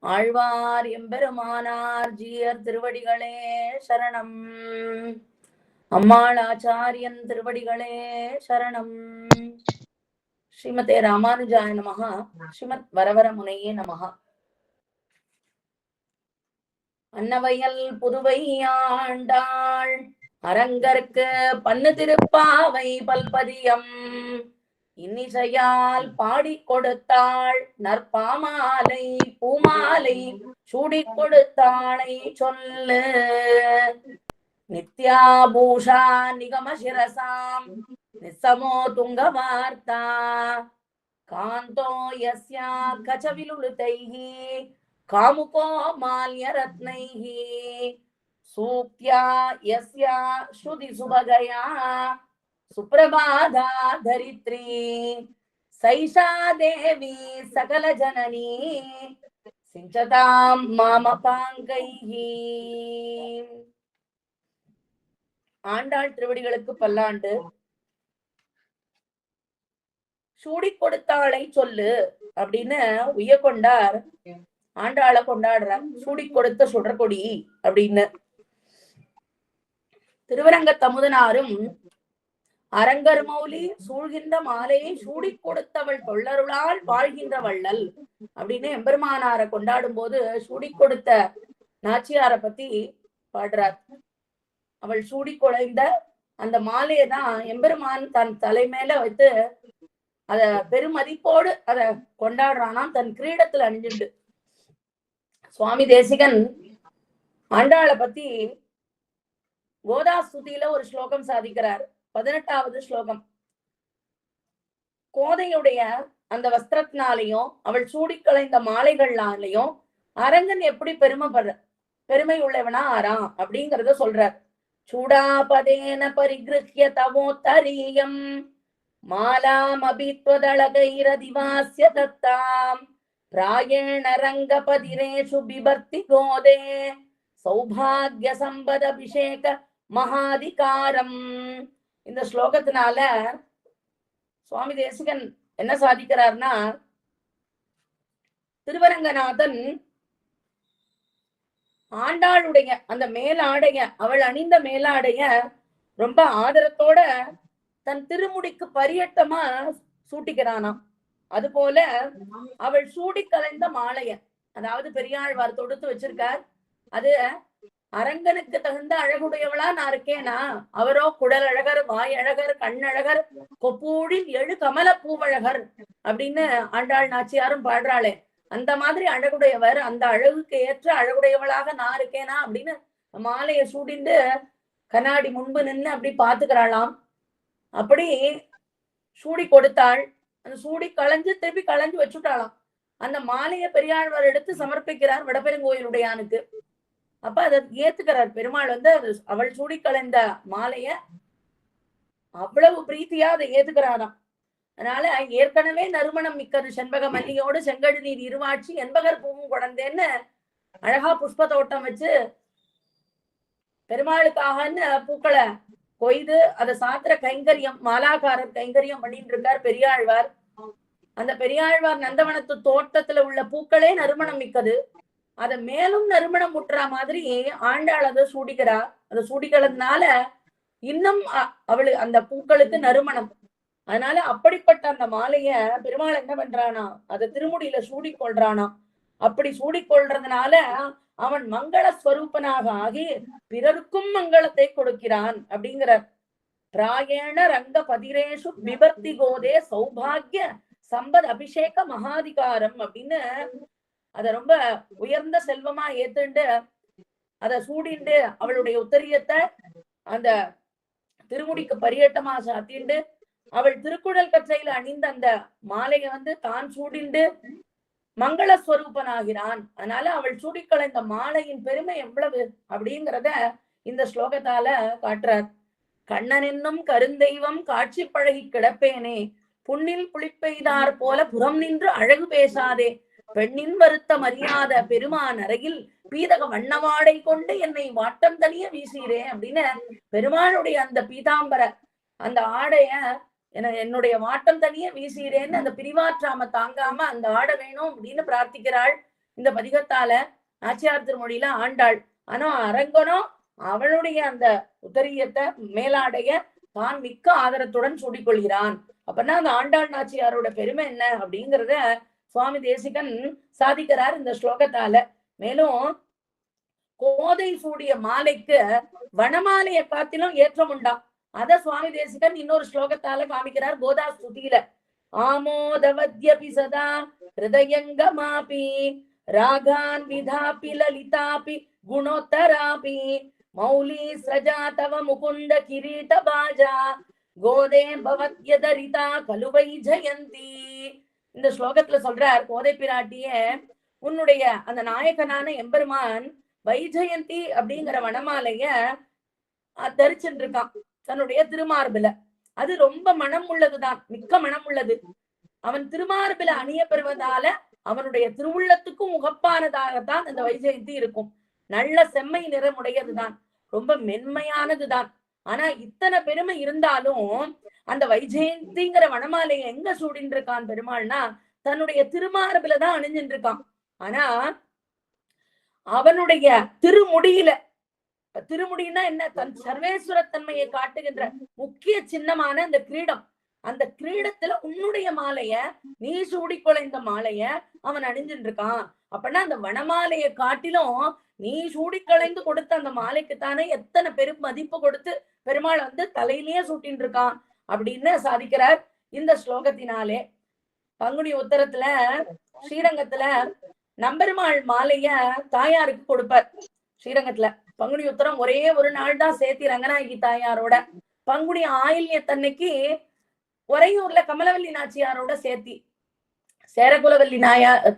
ஆழ்வார் எம்பெருமானார் ஜீயர் திருவடிகளே சரணம். அம்மாள் ஆச்சாரியன் திருவடிகளே சரணம். ஸ்ரீமதே ராமானுஜாய நமஹ. ஸ்ரீமத் வரவர முனையே நமஹ. அன்னவயல் புதுவை ஆண்டாள் அரங்கற்கு பண்ணு திருப்பாவை பல்பதியம் இன்னிசையால் பாடி கொடுத்தாள் நற்பாமாலை பூமாலை சூடி கொடுத்தாளை சொல்லு. நித்யாபூஷா நிகம சிரசாம் நிசமோ துங்க வார்த்தா காந்தோ யஸ்யா கச்சவிலுலுதைஹி காமுகோ மால்ய ரத்னைஹி சூக்த்யா யஸ்யா ஸ்ருதி சுபகயா சுப்ரபாதா தரித்ரி சைஷா தேவி சகல ஜனனி சிஞ்சதாம் மாமபாங்கைஹி. ஆண்டாள் திருவடிகளுக்கு பல்லாண்டு. சூடி கொடுத்தாளை சொல்லு அப்படின்னு உய்ய கொண்டார். ஆண்டாளை கொண்டாடுறார். சூடி கொடுத்த சுடற்கொடி அப்படின்னு. திருவரங்க தமுதனாரும் அரங்கர் மௌலி சூழ்கின்ற மாலையை சூடி கொடுத்தவள் தொல்லருளால் வாழ்கின்ற வள்ளல் அப்படின்னு எம்பெருமானாரை கொண்டாடும் போது சூடி கொடுத்த நாச்சியாரை பத்தி பாடுறார். அவள் சூடி குழைந்த அந்த மாலையை தான் எம்பெருமான் தன் தலைமையில வைத்து அத பெருமதிப்போடு அத கொண்டாடுறானாம். தன் கிரீடத்துல அணிஞ்சுண்டு சுவாமி தேசிகன் ஆண்டாளை பத்தி கோதாஸ்துதியில ஒரு ஸ்லோகம் சாதிக்கிறார். 18வது ஸ்லோகம். கோதையுடைய அந்த வஸ்திரத்தினாலையும் அவள் சூடி களைந்த மாலைகள்னாலையும் அரங்கன் எப்படி பெருமை உள்ளவனா ஆறான் அப்படிங்கறத சொல்றார். சூடாபதேன பரிகிருஹ்ய தவோத்தரீயம் மாலாம் அபித்வதளகைரதிவாஸ்ய தத்தாம் பிராயேண ரங்கபதிரேஷு பிபர்த்தி கோதே சௌபாக்ய சம்பத அபிஷேக மகாதிகாரம். இந்த ஸ்லோகத்தினால சுவாமி தேசிகன் என்ன சாதிக்கிறார்னா, திருவரங்கநாதன் ஆண்டாளுடைய அந்த மேலாடைய அவள் அணிந்த மேலாடைய ரொம்ப ஆதரத்தோட தன் திருமுடிக்கு பரியட்டமா சூட்டிக்கிறானாம். அது போல அவள் சூடி கலைந்த மாலைய, அதாவது பெரியாழ்வார் தொடுத்து வச்சிருக்கார். அது அரங்கனுக்கு தகுந்த அழகுடையவளா நான் இருக்கேனா, அவரோ குடல் அழகர், வாய் அழகர், கண்ணழகர், கொப்பூழில் எழு கமல பூவழகர் அப்படின்னு ஆண்டாள் நாச்சியாரும் பாடுறாளே. அந்த மாதிரி அழகுடையவர், அந்த அழகுக்கு ஏற்ற அழகுடையவளாக நான் இருக்கேனா அப்படின்னு மாலையை சூடிண்டு கண்ணாடி முன்பு நின்று அப்படி பாத்துக்கிறாளாம். அப்படி சூடி கொடுத்தாள். அந்த சூடி களைஞ்சு திருப்பி களைஞ்சு வச்சுட்டாளாம். அந்த மாலையை பெரியாழ்வார் எடுத்து சமர்ப்பிக்கிறார் வடபெருங்கோயிலுடையானுக்கு. அப்ப அதை ஏத்துக்கிறார் பெருமாள். அவள் சூடி களைந்த மாலைய அவ்வளவு பிரீத்தியா அதை ஏத்துக்கிறாராம். அதனால ஏற்கனவே நறுமணம் மிக்கது செண்பக மல்லியோடு செங்கழு நீர் இருவாட்சி என்பகர் பூவும் குழந்தேன்னு அழகா புஷ்ப தோட்டம் வச்சு பெருமாளுக்காகன்னு பூக்களை கொய்து அதை சாத்திர கைங்கரியம், மாலாக்காரர் கைங்கரியம் பண்ணிட்டு இருக்கார் பெரியாழ்வார். அந்த பெரியாழ்வார் நந்தவனத்து தோட்டத்துல உள்ள பூக்களே நறுமணம் மிக்கது. அத மேலும் நறுமணம் முட்டுற மாதிரி ஆண்டாள் அதை சூடிக்கிறா. அதை சூடிக்கிறதுனால இன்னும் அவளு அந்த பூக்களுக்கு நறுமணம். அதனால அப்படிப்பட்ட அந்த மாலைய பெருமாள் என்ன பண்றானா, அதை திருமுடியில சூடிக்கொள்றானா. அப்படி சூடிக்கொள்றதுனால அவன் மங்கள ஸ்வரூபனாக ஆகி பிறருக்கும் மங்களத்தை கொடுக்கிறான் அப்படிங்கிறார். பிராயேண ரங்க பதிரேஷு விபர்த்தி கோதே சௌபாகிய சம்பத் அபிஷேக மகாதிகாரம் அப்படின்னு அத ரொம்ப உயர்ந்த செல்வமா ஏத்துண்டு அத சூடிண்டு அவளுடைய உத்தரியத்தை அந்த திருமுடிக்கு பரியட்டமா சாத்திண்டு அவள் திருக்குடல் கற்றையில அணிந்த அந்த மாலையை தான் சூடிண்டு மங்களஸ்வரூபனாகிறான். அதனால அவள் சூடிக்கலைந்த மாலையின் பெருமை எவ்வளவு அப்படிங்கிறத இந்த ஸ்லோகத்தால காட்டுறார். கண்ணன் என்னும் கருந்தெய்வம் காட்சி பழகி கிடப்பேனே புண்ணில் புளிப்பெய்தார் போல புறம் நின்று அழகு பேசாதே பெண்ணின் வருத்த மரியாத பெருமான் அறையில் பீதக வண்ணவாடை கொண்டு என்னை வாட்டம் தனிய வீசீரே அப்படின்னு பெருமானுடைய அந்த பீதாம்பர அந்த ஆடைய என்னுடைய வாட்டம் தனியே வீசுகிறேன்னு அந்த பிரிவாற்றாம தாங்காம அந்த ஆட வேணும் அப்படின்னு பிரார்த்திக்கிறாள் இந்த பதிகத்தால நாச்சியார் திருமொழியில ஆண்டாள். ஆனா அரங்கனும் அவளுடைய அந்த உத்தரியத்தை மேலாடைய தான் மிக்க ஆதரத்துடன் சூடிக்கொள்கிறான். அப்படின்னா அந்த ஆண்டாள் நாச்சியாரோட பெருமை என்ன அப்படிங்கிறத சுவாமி தேசிகன் சாதிக்கிறார் இந்த ஸ்லோகத்தால. மேலும் கோதை சூடிய மாலைக்கு வனமாலையை காத்திலும் ஏற்றம் உண்டா. அத சுவாமி தேசிகன் இன்னொரு ஸ்லோகத்தால காமிக்கிறார் கோதா ஸ்துதியில. ஆமோதவத்யபி சதா ஹிருதயங்கமாபி ராகான் விதாபி லலிதாபி குணோத்தராபி மௌலி ஸ்ரஜா தவ முகுந்த கிரீட பாஜா கோதே பவத்யதரிதா கலுவை ஜெயந்தி. இந்த ஸ்லோகத்துல சொல்றார் கோதை பிராட்டிய உன்னுடைய அந்த நாயகனான எம்பெருமான் வைஜெயந்தி அப்படிங்கிற வனமாலைய தரிச்சுட்டு இருக்கான் தன்னுடைய திருமார்பில. அது ரொம்ப மனம் உள்ளதுதான், மிக்க மனம் உள்ளது. அவன் திருமார்பில அணிய பெறுவதால அவனுடைய திருவுள்ளத்துக்கும் உகப்பானதாகத்தான் அந்த வைஜெயந்தி இருக்கும். நல்ல செம்மை நிறமுடையதுதான், ரொம்ப மென்மையானதுதான். ஆனா இத்தனை பெருமை இருந்தாலும் அந்த வைஜெயந்திங்கிற வனமாலையை எங்க சூடின்னு இருக்கான் பெருமாள்னா தன்னுடைய திருமார்பிலதான் அணிஞ்சிட்டு இருக்கான். ஆனா அவனுடைய திருமுடியில, திருமுடினா என்ன, தன் சர்வேஸ்வரத்தன்மையை காட்டுகின்ற முக்கிய சின்னமான அந்த கிரீடம், அந்த கிரீடத்துல உன்னுடைய மாலைய நீ சூடிக்கொள்ளைந்த மாலைய அவன் அணிஞ்சிட்டு இருக்கான். அப்படின்னா அந்த வனமாலையை காட்டிலும் நீ சூடிக்களைந்து கொடுத்த அந்த மாலைக்குத்தானே எத்தனை பெரும் மதிப்பு கொடுத்து பெருமாள் தலையிலேயே சூட்டின்னு இருக்கான் அப்படின்னு சாதிக்கிறார் இந்த ஸ்லோகத்தினாலே. பங்குனி உத்தரத்துல ஸ்ரீரங்கத்துல நம்பெருமாள் மாலைய தாயாருக்கு கொடுப்பார். ஸ்ரீரங்கத்துல பங்குனி உத்தரம் ஒரே ஒரு நாள் தான் சேர்த்தி ரங்கநாயகி தாயாரோட, பங்குனி ஆயில்யத்தன்னைக்கு உறையூர்ல கமலவல்லி நாச்சியாரோட சேர்த்தி, சேரகுலவல்லி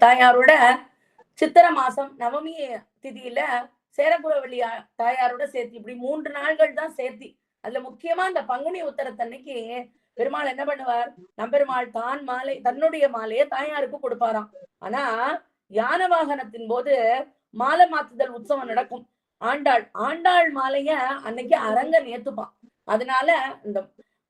தாயாரோட சித்திர மாசம் நவமி திதியில சேரகுலவல்லி தாயாரோட சேர்த்தி, இப்படி 3 நாள்கள் தான் சேர்த்தி. அதுல முக்கியமா இந்த பங்குனி உத்தரத்தன்னைக்கு பெருமாள் என்ன பண்ணுவார், நம்பெருமாள் தான் மாலை தன்னுடைய மாலையை தாயாருக்கு கொடுப்பாராம். ஆனா யான வாகனத்தின் போது மாலை மாத்துதல் உற்சவம் நடக்கும். ஆண்டாள் மாலைய அன்னைக்கு அரங்கன் ஏத்துப்பான். அதனால இந்த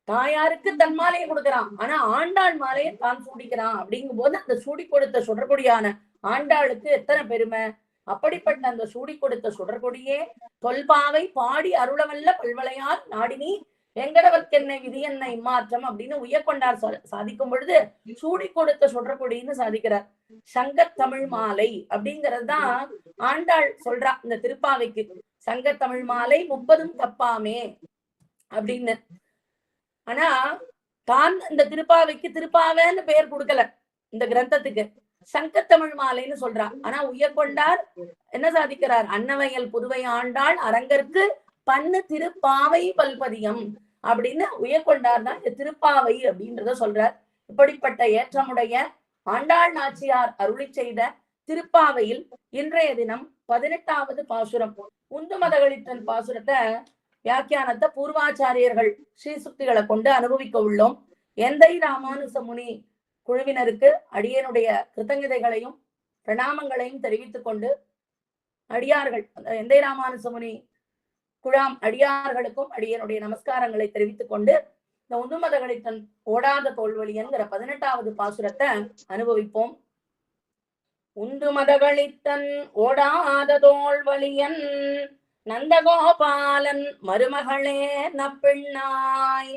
தாயாருக்கு தன் மாலையை கொடுக்கிறான், ஆனா ஆண்டாள் மாலையை தான் சூடிக்கிறான். அப்படிங்கும் போது அந்த சூடி கொடுத்த சுடற்கொடியான ஆண்டாளுக்கு எத்தனை பெருமை. அப்படிப்பட்ட அந்த சூடி கொடுத்த சுடற்கொடியே தொல்பாவை பாடி அருளவல்ல பல்வளையார் நாடினி வெங்கடவர்க்கென்னை விதி என்ன இம்மாற்றம் அப்படின்னு உயர்கொண்டார் சாதிக்கும் பொழுது சூடி கொடுத்த சுடற்கொடின்னு சாதிக்கிறார். சங்கத்தமிழ் மாலை அப்படிங்கிறது தான் ஆண்டாள் சொல்றா இந்த திருப்பாவைக்கு. சங்கத்தமிழ் மாலை 30 தப்பாமே அப்படின்னு. ஆனா தான் இந்த திருப்பாவைக்கு திருப்பாவைன்னு பெயர் கொடுக்கல, இந்த கிரந்தத்துக்கு சங்கத்தமிழ் மாலைன்னு சொல்றா. ஆனா உயர்கொண்டார் என்ன சாதிக்கிறார், அன்னவயல் புதுவை ஆண்டாள் அரங்கற்கு பண்ணு திருப்பாவை பல்பதியம் அப்படின்னு உயர்கொண்டார் தான் இந்த திருப்பாவை அப்படின்றத சொல்றார். இப்படிப்பட்ட ஏற்றமுடைய ஆண்டாள் நாச்சியார் அருளி செய்த திருப்பாவையில் இன்றைய தினம் 18வது பாசுரம் உந்து மதகளித்தன் பாசுரத்தை வியாக்கியானத்தை பூர்வாச்சாரியர்கள் ஸ்ரீசுக்திகளை கொண்டு அனுபவிக்க உள்ளோம். எந்தை ராமானுச முனி குழுவினருக்கு அடியனுடைய கிருத்தஞதைகளையும் பிரணாமங்களையும் தெரிவித்துக் கொண்டு அடியார்கள் எந்தை ராமானுச முனி குழாம் அடியார்களுக்கும் அடியனுடைய நமஸ்காரங்களை தெரிவித்துக் கொண்டு இந்த உந்துமதகளித்தன் ஓடாத தோல்வழி என்கிற 18வது பாசுரத்தை அனுபவிப்போம். உந்துமதகளித்தன் ஓடாத தோல்வழியன் நந்தகோபாலன் மருமகளே நப்பெண்ணாய்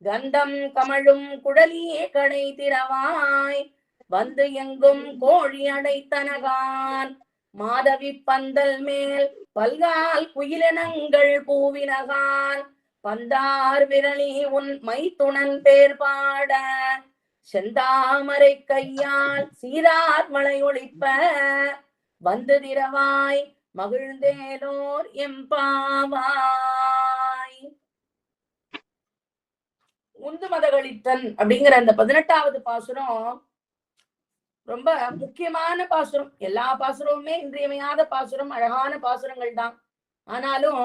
கந்தம் கமழும் குடலியே கடை திறவாய் வந்து எங்கும் கோழி அடைத்தனகான் மாதவி பந்தல் மேல் பல்கால் குயிலினங்கள் பூவினகான் பந்தார் விரலி உன் மைத்துணன் பேர் பாட செந்தாமரை கையால் சீரார் மலை ஒளிப்ப வந்து திறவாய் மகிழ்ந்தேலோர் எம்பாவாய். உந்து மதகளித்தன் அப்படிங்கிற அந்த 18வது பாசுரம் ரொம்ப முக்கியமான பாசுரம். எல்லா பாசுரமுமே இன்றியமையாத பாசுரம், அழகான பாசுரங்கள் தான். ஆனாலும்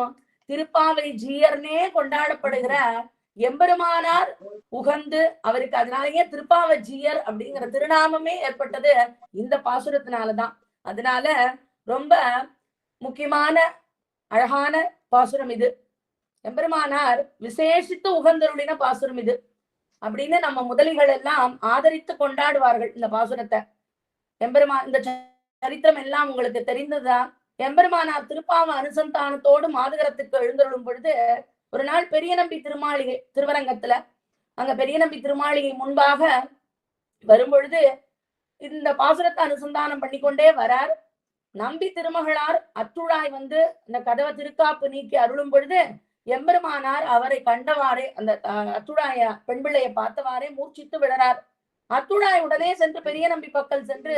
திருப்பாவை ஜீயர்னே கொண்டாடப்படுகிற எம்பெருமானார் உகந்து அவருக்கு அதனாலேயே திருப்பாவை ஜீயர் அப்படிங்கிற திருநாமமே ஏற்பட்டது இந்த பாசுரத்தினாலதான். அதனால ரொம்ப முக்கியமான அழகான பாசுரம் இது. எம்பெருமானார் விசேஷித்து உகந்தருளின பாசுரம் இது. அப்படின்னு நம்ம முதலிகள் எல்லாம் ஆதரித்து கொண்டாடுவார்கள் இந்த பாசுரத்தை. எம்பெருமான் இந்த சரித்திரம் எல்லாம் உங்களுக்கு தெரிந்ததுதான். எம்பெருமானார் திருப்பாவ அனுசந்தானத்தோடு மாதகரத்துக்கு எழுந்தருளும் பொழுது ஒரு நாள் பெரிய நம்பி திருமாளிகை திருவரங்கத்துல அங்க பெரிய நம்பி திருமாளிகை முன்பாக வரும்பொழுது இந்த பாசுரத்தை அனுசந்தானம் பண்ணிக்கொண்டே வரார். நம்பி திருமகளார் அத்துழாய் வந்து இந்த கதவை திருக்காப்பு நீக்கி அருளும் பொழுது எம்பெருமானார் அவரை கண்டவாறே அந்த அத்துழாய பெண் பிள்ளையை பார்த்தவாறே மூர்ச்சித்து விழறார். அத்துழாய் உடனே சென்று பெரிய நம்பி பக்கல் சென்று,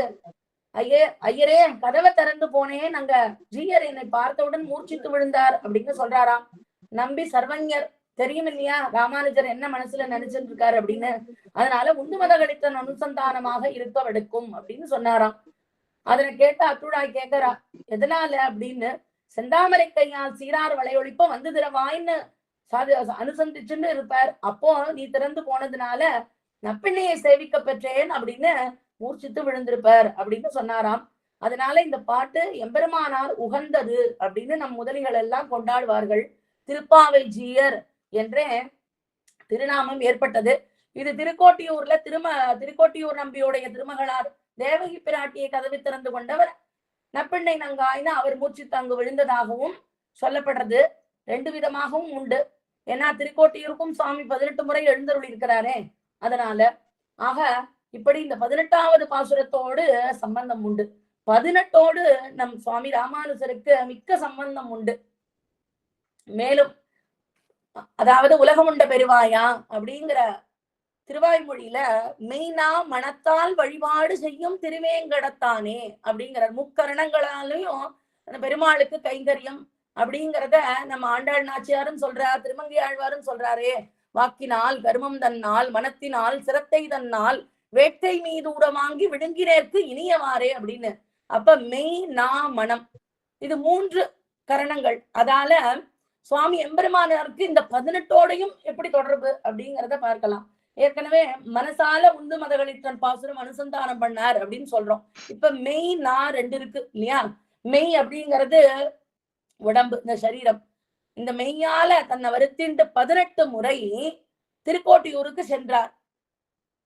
ஐயரே கதவை திறந்து போனேன், அங்க ஜீயர் என்னை பார்த்தவுடன் மூர்ச்சித்து விழுந்தார் அப்படின்னு சொல்றாராம். நம்பி சர்வஞர், தெரியும் இல்லையா ராமானுஜர் என்ன மனசுல நினைச்சிட்டு இருக்காரு அப்படின்னு, அதனால உண்டு மதகளித்தன் அனுசந்தானமாக இருக்க வெடுக்கும் அப்படின்னு சொன்னாராம். அதனை கேட்ட அத்துழாய் கேட்கறா, எதனால அப்படின்னு. செந்தாமரை கையால் சீரார் வளையொழிப்ப வந்து திரவாயின்னு அனுசந்திச்சுன்னு இருப்பார். அப்போ நீ திறந்து போனதுனால நப்பெண்ணையை சேவிக்க பெற்றேன் அப்படின்னு மூர்ச்சித்து விழுந்திருப்பார் அப்படின்னு சொன்னாராம். அதனால இந்த பாட்டு எம்பெருமானார் உகந்தது அப்படின்னு நம் முதலிகள் எல்லாம் கொண்டாடுவார்கள். திருப்பாவை ஜீயர் என்றே திருநாமம் ஏற்பட்டது. இது திருக்கோட்டியூர்ல திருக்கோட்டியூர் நம்பியுடைய திருமகளார் தேவகி பிராட்டியை கதவி திறந்து கொண்டவர் நப்பெண்ணை நங்காயின்னு அவர் மூச்சித்து அங்கு விழுந்ததாகவும் சொல்லப்படுறது. ரெண்டு விதமாகவும் உண்டு. ஏன்னா திருக்கோட்டியூருக்கும் சுவாமி 18 முறை எழுந்தருள் இருக்கிறாரே, அதனால. ஆக இப்படி இந்த 18வது பாசுரத்தோடு சம்பந்தம் உண்டு. 18ஓடு நம் சுவாமி ராமானுஜருக்கு மிக்க சம்பந்தம் உண்டு. மேலும் அதாவது உலகமுண்ட பெருவாயா அப்படிங்கிற திருவாய்மொழியில மெய்னா மனத்தால் வழிபாடு செய்யும் திருவேங்கடத்தானே அப்படிங்கிற முக்கரணங்களாலையும் அந்த பெருமாளுக்கு கைங்கரியம் அப்படிங்கிறத நம்ம ஆண்டாள் நாச்சியாரும் சொல்றார், திருமங்கை ஆழ்வாரும் சொல்றாரே, வாக்கினால் கர்மம் தன்னால் மனத்தினால் சிரத்தை தன்னால் வேட்கை மீது உரமாங்கி விழுங்கினேற்கு இனியவாரே அப்படின்னு. அப்ப மெய் நா மனம் இது 3 கரணங்கள். அதால சுவாமி எம்பெருமானாருக்கு இந்த 18ஓடையும் எப்படி தொடர்பு அப்படிங்கிறத பார்க்கலாம். ஏற்கனவே மனசால உந்து மதகளித்தன் பாசுரம் அனுசந்தானம் பண்ணார் அப்படின்னு சொல்றோம். இப்ப மெய் நா 2 இருக்கு இல்லையா. மெய் அப்படிங்கிறது உடம்பு, இந்த சரீரம். இந்த மெய்யால தன்னை வருத்தின்ற 18 முறை திருக்கோட்டியூருக்கு சென்றார்.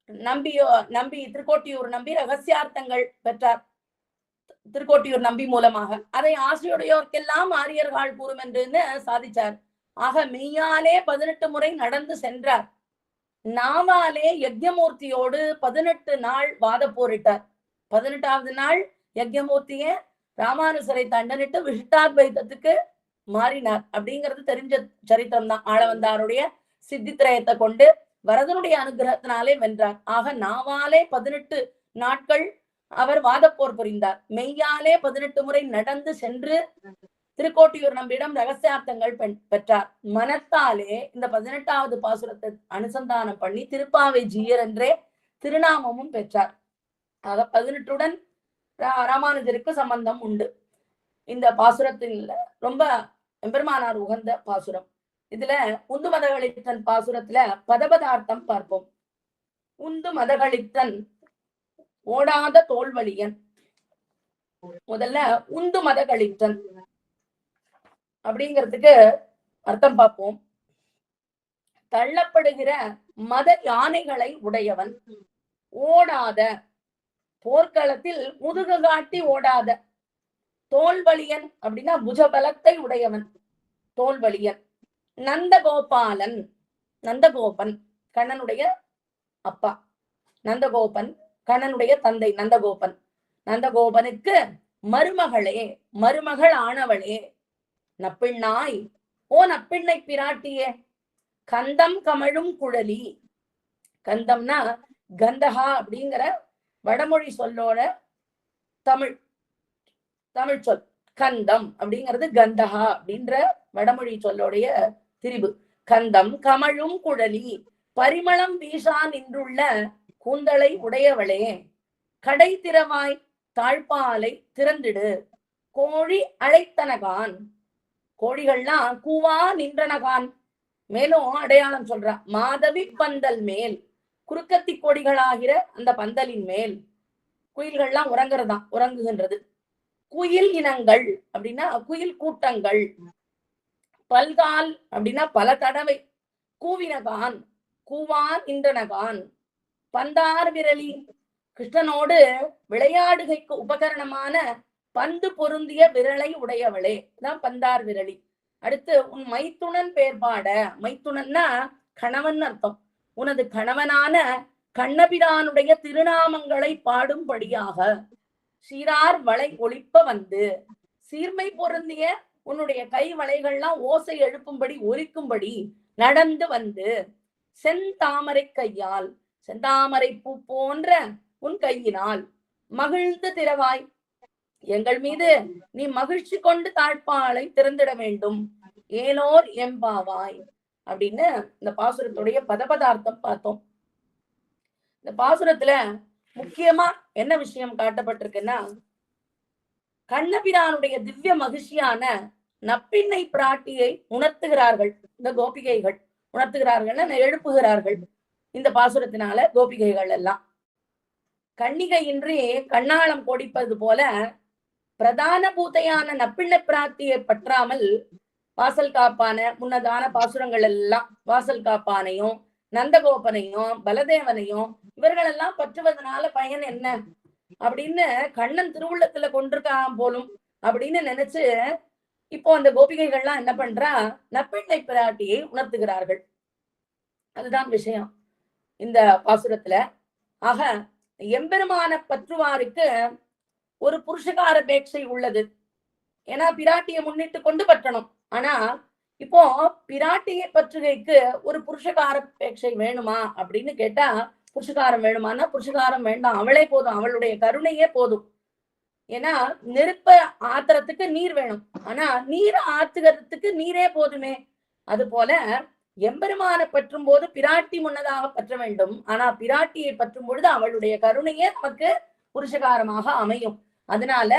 நம்பி திருக்கோட்டியூர் நம்பி ரகசியார்த்தங்கள் பெற்றார் திருக்கோட்டியூர் நம்பி மூலமாக. அதை ஆசிரியருடையோர்க்கெல்லாம் ஆரியர்கள் கூறும் என்று சாதிச்சார். ஆக மெய்யாலே 18 முறை நடந்து சென்றார். நாவாலே யஜ்ஞமூர்த்தியோடு 18 நாள் வாத போரிட்டார். 18வது நாள் யஜ்ஞமூர்த்திய ராமானுசரை தண்டனிட்டு விசிஷ்டாத்வைதத்துக்கு மாறினார் அப்படிங்கிறது தெரிஞ்ச சரித்திரம் தான். ஆளவந்தாருடைய சித்தித்திரயத்தை கொண்டு வரதனுடைய அனுகிரகத்தினாலே வென்றார். ஆக நாவாலே 18 நாட்கள் அவர் வாதப்போர் புரிந்தார். மெய்யாலே 18 முறை நடந்து சென்று திருக்கோட்டியூர் நம்பியிடம் ரகசியார்த்தங்கள் பெற்றார். மனத்தாலே இந்த 18வது பாசுரத்தை அனுசந்தானம் பண்ணி திருப்பாவை ஜீயர் என்றே திருநாமமும் பெற்றார். ஆக 18உடன் ராமானுஜருக்கு சம்பந்தம் உண்டு. இந்த பாசுரத்தில் ரொம்ப எம்பெருமானார் உகந்த பாசுரம். இதுல உந்து மதகளித்தன் பாசுரத்துல பதபதார்த்தம் பார்ப்போம். உந்து மதகளித்தன் ஓடாத தோல்வழியன். முதல்ல உந்து மதகளித்தன் அப்படிங்கிறதுக்கு அர்த்தம் பார்ப்போம். தள்ளப்படுகிற மத யானைகளை உடையவன், ஓடாத போர்க்களத்தில் முதுகு காட்டி ஓடாத. தோல்வழியன் அப்படின்னா புஜபலத்தை உடையவன் தோல்வழியன். நந்தகோபாலன், நந்தகோபன் கண்ணனுடைய அப்பா, நந்தகோபன் கண்ணனுடைய தந்தை நந்தகோபன். நந்தகோபனுக்கு மருமகளே, மருமகள் ஆனவளே, நப்பிண்ணாய், ஓ நப்பிண்ணை பிராட்டியே, கந்தம் கமழும் குழலி. கந்தம்னா கந்தகா அப்படிங்கிற வடமொழி சொல்லோட தமிழ் சொல். கந்தம் அப்படிங்கிறது கந்தகா அப்படின்ற வடமொழி சொல்லோடைய திரிபு. கந்தம் கமழும் குழலி, பரிமளம் வீசா நின்றுள்ள கூந்தலை உடையவளே, கடை திறவாய் தாழ்பாலை திறந்திடு, கோழி அழைத்தனகான். கோழிகள்லாம் கூவா நின்றனகான். மேலும் அடையாளம் சொல்றா, மாதவி பந்தல் மேல், குறுக்கத்தி கொடிகளாகிற அந்த பந்தலின் மேல் குயில்கள்லாம் உறங்குகின்றது. குயில் இனங்கள் அப்படின்னா குயில் கூட்டங்கள். பல்கால் அப்படின்னா பல தடவை. கூவினகான், கூவான் இன்றனகான். பந்தார் விரலி, கிருஷ்ணனோடு விளையாடுகைக்கு உபகரணமான பந்து பொருந்திய விரலை உடையவளே தான் பந்தார் விரலி. அடுத்து உன் மைத்துனன் பேர்பாட, மைத்துனன்னா கணவன் அர்த்தம். உனது கணவனான கண்ணபிரானுடைய திருநாமங்களை பாடும்படியாக சீரார் வளை ஒளிப்ப வந்து, சீர்மை பொருந்திய உன்னுடைய கை வளைகள்லாம் ஓசை எழுப்பும்படி ஒலிக்கும்படி நடந்து வந்து, செந்தாமரை கையால், செந்தாமரை பூ போன்ற உன் கையினால் மகிழ்ந்து திறவாய், எங்கள் மீது நீ மகிழ்ச்சி கொண்டு தாழ்பாலை திறந்திட வேண்டும், ஏனோர் எம்பாவாய் அப்படின்னு இந்த பாசுரத்துடைய பதபதார்த்தம் பார்த்தோம். இந்த பாசுரத்துல முக்கியமா என்ன விஷயம் காட்டப்பட்டிருக்குன்னா, கண்ணபிரானுடைய திவ்ய மகிழ்ச்சியான நப்பிண்ணை பிராட்டியை உணர்த்துகிறார்கள் இந்த கோபிகைகள். உணர்த்துகிறார்கள், எழுப்புகிறார்கள் இந்த பாசுரத்தினால கோபிகைகள் எல்லாம். கன்னிகையின்றி கண்ணாளம் கொடிப்பது போல பிரதான பூத்தையான நப்பிண்ணை பிராட்டியை பற்றாமல் வாசல் காப்பான முன்னதான பாசுரங்கள் எல்லாம், வாசல் காப்பானையும் நந்தகோபனையும் பலதேவனையும் இவர்கள் எல்லாம் பற்றுவதனால பயன் என்ன அப்படின்னு கண்ணன் திருவுள்ளத்துல கொண்டிருக்கான் போலும் அப்படின்னு நினைச்சு இப்போ அந்த கோபிகைகள்லாம் என்ன பண்றா, நப்பிண்ணை பிராட்டியை உணர்த்துகிறார்கள். அதுதான் விஷயம் இந்த பாசுரத்துல. ஆக எம்பெருமான பற்றுவாருக்கு ஒரு புருஷகார பேட்சை உள்ளது. ஏன்னா பிராட்டியை முன்னிட்டு கொண்டு பற்றணும். ஆனா இப்போ பிராட்டியை பற்றுகைக்கு ஒரு புருஷகார பேட்சை வேணுமா அப்படின்னு கேட்டா, புருஷகாரம் வேணுமானா புருஷகாரம் வேண்டாம், அவளே போதும், அவளுடைய கருணையே போதும். ஏன்னா நெருப்ப ஆத்துறதுக்கு நீர் வேணும், ஆனா நீரை ஆத்துகிறதுக்கு நீரே போதுமே. அது போல எம்பெருமான பற்றும் போது பிராட்டி முன்னதாக பற்ற வேண்டும், ஆனா பிராட்டியை பற்றும் பொழுது அவளுடைய கருணையே நமக்கு புருஷகாரமாக அமையும். அதனால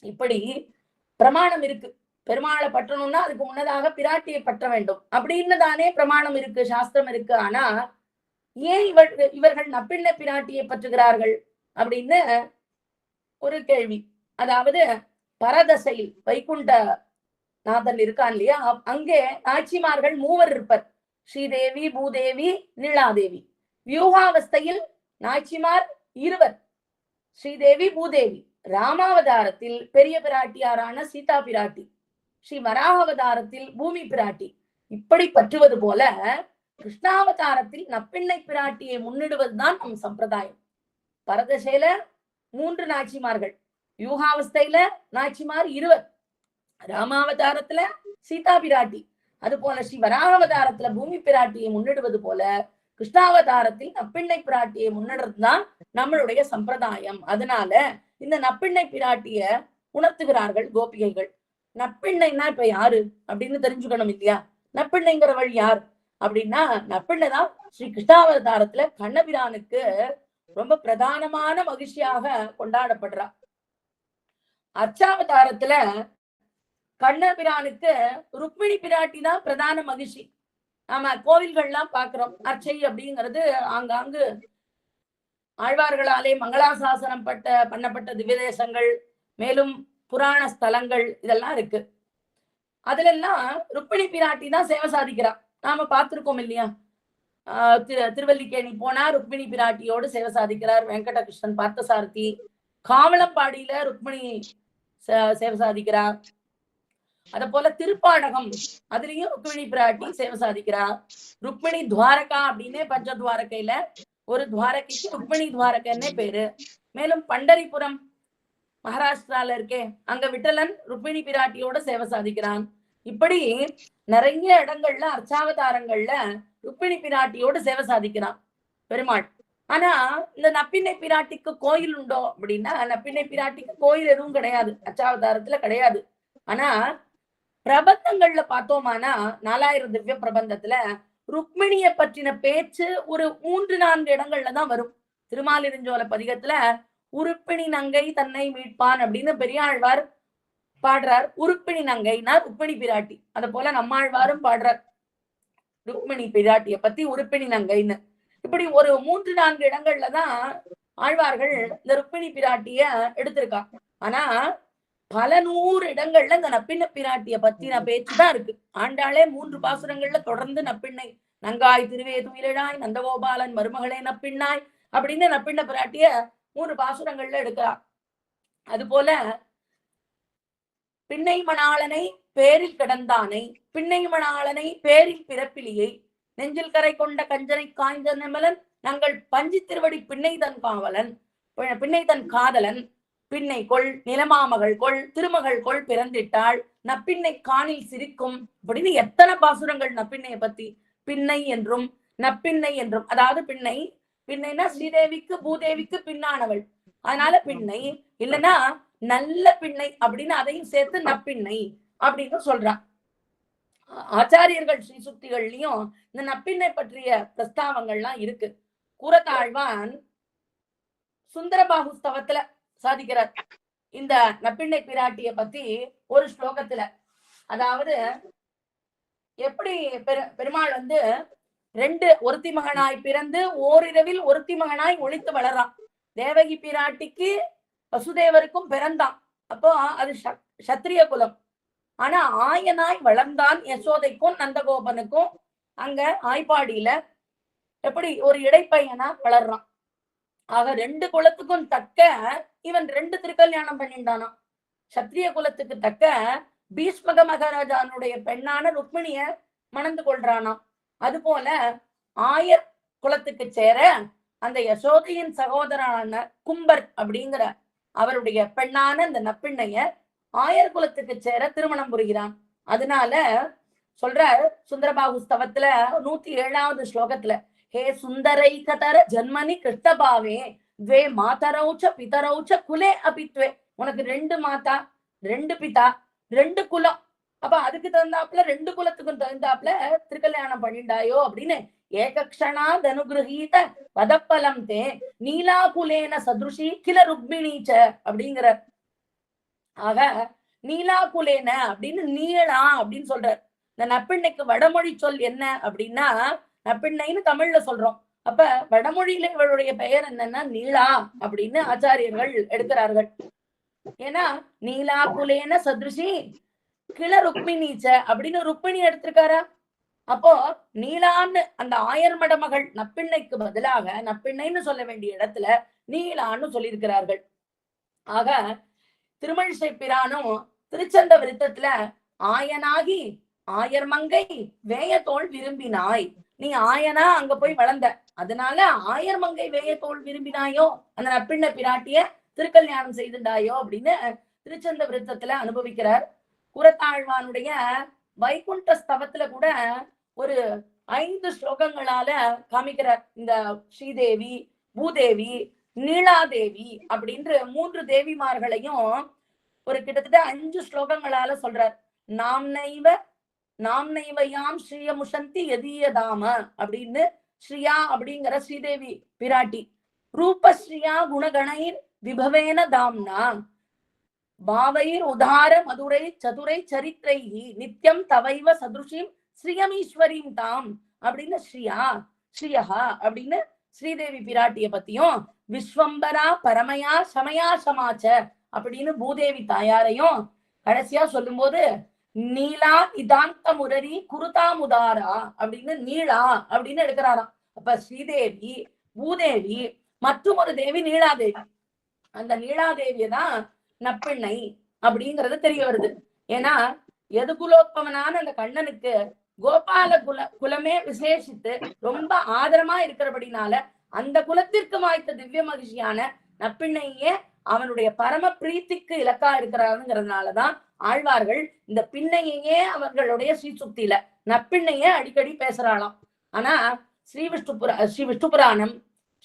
இப்படி பிரமாணம் இருக்கு. பெருமாளை பற்றணும்னா அதுக்கு முன்னதாக பிராட்டியை பற்ற வேண்டும் அப்படின்னு தானே பிரமாணம் இருக்கு, சாஸ்திரம் இருக்கு. ஆனா ஏன் இவர்கள் நப்பிண்ணை பிராட்டியை பற்றுகிறார்கள் அப்படின்னு ஒரு கேள்வி. அதாவது பரதசையில் வைகுண்ட நாதன் இருக்கான் இல்லையா, அங்கே நாச்சிமார்கள் மூவர் இருப்பர், ஸ்ரீதேவி பூதேவி நீலாதேவி. வியூகாவஸ்தையில் நாச்சிமார் இருவர், ஸ்ரீதேவி பூதேவி. ராமாவதாரத்தில் பெரிய பிராட்டியாரான சீதா பிராட்டி, ஸ்ரீ வராகாவதாரத்தில் பூமி பிராட்டி. இப்படி பற்றுவது போல கிருஷ்ணாவதாரத்தில் நப்பிண்ணை பிராட்டியை முன்னிடுவதுதான் நம் சம்பிரதாயம். பரதசையில 3 நாச்சிமார்கள், யூகாவஸ்தையில நாச்சிமார் 20, ராமாவதாரத்துல சீதா பிராட்டி, அது போல ஸ்ரீ வராகாவதாரத்துல பூமி பிராட்டியை முன்னிடுவது போல கிருஷ்ணாவதாரத்தில் நப்பிண்ணை பிராட்டியை முன்னிடுறதுதான் நம்மளுடைய சம்பிரதாயம். அதனால இந்த நப்பிண்ணை பிராட்டிய உணர்த்துகிறார்கள் கோபிகைகள். நப்பிண்ணைன்னா இப்ப யாரு அப்படின்னு தெரிஞ்சுக்கணும் இல்லையா. நப்பிண்ணைங்கிறவள் யார் அப்படின்னா, நப்பிண்ணைதான் ஸ்ரீ கிருஷ்ணாவதாரத்துல கண்ணபிரானுக்கு ரொம்ப பிரதானமான மகிழ்ச்சியாக கொண்டாடப்படுறா. அர்ச்சாவதாரத்துல கண்ணபிரானுக்கு ருக்மிணி பிராட்டி தான் பிரதான மகிழ்ச்சி. நாம கோவில்கள்லாம் பாக்குறோம், அர்ச்சை அப்படிங்கிறது ஆங்காங்கு ஆழ்வார்களாலே மங்களாசாசனம் பண்ணப்பட்ட திவ்யதேசங்கள், மேலும் புராண ஸ்தலங்கள் இதெல்லாம் இருக்கு. அதுல எல்லாம் ருக்மிணி பிராட்டி தான் சேவை சாதிக்கிறா. நாம பார்த்திருக்கோம் இல்லையா. திருவல்லிக்கேணி போனா ருக்மிணி பிராட்டியோடு சேவை சாதிக்கிறார் வெங்கடகிருஷ்ணன் பார்த்தசாரதி. காவலம்பாடியில ருக்மிணி சேவை சாதிக்கிறார். அத போல திருப்பாடகம் அதுலயும் ருக்மிணி பிராட்டி சேவை சாதிக்கிறார். ருக்மிணி துவாரகா அப்படின்னே பஞ்சத்வாரகையில ஒரு துவாரகைக்கு ருக்மிணி துவாரகன்னே பேரு. மேலும் பண்டரிபுரம் மகாராஷ்டிரால இருக்கே, அங்க விட்டலன் ருக்மிணி பிராட்டியோட சேவை சாதிக்கிறான். இப்படி நிறைய இடங்கள்ல அர்ச்சாவதாரங்கள்ல ருக்மிணி பிராட்டியோடு சேவை சாதிக்கிறான் பெருமாள். ஆனா இந்த நப்பிண்ணை பிராட்டிக்கு கோயில் உண்டோ அப்படின்னா, நப்பிண்ணை பிராட்டிக்கு கோயில் எதுவும் கிடையாது, அர்ச்சாவதாரத்துல கிடையாது. ஆனா பிரபந்தங்கள்ல பார்த்தோமானா 4000 திவ்ய பிரபந்தத்துல ருக்மிணிய பற்றின பேச்சு ஒரு 3-4 இடங்கள்ல தான் வரும். திருமாலிருஞ்சோல பதிகத்துல உருப்பிணி நங்கை தன்னை மீட்பான் அப்படின்னு பெரியாழ்வார் பாடுறார். உருப்பிணி நங்கைனா ருக்மிணி பிராட்டி. அத போல நம்மாழ்வாரும் பாடுறார் ருக்மிணி பிராட்டிய பத்தி உருப்பிணி நங்கைன்னு. இப்படி ஒரு 3-4 இடங்கள்லதான் ஆழ்வார்கள் இந்த ருக்மிணி பிராட்டிய எடுத்திருக்கா. ஆனா பல 100 இடங்கள்ல இந்த நப்பிண்ணை பிராட்டிய பத்தின பேச்சுதான் இருக்கு. ஆண்டாளே 3 பாசுரங்கள்ல தொடர்ந்து நப்பிண்ணை நங்காய் திருவே துயிலாய் நந்தகோபாலன் மருமகளே நப்பின்னாய் அப்படின்னு நப்பிண்ண பிராட்டிய 3 பாசுரங்கள்ல எடுக்கிறார். அது போல பின்னை மணாளனை பேரில் கிடந்தானை, பின்னை மணாளனை பேரில் பிறப்பிலியை, நெஞ்சில் கரை கொண்ட கஞ்சனை காய்ந்த நிமலன், நங்கள் பஞ்சி திருவடி பின்னை தன் காவலன், பின்னை தன் காதலன், பின்னை கொள் நிலமாமகள் கொள் திருமகள் கொள் பிறந்திட்டாள், நப்பின்னை காணில் சிரிக்கும் அப்படின்னு எத்தனை பாசுரங்கள் நப்பின்னைய பத்தி. பின்னை என்றும் நப்பின்னை என்றும், அதாவது பின்னை, பின்னைனா ஸ்ரீதேவிக்கு பூதேவிக்கு பின்னானவள், அதனால பின்னை, இல்லைன்னா நல்ல பின்னை அப்படின்னு அதையும் சேர்த்து நப்பின்னை அப்படின்னு சொல்றான். ஆச்சாரியர்கள் ஸ்ரீ சுக்திகள்லயும் இந்த நப்பின்னை பற்றிய பிரஸ்தாவங்கள்லாம் இருக்கு. கூரத்தாழ்வான் சுந்தரபாகுஸ்தவத்துல சாதிக்கிறார் இந்த நப்பிண்ணை பிராட்டிய பத்தி ஒரு ஸ்லோகத்துல. அதாவது எப்படி பெருமாள் வந்து ஒருத்தி மகனாய் பிறந்து ஓரிரவில் ஒருத்தி மகனாய் ஒளித்து வளர்றான். தேவகி பிராட்டிக்கு வசுதேவருக்கும் பிறந்தான், அப்போ அது சத்திரிய குலம். ஆனா ஆயனாய் வளர்ந்தான் யசோதைக்கும் நந்தகோபனுக்கும் அங்க ஆய்ப்பாடியில எப்படி ஒரு இடைப்பையனா வளர்றான். ஆக 2 குலத்துக்கும் தக்க இவன் 2 திருக்கல்யாணம் பண்ணிட்டானா. சத்திரிய குலத்துக்கு தக்க பீஷ்மக மகாராஜானுடைய பெண்ணான ருக்மிணிய மணந்து கொள்றானா. அது போல ஆயர் குலத்துக்கு சேர அந்த யசோதையின் சகோதரனான கும்பர் அப்படிங்கிற அவருடைய பெண்ணான இந்த நப்பிண்ணைய ஆயர் குலத்துக்கு சேர திருமணம் புரிகிறான். அதனால சொல்ற சுந்தரபாகுஸ்தவத்துல 107வது ஸ்லோகத்துல, ஹே சுந்தரை கதர ஜன்மனி கிருஷ்ணபாவே வே மாதரௌச்ச பிதரௌச்ச குலே அபித்வே, உனக்கு 2 மாதா 2 பிதா 2 குலம், அப்ப அதுக்கு தகுந்தாப்புல 2 குலத்துக்கும் தகுந்தாப்புல திருக்கல்யாணம் பண்ணிண்டாயோ அப்படின்னு ஏகக்ஷணா தனுகிரகீத பதப்பலம் தே நீலாகுலேன சதுருஷி கில ருக்மிணீச்ச அப்படிங்கிற. ஆக நீலாகுலேன அப்படின்னு நீளா அப்படின்னு சொல்றார். இந்த நப்பிண்ணைக்கு வடமொழி சொல் என்ன அப்படின்னா, நப்பிண்ணைன்னு தமிழ்ல சொல்றோம், அப்ப வடமொழியில இவளுடைய பெயர் என்னன்னா நீளா அப்படின்னு ஆச்சாரியர்கள் எடுக்கிறார்கள். ஏன்னா நீலாகுலேன சதுருஷி கிள ருக்மிணீச்ச அப்படின்னு ருக்மிணி எடுத்திருக்காரா. அப்போ நீலான்னு அந்த ஆயர் மடமகள் நப்பிண்ணைக்கு பதிலாக நப்பிண்ணைன்னு சொல்ல வேண்டிய இடத்துல நீலான்னு சொல்லியிருக்கிறார்கள். ஆக திருமழிசை பிரானும் திருச்சந்த விருத்தத்துல ஆயனாகி ஆயர் மங்கை வேயத்தோள் விரும்பினாய், நீ ஆயனா அங்க போய் வளர்ந்த, அதனால ஆயர் மங்கை வேயத்தோள் விரும்பினாயோ, அந்த நப்பிண்ண பிராட்டிய திருக்கல்யாணம் செய்துண்டாயோ அப்படின்னு திருச்சந்த விருத்தத்துல அனுபவிக்கிறார். கூரத்தாழ்வானுடைய வைகுண்ட ஸ்தவத்துல கூட ஒரு 5 ஸ்லோகங்களால காமிக்கிறார். இந்த ஸ்ரீதேவி, பூதேவி, நீலாதேவி அப்படின்ற 3 தேவிமார்களையும் ஒரு கிட்டத்தட்ட 5 ஸ்லோகங்களால சொல்றார். நாம் நைவயாம் ஸ்ரீயமுஷந்தி எதியதாம அப்படின்னு ஸ்ரீயா அப்படிங்கிற ஸ்ரீதேவி பிராட்டி, ரூபஸ்ரீயா குணகணைர் விபவேன தாம்னா பாவைர் உதார மதுரை சதுரை சரித்திரை நித்தியம் தவைவ சதுருஷிம் ஸ்ரீயமீஸ்வரீம் தாம் அப்படின்னு ஸ்ரீயா அப்படின்னு ஸ்ரீதேவி பிராட்டிய பத்தியும், விஸ்வம்பரா பரமயா சமயா சமாச்ச அப்படின்னு பூதேவி தாயாரையும் கடைசியா சொல்லும் போது நீலா இதாந்த முரரி குருதா முதாரா அப்படின்னு நீளா அப்படின்னு எடுக்கிறாராம். அப்ப ஸ்ரீதேவி, பூதேவி மற்றும் ஒரு தேவி நீலாதேவி, அந்த நீலாதேவியை தான் நப்பிண்ணை அப்படிங்கிறது தெரிய வருது. ஏன்னா எது குலோத்பவனான அந்த கண்ணனுக்கு கோபால குலமே விசேஷித்து ரொம்ப ஆதரமா இருக்கிறபடினால அந்த குலத்திற்கு வாய்த்த திவ்ய மகிழ்ச்சியான நப்பிண்ணையே அவனுடைய பரம பிரீத்திக்கு இலக்கா இருக்கிறாருங்கிறதுனாலதான் ஆழ்வார்கள் இந்த பின்னையே அவர்களுடைய ஸ்ரீசுக்தியில நப்பிண்ணையே அடிக்கடி பேசுறாளாம். ஆனா ஸ்ரீ விஷ்ணு புராணம்,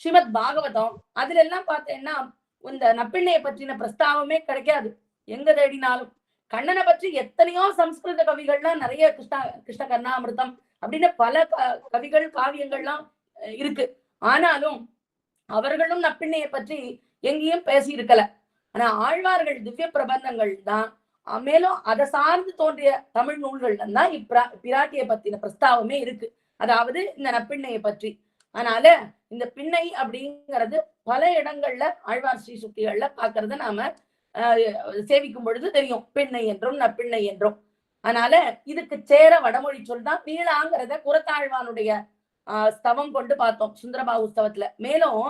ஸ்ரீமத் பாகவதம் அதுல எல்லாம் பார்த்தேன்னா இந்த நப்பிண்ணையை பற்றின பிரஸ்தாவமே கிடைக்காது. எங்க தேடினாலும் கண்ணனை பற்றி எத்தனையோ சம்ஸ்கிருத கவிகள்லாம் நிறைய கிருஷ்ண கர்ணாமிருதம் அப்படின்னு பல கவிகள் காவியங்கள்லாம் இருக்கு. ஆனாலும் அவர்களும் நப்பிண்ணையை பற்றி எங்கேயும் பேசி இருக்கல. ஆனா ஆழ்வார்கள் திவ்ய பிரபந்தங்கள் தான், மேலும் அதை சார்ந்து தோன்றிய தமிழ் நூல்கள்ல தான் பிராட்டியை பத்தின பிரஸ்தாவமே இருக்கு, அதாவது இந்த நப்பிண்ணையை பற்றி. அதனால இந்த பின்னை அப்படிங்கிறது பல இடங்கள்ல ஆழ்வார் ஸ்ரீ சுக்திகள்ல பாக்குறத நாம சேவிக்கும் பொழுது தெரியும், பின்னை என்றும் நப்பிண்ணை என்றும். அதனால இதுக்கு சேர வடமொழி சொல் தான் நீளாங்கிறத குரத்தாழ்வானுடைய ஸ்தவம் கொண்டு பார்த்தோம் சுந்தரபாகு உஸ்தவத்துல. மேலும்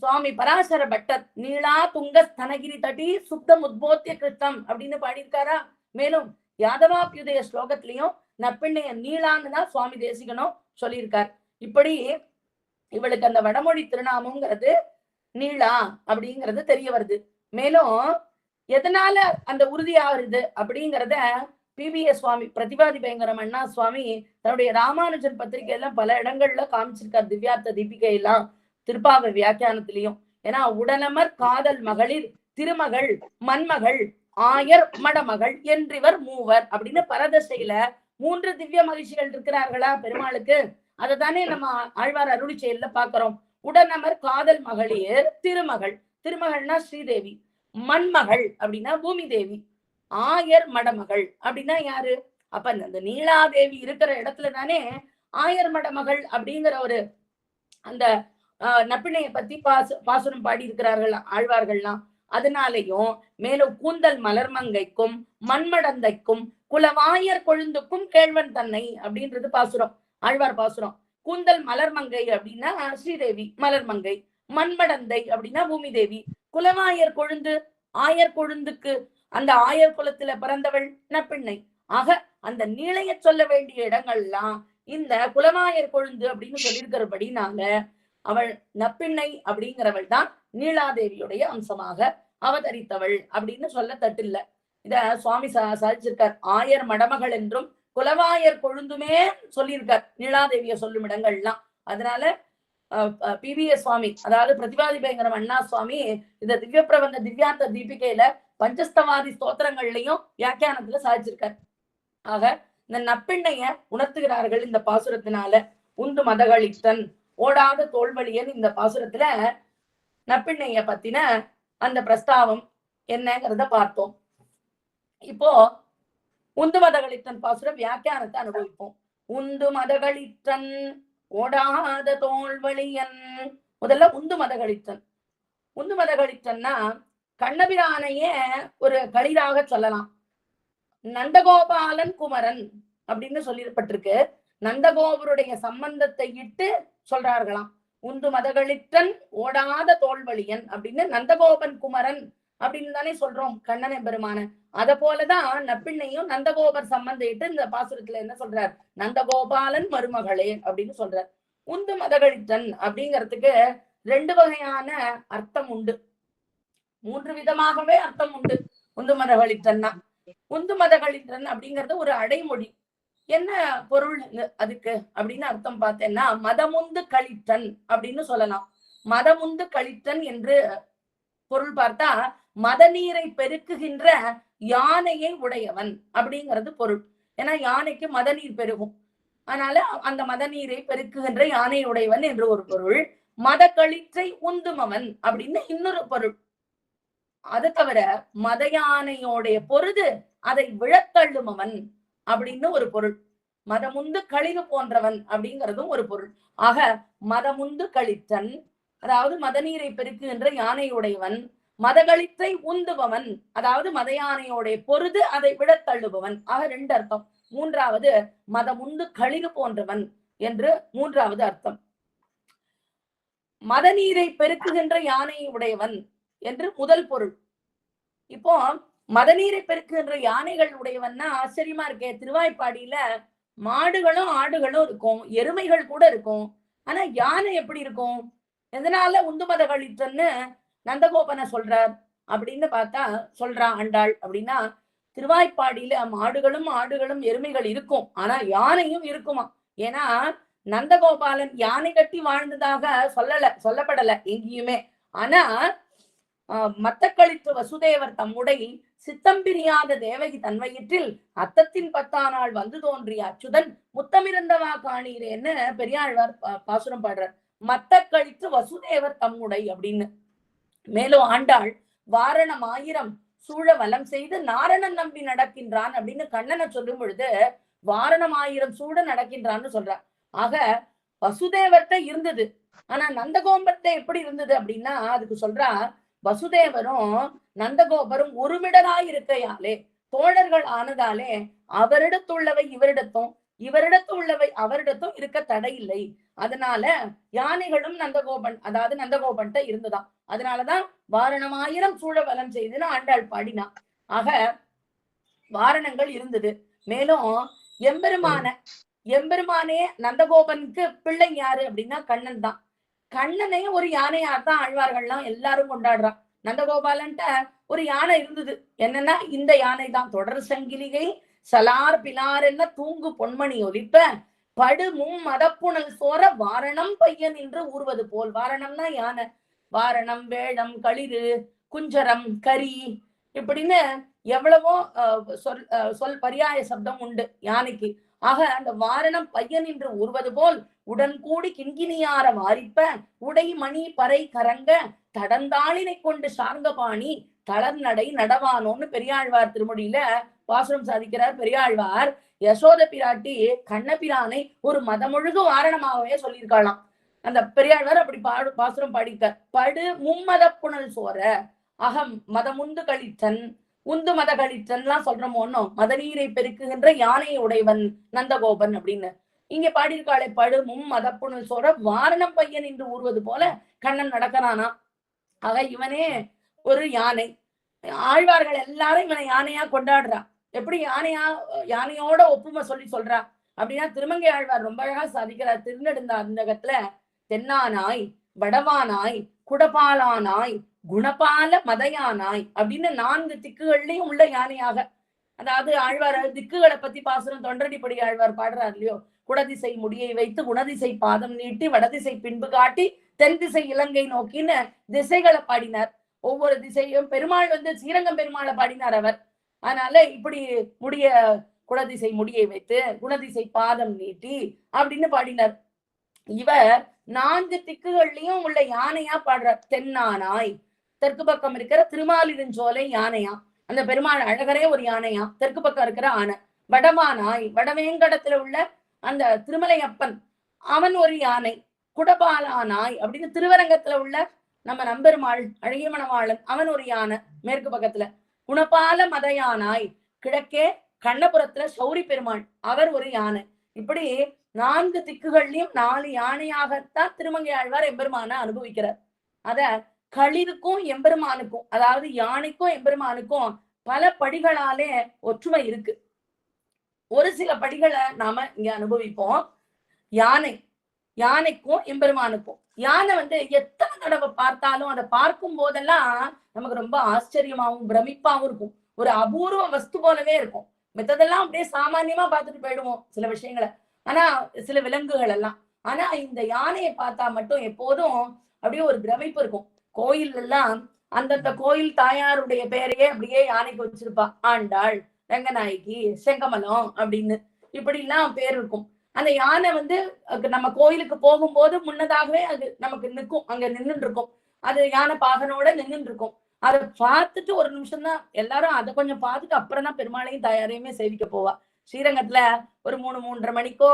சுவாமி பராசர பட்டர் நீளா துங்க ஸ்தனகிரி தட்டி சுத்தம் உத்போத்திய கிருத்தம் அப்படின்னு பாடியிருக்காரா. மேலும் யாதவாபியுதய ஸ்லோகத்திலையும் நப்பிண்ணைய நீளான்னு தான் சுவாமி தேசிகனும் சொல்லியிருக்கார். இப்படி இவளுக்கு அந்த வடமொழி திருநாமங்கிறது நீளா அப்படிங்கிறது தெரிய வருது. மேலும் எதனால அந்த உறுதியாகிறது அப்படிங்கிறத பிபிஎஸ் சுவாமி பிரதிபாதி பயங்கரம் அண்ணா சுவாமி தன்னுடைய ராமானுஜன் பத்திரிகையெல்லாம் பல இடங்கள்ல காமிச்சிருக்கார். திவ்யார்த்த தீபிகையெல்லாம் திருப்பாவை வியாக்கியானத்திலையும். ஏன்னா உடனமர் காதல் மகளிர் திருமகள் மண்மகள் ஆயர் மடமகள் என்றிவர் மூவர் அப்படின்னு பரதசையில 3 திவ்ய மகிழ்ச்சிகள் இருக்கிறார்களா பெருமாளுக்கு. அதை தானே நம்ம ஆழ்வார் அருளி செயல்ல பாக்குறோம். உடனமர் காதல் மகளிர் திருமகள், திருமகள்னா ஸ்ரீதேவி, மண்மகள் அப்படின்னா பூமி தேவி, ஆயர் மடமகள் அப்படின்னா யாரு. அப்ப அந்த நீலாதேவி இருக்கிற இடத்துல தானே ஆயர் மடமகள் அப்படிங்கிற ஒரு அந்த நப்பிணையை பத்தி பாசுரம் பாடி இருக்கிறார்கள் ஆழ்வார்கள்லாம். அதனாலையும் மேலும் கூந்தல் மலர்மங்கைக்கும் மண்மடந்தைக்கும் குலவாயர் கொழுந்துக்கும் கேழ்வன் தன்னை அப்படின்றது பாசுரம், ஆழ்வார் பாசுரம். கூந்தல் மலர்மங்கை அப்படின்னா ஸ்ரீதேவி மலர்மங்கை, மண்மடந்தை அப்படின்னா பூமி தேவி, குலவாயர் கொழுந்து ஆயர் கொழுந்துக்கு அந்த ஆயர் குலத்துல பிறந்தவள் நப்பிண்ணை. ஆக அந்த நீளைய சொல்ல வேண்டிய இடங்கள்லாம் இந்த குலவாயர் கொழுந்து அப்படின்னு சொல்லியிருக்கிறபடினால அவள் நப்பிண்ணை அப்படிங்கிறவள் தான் நீலாதேவியுடைய அம்சமாக அவதரித்தவள் அப்படின்னு சொல்ல தட்டில்ல. இத சுவாமி சாதிச்சிருக்கார். ஆயர் மடமகள் என்றும் குலவாயர் கொழுந்துமே சொல்லியிருக்கார் நீலாதேவிய சொல்லும் இடங்கள்லாம். அதனால பிபிஎஸ் சுவாமி அதாவது பிரதிபாதி பயங்கரம் அண்ணா சுவாமி இந்த திவ்ய பிரபந்த திவ்யார்த்த தீபிகையில பஞ்சஸ்தவாதி ஸ்தோத்திரங்கள்லயும் வியாக்கியானத்துல சாதிச்சிருக்கார். ஆக இந்த நப்பிண்ணைய உணர்த்துகிறார்கள் இந்த பாசுரத்தினால. உண்டு மதகளித்தன் ஓடாத தோல்வழியன் இந்த பாசுரத்துல நப்பிண்ணைய பத்தின அந்த பிரஸ்தாவம் என்னங்கிறத பார்த்தோம். இப்போ உந்து மதகளித்தன் பாசுரம் வியாக்கியானத்தை அனுபவிப்போம். உந்து மதகளித்தன் ஓடாத தோல்வழியன். முதல்ல உந்து மதகளித்தன். உந்து மதகளித்தன்னா கண்ணபிரானையே ஒரு களிராக சொல்லலாம். நந்தகோபாலன் குமரன் அப்படின்னு சொல்லிப்பட்டிருக்கு. நந்தகோபருடைய சம்பந்தத்தை இட்டு சொல்றார்களாம். உந்து மதகளித்தன் ஓடாத தோல்வழியன் அப்படின்னு நந்தகோபன் குமரன் அப்படின்னு தானே சொல்றோம் கண்ணனை பெருமான. அத போலதான் நப்பிண்ணையும் நந்தகோபர் சம்பந்திட்டு இந்த பாசுரத்துல என்ன சொல்றார், நந்தகோபாலன் மருமகளே அப்படின்னு சொல்றார். உந்து மதகளித்தன் அப்படிங்கிறதுக்கு 2 வகையான அர்த்தம் உண்டு, 3 விதமாகவே அர்த்தம் உண்டு. உந்து மதகளித்தன்னா உந்து மதகளித்தன் அப்படிங்கிறது ஒரு அடைமொழி. என்ன பொருள் அதுக்கு அப்படின்னு அர்த்தம் பார்த்தேன்னா மதமுந்து கழித்தன் அப்படின்னு சொல்லலாம். மதமுந்து கழித்தன் என்று பொருள் பார்த்தா மத நீரை பெருக்குகின்ற யானையை உடையவன் அப்படிங்கிறது பொருள். ஏன்னா யானைக்கு மத நீர் பெருகும், அதனால அந்த மத நீரை பெருக்குகின்ற யானை உடையவன் என்று ஒரு பொருள். மத கழிற்றை உந்துமவன் அப்படின்னு இன்னொரு பொருள். அது தவிர மத யானையோடைய பொருது அதை விழத்தள்ளுமவன் அப்படின்னு ஒரு பொருள். மதமுந்து கழிவு போன்றவன் அப்படிங்கிறதும் ஒரு பொருள். ஆக மதமுந்து கழித்தன் அதாவது மத நீரை பெருக்குகின்ற யானையுடையவன், மதகளிற்றை உந்துபவன் அதாவது மத யானையோடைய பொருது அதை விழத்தள்ளுபவன். ஆக 2 அர்த்தம். 3வது மதமுந்து கழிவு போன்றவன் என்று 3வது அர்த்தம். மத நீரை பெருக்குகின்ற யானை உடையவன் என்று முதல் பொருள். இப்போ மதநீரை பெருக்குகின்ற யானைகள் உடையவன்னா ஆச்சரியமா இருக்கே. திருவாய்ப்பாடியில மாடுகளும் ஆடுகளும் இருக்கும், எருமைகள் கூட இருக்கும், ஆனா யானை எப்படி இருக்கும்? எதனால உந்து மதகளித்தன்னு நந்தகோபனை சொல்றார் அப்படின்னு பார்த்தா சொல்றான் ஆண்டாள் அப்படின்னா, திருவாய்ப்பாடியில மாடுகளும் ஆடுகளும் எருமைகள் இருக்கும், ஆனா யானையும் இருக்குமா. ஏன்னா நந்தகோபாலன் யானை கட்டி வாழ்ந்ததாக சொல்லப்படல எங்கேயுமே. ஆனா மத்தக்களித்து வசுதேவர் தம்முடை சித்தம் பிரியாத தேவகி தன் வயிற்றில் அத்தத்தின் 10ஆம் நாள் வந்து தோன்றிய அச்சுதன் முத்தமிருந்தவா காணீரேன்னு பெரியாழ்வார் பாசுரம் பாடுறார். மத்தக்களித்து வசுதேவர் தம்முடை அப்படின்னு. மேலும் ஆண்டாள் வாரணம் 1000 சூழ வலம் செய்து நாரணன் நம்பி நடக்கின்றான் அப்படின்னு கண்ணனை சொல்லும் பொழுது வாரணம் 1000 சூழ நடக்கின்றான்னு சொல்றார். ஆக வசுதேவர்கிட்ட இருந்தது, ஆனா நந்தகோபர்கிட்ட எப்படி இருந்தது அப்படின்னா அதுக்கு சொல்றா, வசுதேவரும் நந்தகோபரும் ஒருமிடராய் இருக்கையாலே தோழர்கள் ஆனதாலே அவரிடத்துள்ளவை இவரிடத்தும் இவரிடத்து உள்ளவை அவரிடத்தும் இருக்க தடையில்லை. அதனால யானைகளும் நந்தகோபன், அதாவது நந்தகோபன்ட்ட இருந்துதான். அதனாலதான் வாரணமாயிரம் சூழ வலம் செய்துன்னு ஆண்டாள் பாடினா. ஆக வாரணங்கள் இருந்தது. மேலும் எம்பெருமானே நந்தகோபனுக்கு பிள்ளை யாரு அப்படின்னா கண்ணன் தான். கண்ணனே ஒரு யானையாத்தான் ஆழ்வார்கள்லாம் எல்லாரும் கொண்டாடுறான். நந்தகோபாலன்ட்ட ஒரு யானை இருந்தது. என்னன்னா இந்த யானை தான். தொடர் சங்கிலிகை சலார் பிலார் என்ன தூங்கு பொன்மணி ஒலிப்ப படு மதப்புணல் சோர வாரணம் பையன் என்று ஊர்வது போல். வாரணம்னா யானை. வாரணம், வேடம், களிறு, குஞ்சரம், கரி இப்படின்னு எவ்வளவோ சொல் பரியாய சப்தம் உண்டு யானைக்கு. ஆக அந்த வாரணம் பையன் என்று ஊர்வது போல் உடன் கூடி கிண்கிணியார வாரிப்ப உடை மணி பறை கரங்க தடந்தாளினை கொண்டு சார்ந்தபாணி தளர்நடை நடவானோன்னு பெரியாழ்வார் திருமொழியில பாசுரம் சாதிக்கிறார் பெரியாழ்வார். யசோத பிராட்டி கண்ணபிரானை ஒரு மதமொழுகு வாரணமாகவே சொல்லியிருக்கலாம். அந்த பெரியாழ்வார் அப்படி பாசுரம் பாடிக்க. படு மும்மத புனல் சோர அகம் மதமுந்து கழித்தன் உந்து மத கழித்தன் எல்லாம் சொல்றோமோன்னோ மதநீரை பெருக்குகின்ற யானை உடையவன் நந்தகோபன் அப்படின்னு இங்க பாடியிருக்காளே. படு மத புனல் சோர வாரணம் பையன் என்று ஊறுவது போல கண்ணன் நடக்கிறானா. ஆக இவனே ஒரு யானை. ஆழ்வார்கள் எல்லாரும் இவனை யானையா கொண்டாடுறா. எப்படி யானையோட ஒப்புமை சொல்றா அப்படின்னா திருமங்கை ஆழ்வார் ரொம்ப அழகா சாதிக்கிறார். திருநெடுந்தாண்டகத்துல தென்னானாய், வடவானாய், குடபாலானாய், குணபால மதயானாய் அப்படின்னு 4 திக்குகள்லயும் உள்ள யானையாக. அதாவது ஆழ்வார் திக்குகளை பத்தி பாசுரம் தொண்டடிப்படி ஆழ்வார் பாடுறார் இல்லையோ. குடதிசை முடியை வைத்து குணதிசை பாதம் நீட்டி வடதிசை பின்பு காட்டி தென் திசை இலங்கை நோக்கின்னு திசைகளை பாடினார். ஒவ்வொரு திசையும் பெருமாள் ஸ்ரீரங்கம் பெருமாளை பாடினார் அவர். அதனால இப்படி குடதிசை முடியை வைத்து குணதிசை பாதம் நீட்டி அப்படின்னு பாடினார். இவர் 4 திக்குகள்லயும் உள்ள யானையா பாடுறார். தென்னானாய், தெற்கு பக்கம் இருக்கிற திருமாலிருஞ்சோலை யானையா, அந்த பெருமாள் அழகரே ஒரு யானையா, தெற்கு பக்கம் இருக்கிற ஆனை. வடமானாய், வடவேங்கடத்துல உள்ள அந்த திருமலையப்பன் அவன் ஒரு யானை. குடபாலானாய் அப்படின்னு திருவரங்கத்துல உள்ள நம்ம நம்பெருமாள் அழகிய மணவாளன் அவன் ஒரு யானை மேற்கு பக்கத்துல. குணபால மதயானாய் கிழக்கே கண்ணபுரத்துல சௌரி பெருமாள் அவர் ஒரு யானை. இப்படி 4 திக்குகள்லயும் 4 யானையாகத்தான் திருமங்கை ஆழ்வார் எம்பெருமான அனுபவிக்கிறார். அத களிருக்கும் எம்பெருமானுக்கும், அதாவது யானைக்கும் எம்பெருமானுக்கும் பல படிகளாலே ஒற்றுமை இருக்கு. ஒரு சில படிகளை நாம இங்க அனுபவிப்போம். யானைக்கும் எம்பெருமானுக்கும். யானை எத்தனை தடவை பார்த்தாலும் அதை பார்க்கும் போதெல்லாம் நமக்கு ரொம்ப ஆச்சரியமாவும் பிரமிப்பாவும் இருக்கும். ஒரு அபூர்வ வஸ்து போலவே இருக்கும். மித்ததெல்லாம் அப்படியே சாமான்யமா பார்த்துட்டு போயிடுவோம் சில விஷயங்களை. ஆனா சில விலங்குகள் எல்லாம். ஆனா இந்த யானையை பார்த்தா மட்டும் எப்போதும் அப்படியே ஒரு பிரமிப்பு இருக்கும். கோயில் எல்லாம் அந்தந்த கோயில் தாயாருடைய பேரையே அப்படியே யானைக்கு வச்சிருப்பா. ஆண்டாள், ரங்கநாயகி, செங்கமலம் அப்படின்னு இப்படி எல்லாம் பேர் இருக்கும். அந்த யானை நம்ம கோயிலுக்கு போகும்போது முன்னதாகவே அது நமக்கு நிற்கும். அங்க நின்றுட்டு இருக்கும். அது யானை பாகனோட நின்றுட்டு இருக்கும். அதை பார்த்துட்டு ஒரு நிமிஷம் தான் எல்லாரும் அதை கொஞ்சம் பார்த்துட்டு அப்புறம் தான் பெருமாளையும் தாயாரையுமே சேவிக்க போவா. ஸ்ரீரங்கத்துல ஒரு 3-3:30 மணிக்கோ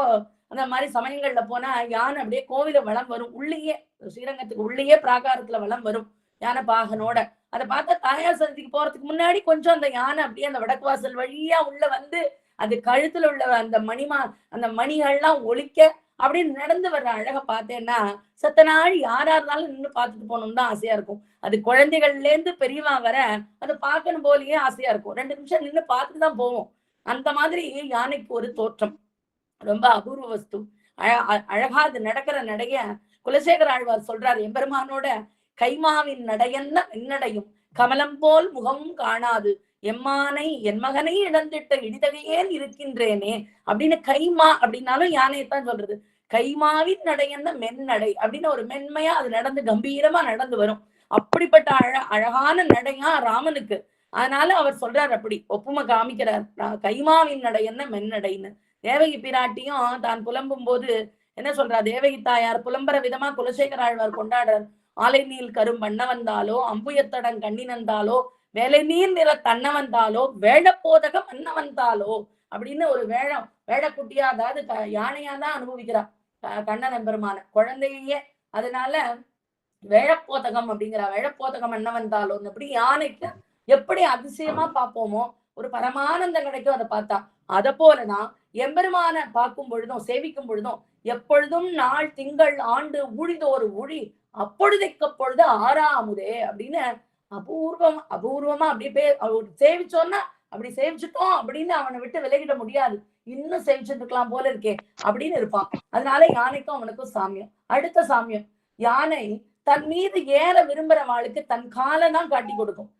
அந்த மாதிரி சமயங்கள்ல போனா யானை அப்படியே கோவில வளம் வரும். உள்ளேயே ஸ்ரீரங்கத்துக்கு உள்ளேயே பிராகாரத்துல வளம் வரும் யானை பாகனோட. அதை பார்த்தா தாயார் சன்னதிக்கு போறதுக்கு முன்னாடி கொஞ்சம் அந்த யானை அப்படியே அந்த வடக்கு வாசல் வழியா உள்ள அது கழுத்துல உள்ள அந்த அந்த மணிகள்லாம் ஒழிக்க அப்படின்னு நடந்து வர்ற அழக பார்த்தேன்னா சத்த நாள் யாரா இருந்தாலும் நின்று பார்த்துட்டு போகணும்னு தான் ஆசையா இருக்கும். அது குழந்தைகள்ல இருந்து பெரியவா வர அதை பார்க்கணும் போலயே ஆசையா இருக்கும். 2 நிமிஷம் நின்று பார்த்துட்டு தான் போவோம். அந்த மாதிரி யானைக்கு ஒரு தோற்றம் ரொம்ப அபூர்வ வஸ்து. அழகா அது நடக்கிற நடைய குலசேகர ஆழ்வார் சொல்றாரு. எம்பெருமானோட கைமாவின் நடையன்ன என்னடையும் கமலம் போல் முகமும் காணாது எம்மானை என் மகனை இழந்திட்ட இடிதகையேன் இருக்கின்றேனே அப்படின்னு. கைமா அப்படின்னாலும் யானையைத்தான் சொல்றது. கைமாவின் நடையன்ன மென்னடை அப்படின்னு ஒரு மென்மையா அது நடந்து கம்பீரமா நடந்து வரும். அப்படிப்பட்ட அழகான நடையா ராமனுக்கு. அதனால அவர் சொல்றார், அப்படி ஒப்புமை காமிக்கிறார். கைமாவின் நடையன்ன மென்னடைன்னு. தேவகி பிராட்டியும் தான் புலம்பும் போது என்ன சொல்றா, தேவகி தாயார் புலம்புற விதமா குலசேகர ஆழ்வார் கொண்டாடுறார். ஆலை நீல் கரும் பண்ண வந்தாலோ அம்புயத்தடன் கண்ணினந்தாலோ வேலை நீர் நிற தன்ன வந்தாலோ வேழப்போதகம் அன்ன வந்தாலோ அப்படின்னு ஒரு வேழக்குட்டியா, அதாவது யானையா தான் அனுபவிக்கிறார் கண்ணன் எம்பெருமான குழந்தையே. அதனால வேழப்போதகம் அப்படிங்கிறா. வேழப்போதகம் அன்ன வந்தாலோ அப்படி யானைக்கு எப்படி அதிசயமா பார்ப்போமோ ஒரு பரமானந்தம் கிடைக்கும் அதை பார்த்தா. அத போலதான் எம்பெருமான பார்க்கும் பொழுதும் சேவிக்கும் பொழுதும் எப்பொழுதும் நாள் திங்கள் ஆண்டு ஊழிதோறு ஊழி அப்பொழுதைக்கப்பொழுது ஆறாமுதே அப்படின்னு அபூர்வமா அப்படியே சேவிச்சோன்னா அப்படி சேவிச்சுட்டோம் அப்படின்னு அவனை விட்டு விலகிட முடியாது. இன்னும் சேவிச்சுட்டு இருக்கலாம் போல இருக்கே அப்படின்னு இருப்பான். அதனால யானைக்கும் அவனுக்கும் சாமியம். அடுத்த சாமியம், யானை தன் மீது ஏற விரும்புறவாளுக்கு தன் காலை தான் காட்டி கொடுக்கும்.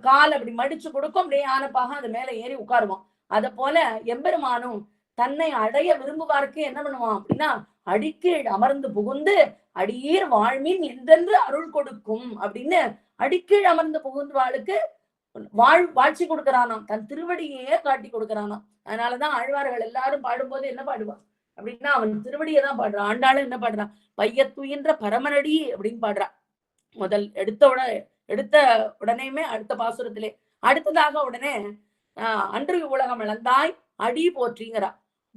கால் அப்படி மடிச்சு கொடுக்கும், அப்படியே யானைப்பாக அது மேல ஏறி உட்காருவான். அத போல எம்பெருமானும் தன்னை அடைய விரும்புவாருக்கு என்ன பண்ணுவான் அப்படின்னா, அடிக்கீழ் அமர்ந்து புகுந்து அடியீர் வாழ்மின் என்றென்று அருள் கொடுக்கும் அப்படின்னு அடிக்கீழ் அமர்ந்து புகுந்தவாளுக்கு வாழ்ச்சி கொடுக்கிறானாம், தன் திருவடியே காட்டி கொடுக்கிறானாம். அதனாலதான் ஆழ்வார்கள் எல்லாரும் பாடும்போது என்ன பாடுவான் அப்படின்னா, அவன் திருவடியை தான் பாடுறான். ஆண்டாளும் என்ன பாடுறான், பையத்துயின்ற பரமனடி அப்படின்னு பாடுறான். முதல் எடுத்த உடனேயுமே அடுத்த பாசுரத்திலே. அடுத்ததாக உடனே அன்று உலகம் இழந்தாய் அடி போற்றிங்கிறா.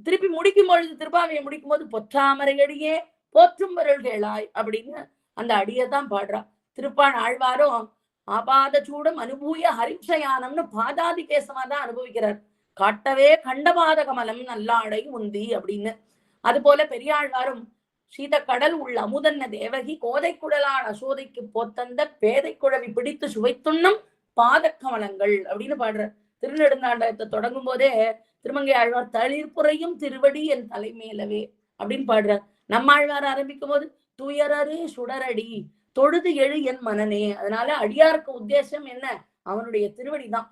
திருப்பி முடிக்கும் பொழுது திருப்பாவையை முடிக்கும் போது பொற்றாமரையடியே போற்றும் பொருள்களாய் அப்படின்னு அந்த அடியைதான் பாடுறா. திருப்பான் ஆழ்வாரும் ஆபாத சூடம் அனுபூய ஹரிஷயானம்னு பாதாதி கேசமா தான் அனுபவிக்கிறார். காட்டவே கண்டபாத கமலம் நல்லாடை உந்தி அப்படின்னு. அது போல பெரியாழ்வாரும் சீத கடல் உள்ள அமுதன்ன தேவகி கோதை குழலான் அசோதைக்கு போத்தந்த பேதை குழவி பிடித்து சுவைத்துண்ணும் பாதக்கமலங்கள் அப்படின்னு பாடுற. திருநெடுந்தாண்டகத்தை தொடங்கும் போதே திருமங்கை ஆழ்வார் தளிர்புறையும் திருவடி என் தலைமேலவே அப்படின்னு பாடுறார். நம்ம ஆழ்வார் ஆரம்பிக்கும் போது துயரரு சுடரடி தொழுது எழு என் மனனே. அதனால அடியாருக்கு உத்தேசம் என்ன, அவனுடைய திருவடிதான்.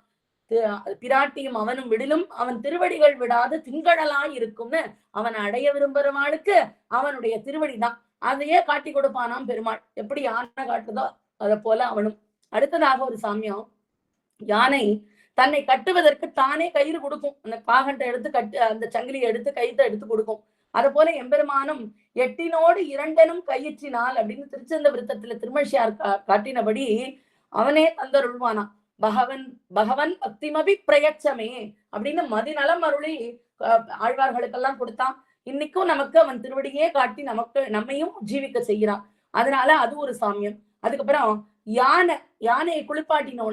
பிராட்டியும் அவனும் விடிலும் அவன் திருவடிகள் விடாது திங்கடலாய் இருக்கும்னு அவன் அடைய விரும்புறவாளுக்கு அவனுடைய திருவடிதான். அதையே காட்டி கொடுப்பானாம் பெருமாள். எப்படி யானை காட்டுதோ அத போல அவனும். அடுத்ததாக ஒரு சாமியம், யானை தன்னை கட்டுவதற்கு தானே கயிறு கொடுக்கும். அந்த பாகண்டை எடுத்து கட்டு, அந்த சங்கிலியை எடுத்து கயிற்றை எடுத்து கொடுக்கும். அது போல எம்பெருமானும் எட்டினோடு இரண்டனும் கயிற்றினால் அப்படின்னு திருச்சந்த விருத்தத்துல திருமழியார் காட்டினபடி அவனே தந்தருள்வானா. பகவன் பக்திமபி பிரயட்சமே அப்படின்னு மதிநலம் அருளி ஆழ்வார்களுக்கெல்லாம் கொடுத்தான். இன்னைக்கும் நமக்கு அவன் திருவடியே காட்டி நம்மையும் ஜீவிக்க செய்யறான். அதனால அது ஒரு சாமியம். அதுக்கப்புறம் யானையை குளிப்பாட்டின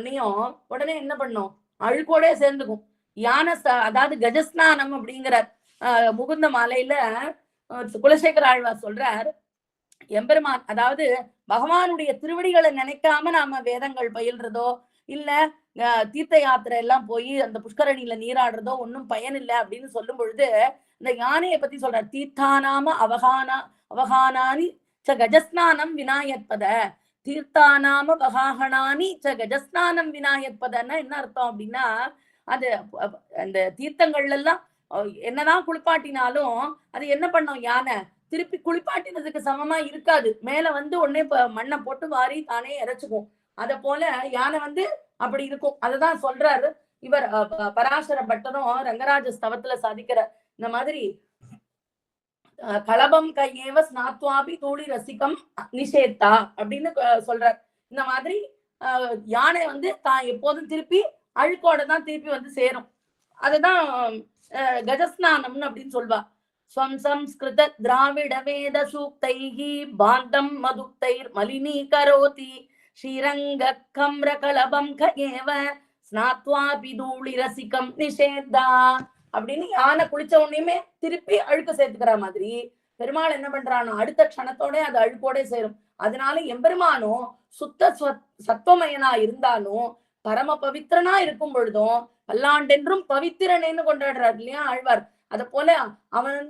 உடனே என்ன பண்ணும், அழுக்கோட சேர்ந்துக்கும் யானை. அதாவது கஜஸ்நானம் அப்படிங்கிற முகுந்த மாலையில குலசேகர ஆழ்வார் சொல்றார், எம்பெருமான் அதாவது பகவானுடைய திருவடிகளை நினைக்காம நாம வேதங்கள் பயில்றதோ இல்ல தீர்த்த யாத்திரை எல்லாம் போய் அந்த புஷ்கரணியில நீராடுறதோ ஒன்னும் பயன் இல்லை அப்படின்னு சொல்லும் பொழுது இந்த யானையை பத்தி சொல்றார். தீர்த்தானாம அவகானானி ச கஜஸ்நானம் விநாயற்பத தீர்த்தானாம வகாகனானி ச கஜஸ்நானம் விநாயற்பதன்னா என்ன அர்த்தம் அப்படின்னா, அது அந்த தீர்த்தங்கள்ல எல்லாம் என்னதான் குளிப்பாட்டினாலும் அது என்ன பண்ணும், யானை திருப்பி குளிப்பாட்டினதுக்கு சமமா இருக்காது. மேல உடனே மண்ணை போட்டு வாரி தானே இறைச்சுக்கும். அத போல யானை அப்படி இருக்கும். அததான் சொல்றாரு இவர் பராசர பட்டரும் ரங்கராஜ ஸ்தவத்துல சாதிக்கிற இந்த மாதிரி கலபம் கையேவ ஸ்நாத்வாபி தூளி ரசிகம் நிஷேத்தா அப்படின்னு சொல்றார். இந்த மாதிரி யானை தான் எப்போதும் திருப்பி அழுக்கோட தான் திருப்பி சேரும். அதுதான் கஜஸ்நானம்னு அப்படின்னு சொல்வா. ஸ்வம் சம்ஸ்கிருத திராவிட வேத சூக்தைஹி பாந்தம் மதுக்தைர் மலினீ கரோதி ஸ்ரீரங்க கம்ர கலபம் கயேவ ஸ்நாத்வாபி தூளி ரசிகம் நிஷேத்தா அப்படின்னு யானை குளிச்ச உடனேயுமே திருப்பி அழுக்க சேர்த்துக்கிற மாதிரி பெருமாள் என்ன பண்றானோ அடுத்த க்ஷணத்தோட அது அழுக்கோட சேரும். அதனால எம்பெருமானும் சுத்த சத்துவமயனா இருந்தாலும் பரம பவித்திரனா இருக்கும் பொழுதும் பல்லாண்டென்றும் பவித்திரனேன்னு கொண்டாடுறாரு இல்லையா ஆழ்வார். அத போல அவன்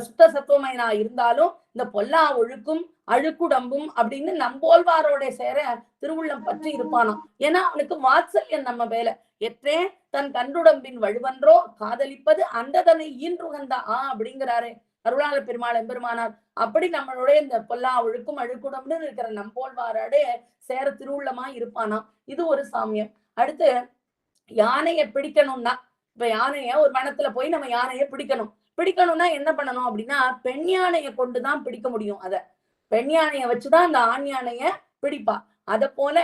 சுத்த சத்துவமயனா இருந்தாலும் இந்த பொல்லா ஒழுக்கும் அழுக்குடம்பும் அப்படின்னு நம்போல்வாரோட சேர திருவுள்ளம் பற்றி இருப்பானாம். ஏன்னா அவனுக்கு வாத்சல்யம் நம்ம மேல. எற்றே தன் கன்றுடம்பின் வழுவன்றோ காதலிப்பது அண்டதனை ஈன்றுகந்தா அப்படிங்கிறாரே அருளாளர் பெருமாள் எம்பெருமானார். அப்படி நம்மளுடைய இந்த பொல்லா ஒழுக்கும் அழுக்குடம்புன்னு இருக்கிற நம்போல்வாரோட சேர திருவுள்ளமா இருப்பானாம். இது ஒரு சாமியம். அடுத்து யானையை பிடிக்கணும்னா, இப்ப யானைய ஒரு வனத்துல போய் நம்ம யானையை பிடிக்கணும்னா என்ன பண்ணணும் அப்படின்னா, பெண் யானையை கொண்டுதான் பிடிக்க முடியும். அத பெண் யானையை வச்சுதான் அந்த ஆண் யானைய பிடிப்பா. அத போல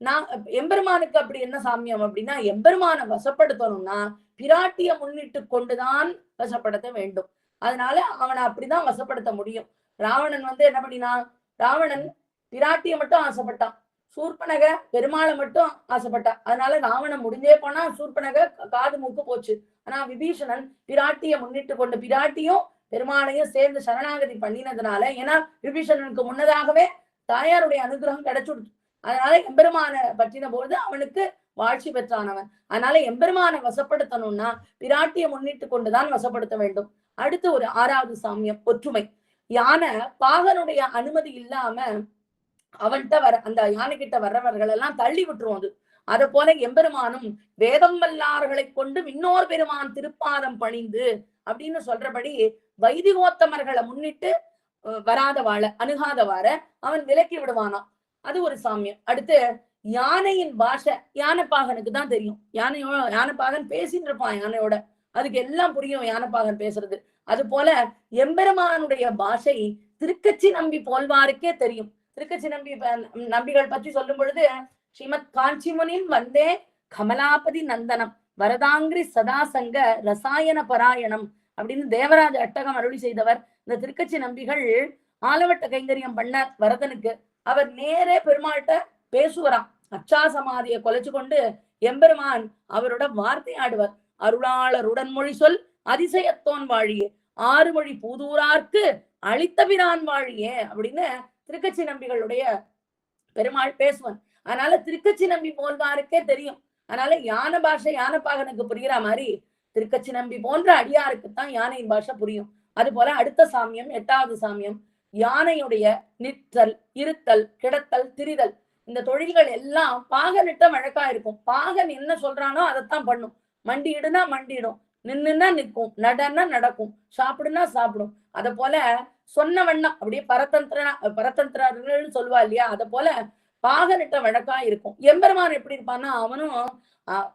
நான் எம்பெருமானுக்கு அப்படி என்ன சாமியம் அப்படின்னா, எம்பெருமானை வசப்படுத்தணும்னா பிராட்டிய முன்னிட்டு கொண்டுதான் வசப்படுத்த வேண்டும். அதனால அவனை அப்படிதான் வசப்படுத்த முடியும். ராவணன் என்ன பண்ணினான், ராவணன் பிராட்டிய மட்டும் ஆசைப்பட்டான். சூர்பனக பெருமாளை மட்டும் ஆசைப்பட்டா. அதனால ராவணன் முடிஞ்சே போனா சூர்பனக காது மூக்கு போச்சு. ஆனா விபீஷணன் பிராட்டிய முன்னிட்டு கொண்டு பிராட்டியும் பெருமாளையும் சேர்ந்து சரணாகதி பண்ணினதுனால, ஏன்னா விபீஷணனுக்கு முன்னதாகவே தாயாருடைய அனுகிரகம் கிடைச்சுடுச்சு. அதனால எம்பெருமான பற்றின போது அவனுக்கு வாழ்ச்சி பெற்றானவன். அதனால எம்பெருமானை வசப்படுத்தணும்னா பிராட்டிய முன்னிட்டு கொண்டுதான் வசப்படுத்த வேண்டும். அடுத்து ஒரு 6வது சாமியம் ஒற்றுமை. யானை பாகனுடைய அனுமதி இல்லாம அவன்கிட்ட அந்த யானை கிட்ட வர்றவர்கள் எல்லாம் தள்ளி விட்டுரும். அது போல எம்பெருமானும் வேதம் வல்லார்களை கொண்டு இன்னொரு பெருமான் திருப்பாதம் பணிந்து அப்படின்னு சொல்றபடி வைதிகோத்தமர்களை முன்னிட்டு வராதவாழ அணுகாதவாற அவன் விலக்கி விடுவானாம். அது ஒரு சாமியம். அடுத்து யானையின் பாஷை யானைப்பாகனுக்கு தான் தெரியும். யானைப்பாகன் பேசிட்டு இருப்பான் யானையோட, அதுக்கு எல்லாம் புரியும் யானைப்பாகன் பேசுறது. அது போல எம்பெருமானுடைய பாஷை திருக்கச்சி நம்பி போல்வாருக்கே தெரியும். திருக்கச்சி நம்பிகள் பற்றி சொல்லும் பொழுது, ஸ்ரீமத் காஞ்சிமுனின் வந்தே கமலாபதி நந்தனம் வரதாங்கிரி சதாசங்க ரசாயன பராயணம் அப்படின்னு தேவராஜ அட்டகம் அருளி செய்தவர். இந்த திருக்கச்சி நம்பிகள் ஆலவட்ட கைங்கரியம் பண்ண வரதனுக்கு அவர் நேரே பெருமாள்கிட்ட பேசுவராம். அச்சா சமாதியை கொலைச்சு கொண்டு எம்பெருமான் அவரோட வார்த்தை ஆடுவர். அருளாளருடன் மொழி சொல் அதிசயத்தோன் வாழியே, 6 மொழி பூதூரார்க்கு அளித்தபிரான் வாழியே அப்படின்னு திருக்கச்சி நம்பிகளுடைய பெருமாள் பேசுவன். அதனால திருக்கச்சி நம்பி போல்வாருக்கே தெரியும். அதனால யானை பாஷை யானைப்பாகனுக்கு புரிகிற மாதிரி திருக்கச்சி நம்பி போன்ற அடியாருக்குத்தான் யானையின் பாஷை புரியும். அது போல அடுத்த சாமியம் 8வது சாமியம் யானையுடைய நிற்றல், இருத்தல், கிடத்தல், திரிதல், இந்த தொழில்கள் எல்லாம் பாகனிட்ட வழக்கா இருக்கும். பாகன் என்ன சொல்றானோ அதைத்தான் பண்ணும். மண்டிடுனா மண்டிடும், நின்னுன்னா நிற்கும், நடன்னா நடக்கும், சாப்பிடுனா சாப்பிடும். அத போல சொன்ன வண்ணம் அப்படியே பரதந்திரன்னு சொல்லுவா இல்லையா, அத போல பாகனிட்ட வழக்கா இருக்கும். எம்பெருமான் எப்படி இருப்பான்னா அவனும்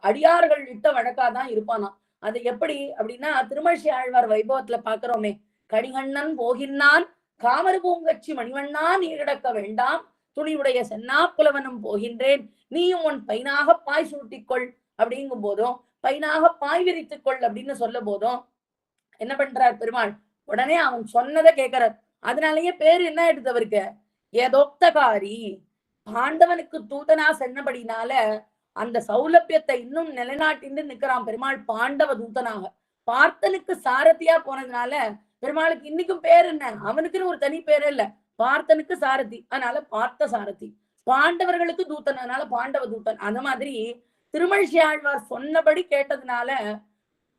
அடியார்கள் இட்ட வழக்காதான் இருப்பானா. அது எப்படி அப்படின்னா திருமழிசை ஆழ்வார் வைபவத்துல பாக்குறோமே, கடிகண்ணன் போகின்னான் காமரு பூங்கச்சி மணிவண்ணா நீ கிடக்க வேண்டாம், துணிவுடைய சென்னா புலவனும் போகின்றேன், நீயும் உன் பைனாக பாய் சூட்டிக்கொள் அப்படிங்கும் போதும், பைனாக பாய் விரித்துக்கொள் அப்படின்னு சொல்ல போதும் என்ன பண்றார் பெருமாள், உடனே அவன் சொன்னதை கேட்கிறார். அதனாலயே பேரு என்ன எடுத்தவருக்கு ஏதோக்தகாரி. பாண்டவனுக்கு தூதனா சென்னபடினால அந்த சௌலபியத்தை இன்னும் நிலைநாட்டின்னு நிக்கிறான் பெருமாள் பாண்டவ தூதனாக. பார்த்தனுக்கு சாரதியா போனதுனால பெருமாளுக்கு இன்னைக்கும் பேர் என்ன, அவனுக்குன்னு ஒரு தனி பேர் இல்ல, பார்த்தனுக்கு சாரதி, அதனால பார்த்த சாரதி. பாண்டவர்களுக்கு தூத்தன், அதனால பாண்டவ தூத்தன். அந்த மாதிரி திருமழிசை ஆழ்வார் சொன்னபடி கேட்டதுனால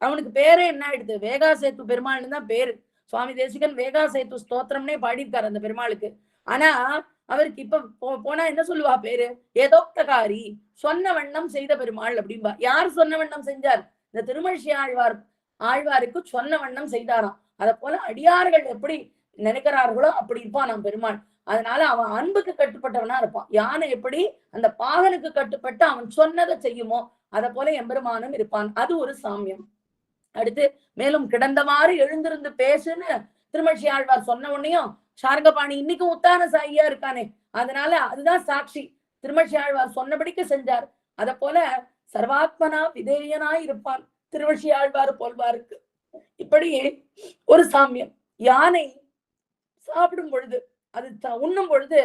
அவனுக்கு பேரே என்ன ஆயிடுது, வேகாசேத்து பெருமாள்னு தான் பேரு. சுவாமி தேசிகன் வேகாசேத்து ஸ்தோத்திரம்னே பாடியிருக்காரு அந்த பெருமாளுக்கு. ஆனா அவருக்கு இப்ப போனா என்ன சொல்லுவா பேரு, ஏதோக்தகாரி, சொன்ன வண்ணம் செய்த பெருமாள் அப்படின்பா. யார் சொன்ன வண்ணம் செஞ்சார், இந்த திருமழிசை ஆழ்வாருக்கு சொன்ன வண்ணம் செய்தாராம். அத போல அடியார்கள் எப்படி நினைக்கிறார்களோ அப்படி இருப்பான் நம் பெருமாள். அதனால அவன் அன்புக்கு கட்டுப்பட்டவனா இருப்பான். யானை எப்படி அந்த பாகனுக்கு கட்டுப்பட்டு அவன் சொன்னதை செய்யுமோ அத போல எம்பெருமானும் இருப்பான். அது ஒரு சாமியம். அடுத்து மேலும் கிடந்தவாறு எழுந்திருந்து பேசுன்னு திருமழிசை ஆழ்வார் சொன்ன உடனேயும் சார்கபாணி இன்னைக்கும் உத்தான சாயியா இருக்கானே, அதனால அதுதான் சாட்சி. திருமழிசை ஆழ்வார் சொன்னபடிக்கு செஞ்சார். அத போல சர்வாத்மனா விதேயனாய் இருப்பான் திருமழிசை ஆழ்வார் போல்வாருக்கு. இப்படி ஒரு சாமியம். யானை சாப்பிடும் பொழுது, அது உண்ணும் பொழுது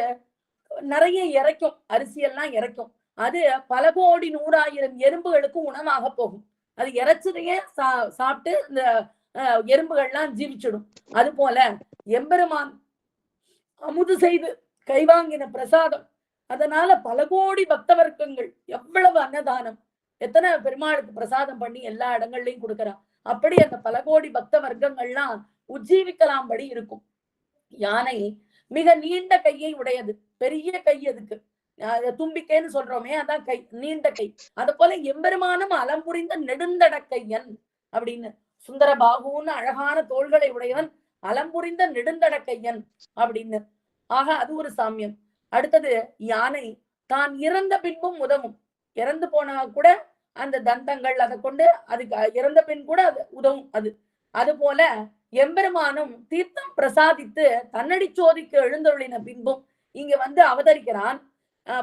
நிறைய இறைக்கும், அரிசியெல்லாம் இறைக்கும். அது பல கோடி 100,000 எறும்புகளுக்கு உணவாக போகும். அது இறைச்சதையே சாப்பிட்டு இந்த எறும்புகள்லாம் ஜீவிச்சிடும். அது போல எம்பெருமான் அமுது செய்து கைவாங்கின பிரசாதம், அதனால பல கோடி பக்த வர்க்கங்கள், எவ்வளவு அன்னதானம், எத்தனை பெருமாளுக்கு பிரசாதம் பண்ணி எல்லா இடங்கள்லயும் கொடுக்கறான். அப்படி அந்த பல கோடி பக்த வர்க்கங்கள்லாம் உஜ்ஜீவிக்கலாம்படி இருக்கும். யானை மிக நீண்ட கையை உடையது, பெரிய கை அதுக்கு, தும்பிக்கைன்னு சொல்றோமே அதான் கை, நீண்ட கை. அது போல எம்பெருமானும் அலம்புரிந்த நெடுந்தடக்கையன் அப்படின்னு, சுந்தர பாகுன்னு அழகான தோள்களை உடையவன், அலம்புரிந்த நெடுந்தடக்கையன் அப்படின்னு. ஆக அது ஒரு சாமியம். அடுத்தது யானை தான் இறந்த பின்பும் உதவும். இறந்து போனா கூட அந்த தந்தங்கள் அதை கொண்டு அதுக்கு இறந்த பின் கூட அது உதவும். அது போல எம்பெருமானும் தீர்த்தம் பிரசாதித்து தன்னடி சோதிக்கு எழுந்தொழின பின்பும் இங்க அவதரிக்கிறான்.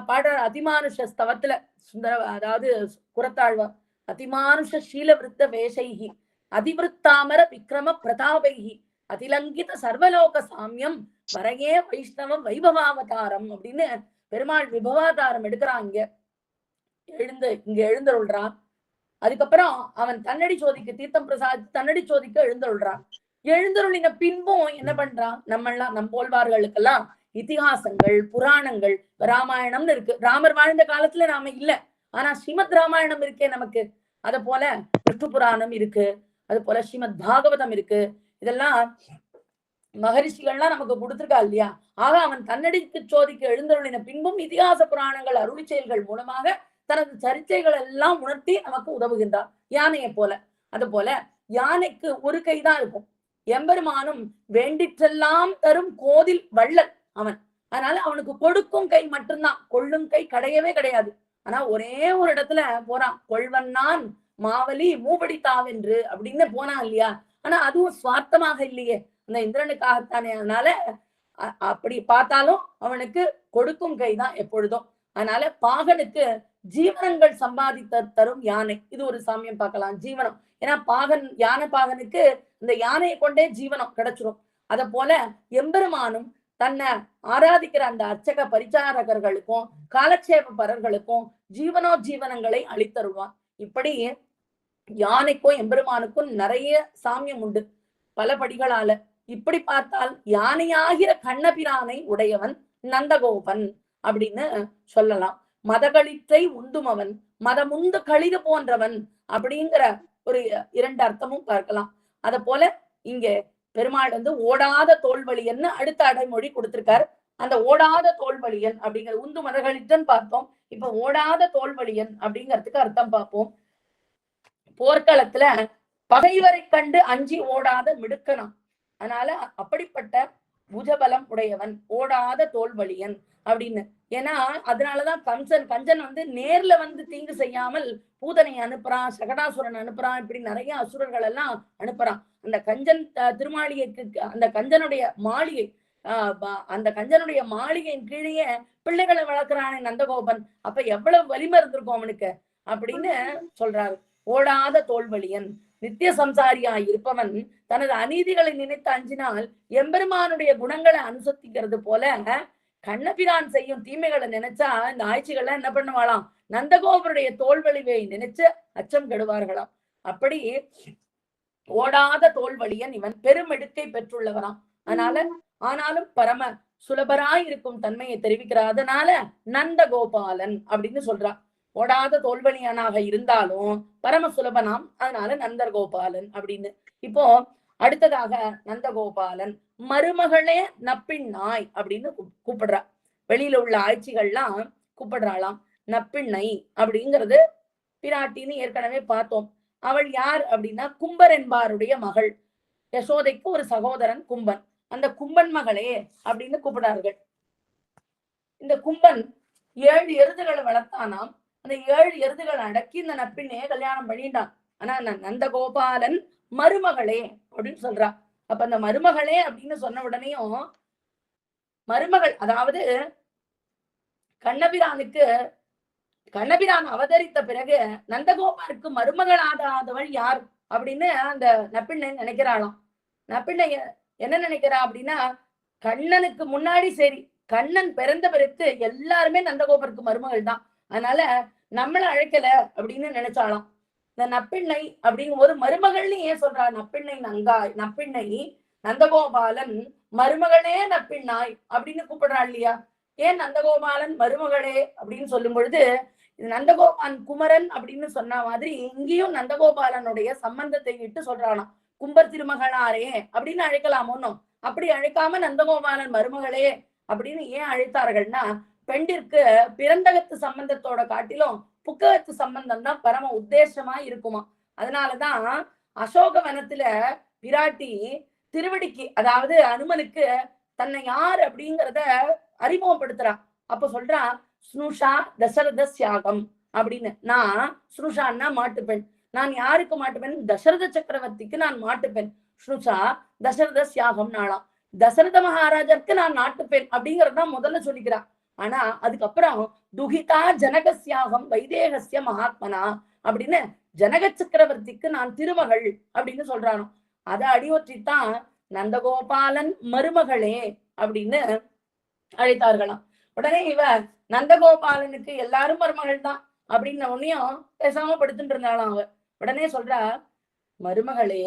பாடுற அதிமானுஷ ஸ்தவத்துல சுந்தர, அதாவது குரத்தாழ்வார், அதிமானுஷ சீலவிருத்த வேஷைகி அதிவிருத்தாமர விக்ரம பிரதாபைகி அதிலங்கித சர்வலோக சாமியம் வரையே வைஷ்ணவம் வைபவாவதாரம் அப்படின்னு பெருமாள் விபவாதாரம் எடுக்கிறான், இங்க எழுந்தருள்றான். அதுக்கப்புறம் அவன் தன்னடி சோதிக்கு தீர்த்தம் பிரசாத் தன்னடி சோதிக்கு எழுந்தருள்றான். எழுந்தருளின பின்பும் என்ன பண்றான், நம்மெல்லாம் நம் போல்வார்களுக்கெல்லாம் இதிகாசங்கள் புராணங்கள் ராமாயணம்னு இருக்கு. ராமர் வாழ்ந்த காலத்துல நாம இல்ல, ஆனா ஸ்ரீமத் ராமாயணம் இருக்கே நமக்கு. அத போல விஷ்ணு புராணம் இருக்கு, அது போல ஸ்ரீமத் பாகவதம் இருக்கு. இதெல்லாம் மகரிஷிகள்லாம் நமக்கு கொடுத்திருக்கா இல்லையா? ஆக அவன் தன்னடிக்கு சோதிக்கு எழுந்தருளின பின்பும் இதிகாச புராணங்கள் அருளி செயல்கள் மூலமாக தனது சரித்தைகள் எல்லாம் உணர்த்தி நமக்கு உதவுகின்றான், யானையை போல. அது போல யானைக்கு ஒரு கைதான் இருக்கும். எம்பெருமானும் வேண்டிற்றெல்லாம் தரும் கோதில் வள்ளல் அவன். அதனால அவனுக்கு கொடுக்கும் கை மட்டும்தான், கொள்ளும் கை கிடையவே கிடையாது. ஆனா ஒரே ஒரு இடத்துல போறான், கொள்வன்னான் மாவலி மூபடி தாவென்று அப்படின்னு போனான் இல்லையா? ஆனா அதுவும் சுவார்த்தமாக இல்லையே, அந்த இந்திரனுக்காகத்தானே. அதனால அப்படி பார்த்தாலும் அவனுக்கு கொடுக்கும் கைதான் எப்பொழுதும். அதனால பாகனுக்கு ஜீவனங்கள் சம்பாதித்த தரும் யானை, இது ஒரு சாமியம் பார்க்கலாம், ஜீவனம். ஏன்னா பாகன் யானை பாகனுக்கு இந்த யானையை கொண்டே ஜீவனம் கிடைச்சிடும். அத போல எம்பெருமானும் தன்னை ஆராதிக்கிற அந்த அர்ச்சக பரிச்சாரகர்களுக்கும் காலட்சேப பரர்களுக்கும் ஜீவனங்களை அளித்தருவான். இப்படி யானைக்கும் எம்பெருமானுக்கும் நிறைய சாமியம் உண்டு பல படிகளால. இப்படி பார்த்தால் யானையாகிற கண்ணபிரானை உடையவன் நந்தகோபன் அப்படின்னு சொல்லலாம். மதகளிற்றை உண்டுமவன் மதமுந்து களிது போன்றவன் அப்படிங்கிற ஒரு 2 அர்த்தமும் பார்க்கலாம். அத போல இங்க பெருமாள் ஓடாத தோல்வழியன்னு அடுத்த அடைமொழி கொடுத்திருக்காரு. அந்த ஓடாத தோல்வழியன் அப்படிங்கிற உந்து மதகளிற்றன் பார்த்தோம். இப்ப ஓடாத தோல்வழியன் அப்படிங்கிறதுக்கு அர்த்தம் பார்ப்போம். போர்க்களத்துல பகைவரை கண்டு அஞ்சி ஓடாத மிடுக்கணும். அதனால அப்படிப்பட்ட புஜபலம் உடையவன் ஓடாத தோல்வழியன் அப்படின்னு. ஏன்னா அதனாலதான் கஞ்சன் நேர்ல தீங்கு செய்யாமல் பூதனை அனுப்புறான், சகடாசுரன் அனுப்புறான், இப்படி நிறைய அசுரர்கள் எல்லாம் அனுப்புறான். அந்த கஞ்சன் திருமாளிகைக்கு அந்த கஞ்சனுடைய மாளிகை அந்த கஞ்சனுடைய மாளிகையின் கீழே பிள்ளைகளை வளர்க்கிறானே நந்தகோபன், அப்ப எவ்வளவு வலிமை இருந்திருக்கும் அவனுக்கு அப்படின்னு சொல்றாரு. ஓடாத தோல்வழியன் நித்திய சம்சாரியாய் இருப்பவன் தனது அநீதிகளை நினைத்து அஞ்சினால் எம்பெருமானுடைய குணங்களை அனுசரிக்கிறது போல கண்ணபிரான் செய்யும் தீமைகளை நினைச்சா இந்த ஆட்சிகள்லாம் என்ன பண்ணுவாளாம், நந்தகோபருடைய தோல்வழிவை நினைச்சு அச்சம் கெடுவார்களாம். அப்படி ஓடாத தோல்வழியன் இவன் பெருமெடுக்கை பெற்றுள்ளவராம். ஆனாலும் பரம சுலபராய் இருக்கும் தன்மையை தெரிவிக்கிறார். அதனால நந்தகோபாலன் அப்படின்னு சொல்றான். ஓடாத தோல்வழியனாக இருந்தாலும் பரம சுலபனாம், அதனால நந்தகோபாலன் அப்படின்னு. இப்போ அடுத்ததாக நந்தகோபாலன் மருமகளே நப்பின் நாய் அப்படின்னு கூப்பிடுறா. வெளியில உள்ள ஆட்சிகள்லாம் கூப்பிடுறாளாம் நப்பிண்ணை அப்படிங்கிறது. பிராட்டின்னு ஏற்கனவே பார்த்தோம். அவள் யார் அப்படின்னா கும்பர் என்பாருடைய மகள். யசோதைக்கு ஒரு சகோதரன் கும்பன். அந்த கும்பன் மகளே அப்படின்னு கூப்பிடார்கள். இந்த கும்பன் 7 எருதுகளை வளர்த்தானாம். அந்த 7 எருதுகளை அடக்கி இந்த நப்பினையே கல்யாணம் பண்ணிட்டான். ஆனா நந்தகோபாலன் மருமகளே அப்படின்னு சொல்றா. அப்ப அந்த மருமகளே அப்படின்னு சொன்ன உடனேயும் மருமகள், அதாவது கண்ணபிரான் அவதரித்த பிறகு நந்தகோபாலுக்கு மருமகள் ஆகாதவள் யார் அப்படின்னு அந்த நப்பிண்ணை நினைக்கிறாளாம். நப்பிண்ணை என்ன நினைக்கிறா அப்படின்னா, கண்ணனுக்கு முன்னாடி சரி, கண்ணன் பிறந்த பிறகு எல்லாருமே நந்தகோபருக்கு மருமகள் தான், அதனால நம்மள அழைக்கல அப்படின்னு நினைச்சாலாம். இந்த நப்பிண்ணை அப்படிங்கும் போது மருமகள்னு ஏன் சொல்றா? நப்பிண்ணை நந்தகோபாலன் மருமகளே நப்பிண்ணாய் அப்படின்னு கூப்பிடுறா இல்லையா? ஏன் நந்தகோபாலன் மருமகளே அப்படின்னு சொல்லும் பொழுது நந்தகோபாலன் குமரன் அப்படின்னு சொன்ன மாதிரி இங்கேயும் நந்தகோபாலனுடைய சம்பந்தத்தை இட்டு சொல்றானாம். கும்பர் திருமகளாரே அப்படின்னு அழைக்கலாமோன்னும். அப்படி அழைக்காம நந்தகோபாலன் மருமகளே அப்படின்னு ஏன் அழைத்தார்கள்னா, பெண்டிற்கு பிறந்தகத்து சம்பந்தத்தோட காட்டிலும் புக்ககத்து சம்பந்தம் தான் பரம உத்தேசமா இருக்குமா. அதனாலதான் அசோக வனத்துல பிராட்டி திருவடிக்கு, அதாவது அனுமனுக்கு தன்னை யார் அப்படிங்கிறத அறிமுகப்படுத்துறா. அப்ப சொல்றா ஸ்னுஷா தசரத சியாகம் அப்படின்னு. நான் ஸ்னுஷான்னா மாட்டுப்பெண். நான் யாருக்கு மாட்டுப்பெண்? தசரத சக்கரவர்த்திக்கு நான் மாட்டுப்பெண். ஸ்னுஷா தசரத சியாகம் நாளாம். தசரத மகாராஜருக்கு நான் நாட்டுப்பெண் அப்படிங்கறதான் முதல்ல சொல்லிக்கிறா. ஆனா அதுக்கப்புறம் துகிதா ஜனகசியாகம் வைதேகசிய மகாத்மனா அப்படின்னு ஜனக சக்கரவர்த்திக்கு நான் திருமகள் அப்படின்னு சொல்றானோ. அதை அடிவற்றித்தான் நந்தகோபாலன் மருமகளே அப்படின்னு அழைத்தார்களாம். உடனே இவ நந்தகோபாலனுக்கு எல்லாரும் மருமகள் தான் அப்படின்ன உடனேயும் பேசாம படுத்துட்டு இருந்தாலும் அவ உடனே சொல்றா, மருமகளே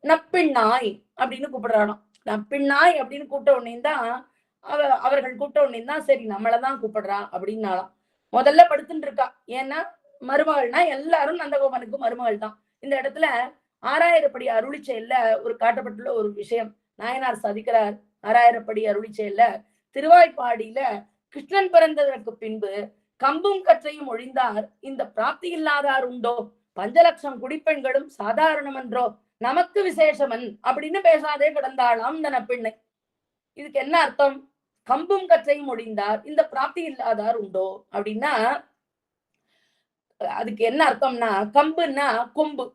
நப்பின்னாய் அப்படின்னு கூப்பிடுறானோ. நப்பின்னாய் அப்படின்னு கூப்பிட்ட உடனே தான் அவர்கள் கூப்பிட்ட உடனே தான் சரி நம்மளதான் கூப்பிடுறா அப்படின்னாலாம். முதல்ல படுத்துட்டு இருக்கா. ஏன்னா மருமகள்னா எல்லாரும் நந்தகோபனுக்கு மருமகள் தான். இந்த இடத்துல ஆறாயிரப்படி அருளி செயல்ல ஒரு காட்டப்பட்டுள்ள ஒரு விஷயம் நாயனார் சாதிக்கிறார். ஆறாயிரப்படி அருளி செயல்ல திருவாய்ப்பாடியில கிருஷ்ணன் பிறந்ததற்கு பின்பு கம்பும் கற்றையும் ஒழிந்தார் இந்த பிராப்தி இல்லாதார் உண்டோ, பஞ்சலட்சம் குடிப்பெண்களும் சாதாரணம் என்றோ, நமக்கு விசேஷமன் அப்படின்னு பேசாதே கிடந்தாளாம் இந்த நப்பிண்ணை. இதுக்கு என்ன அர்த்தம்? கம்பும் கற்றையும் ஒழிந்தார் இந்த பிராப்தி இல்லாதார் உண்டோ அப்படின்னா அதுக்கு என்ன அர்த்தம்னா, கம்புன்னா கொம்பு,